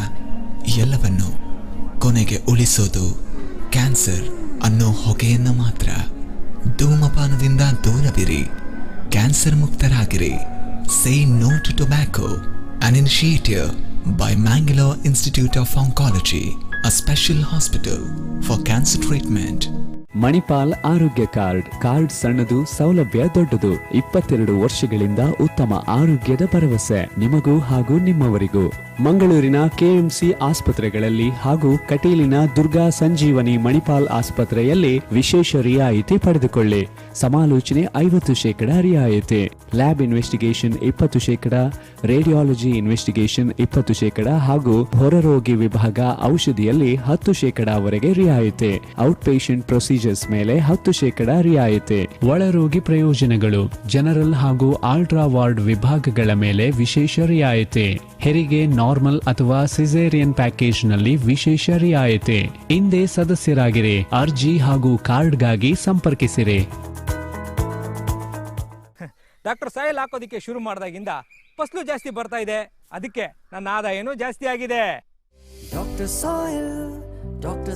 ಎಲ್ಲವನ್ನು. ಕೊನೆಗೆ ಉಳಿಸೋದು ಕ್ಯಾನ್ಸರ್ ಅನ್ನೋ ಹೊಗೆಯನ್ನು ಮಾತ್ರ. ಧೂಮಪಾನದಿಂದ ದೂರವಿರಿ, ಕ್ಯಾನ್ಸರ್ ಮುಕ್ತರಾಗಿರಿ. Say no to tobacco, an initiative by Mangalore Institute of Oncology, a special hospital for cancer treatment. Manipal ಆರೋಗ್ಯ ಕಾರ್ಡ್ ಸಣ್ಣದು, ಸೌಲಭ್ಯ ದೊಡ್ಡದು. 22 ವರ್ಷಗಳಿಂದ ಉತ್ತಮ ಆರೋಗ್ಯದ ಭರವಸೆ ನಿಮಗೂ ಹಾಗೂ ನಿಮ್ಮವರಿಗೂ. ಮಂಗಳೂರಿನ ಕೆಎಂಸಿ ಆಸ್ಪತ್ರೆಗಳಲ್ಲಿ ಹಾಗೂ ಕಟೀಲಿನ ದುರ್ಗಾ ಸಂಜೀವನಿ ಮಣಿಪಾಲ್ ಆಸ್ಪತ್ರೆಯಲ್ಲಿ ವಿಶೇಷ ರಿಯಾಯಿತಿ ಪಡೆದುಕೊಳ್ಳಿ. ಸಮಾಲೋಚನೆ 50% ರಿಯಾಯಿತಿ. ಲ್ಯಾಬ್ ಇನ್ವೆಸ್ಟಿಗೇಷನ್ 20%, ರೇಡಿಯಾಲಜಿ ಇನ್ವೆಸ್ಟಿಗೇಷನ್ 20% ಹಾಗೂ ಹೊರರೋಗಿ ವಿಭಾಗ ಔಷಧಿಯಲ್ಲಿ 10% ವರೆಗೆ ರಿಯಾಯಿತಿ. ಔಟ್ ಪೇಷಂಟ್ ಪ್ರೊಸೀಜರ್ಸ್ ಮೇಲೆ 10% ರಿಯಾಯಿತಿ. ಒಳರೋಗಿ ಪ್ರಯೋಜನಗಳು, ಜನರಲ್ ಹಾಗೂ ಆಲ್ಟ್ರಾ ವಾರ್ಡ್ ವಿಭಾಗಗಳ ಮೇಲೆ ವಿಶೇಷ ರಿಯಾಯಿತಿ. ಹೆರಿಗೆ ನಾರ್ಮಲ್ ಅಥವಾ ಸಿಸೇರಿಯನ್ ಪ್ಯಾಕೇಜ್ ನಲ್ಲಿ ವಿಶೇಷ ರಿಯಾಯಿತಿ. ಹಿಂದೆ ಸದಸ್ಯರಾಗಿರಿ. ಅರ್ಜಿ ಹಾಗೂ ಕಾರ್ಡ್ಗಾಗಿ ಸಂಪರ್ಕಿಸಿರಿ. ಡಾಕ್ಟರ್ ಸಾಯಿಲ್ ಹಾಕೋದಿಕ್ಕೆ ಶುರು ಮಾಡಿದಾಗಿಂದ ಫಸಲು ಜಾಸ್ತಿ ಬರ್ತಾ ಇದೆ, ಅದಕ್ಕೆ ನನ್ನ ಆದಾಯನೂ ಜಾಸ್ತಿ ಆಗಿದೆ. ಡಾಕ್ಟರ್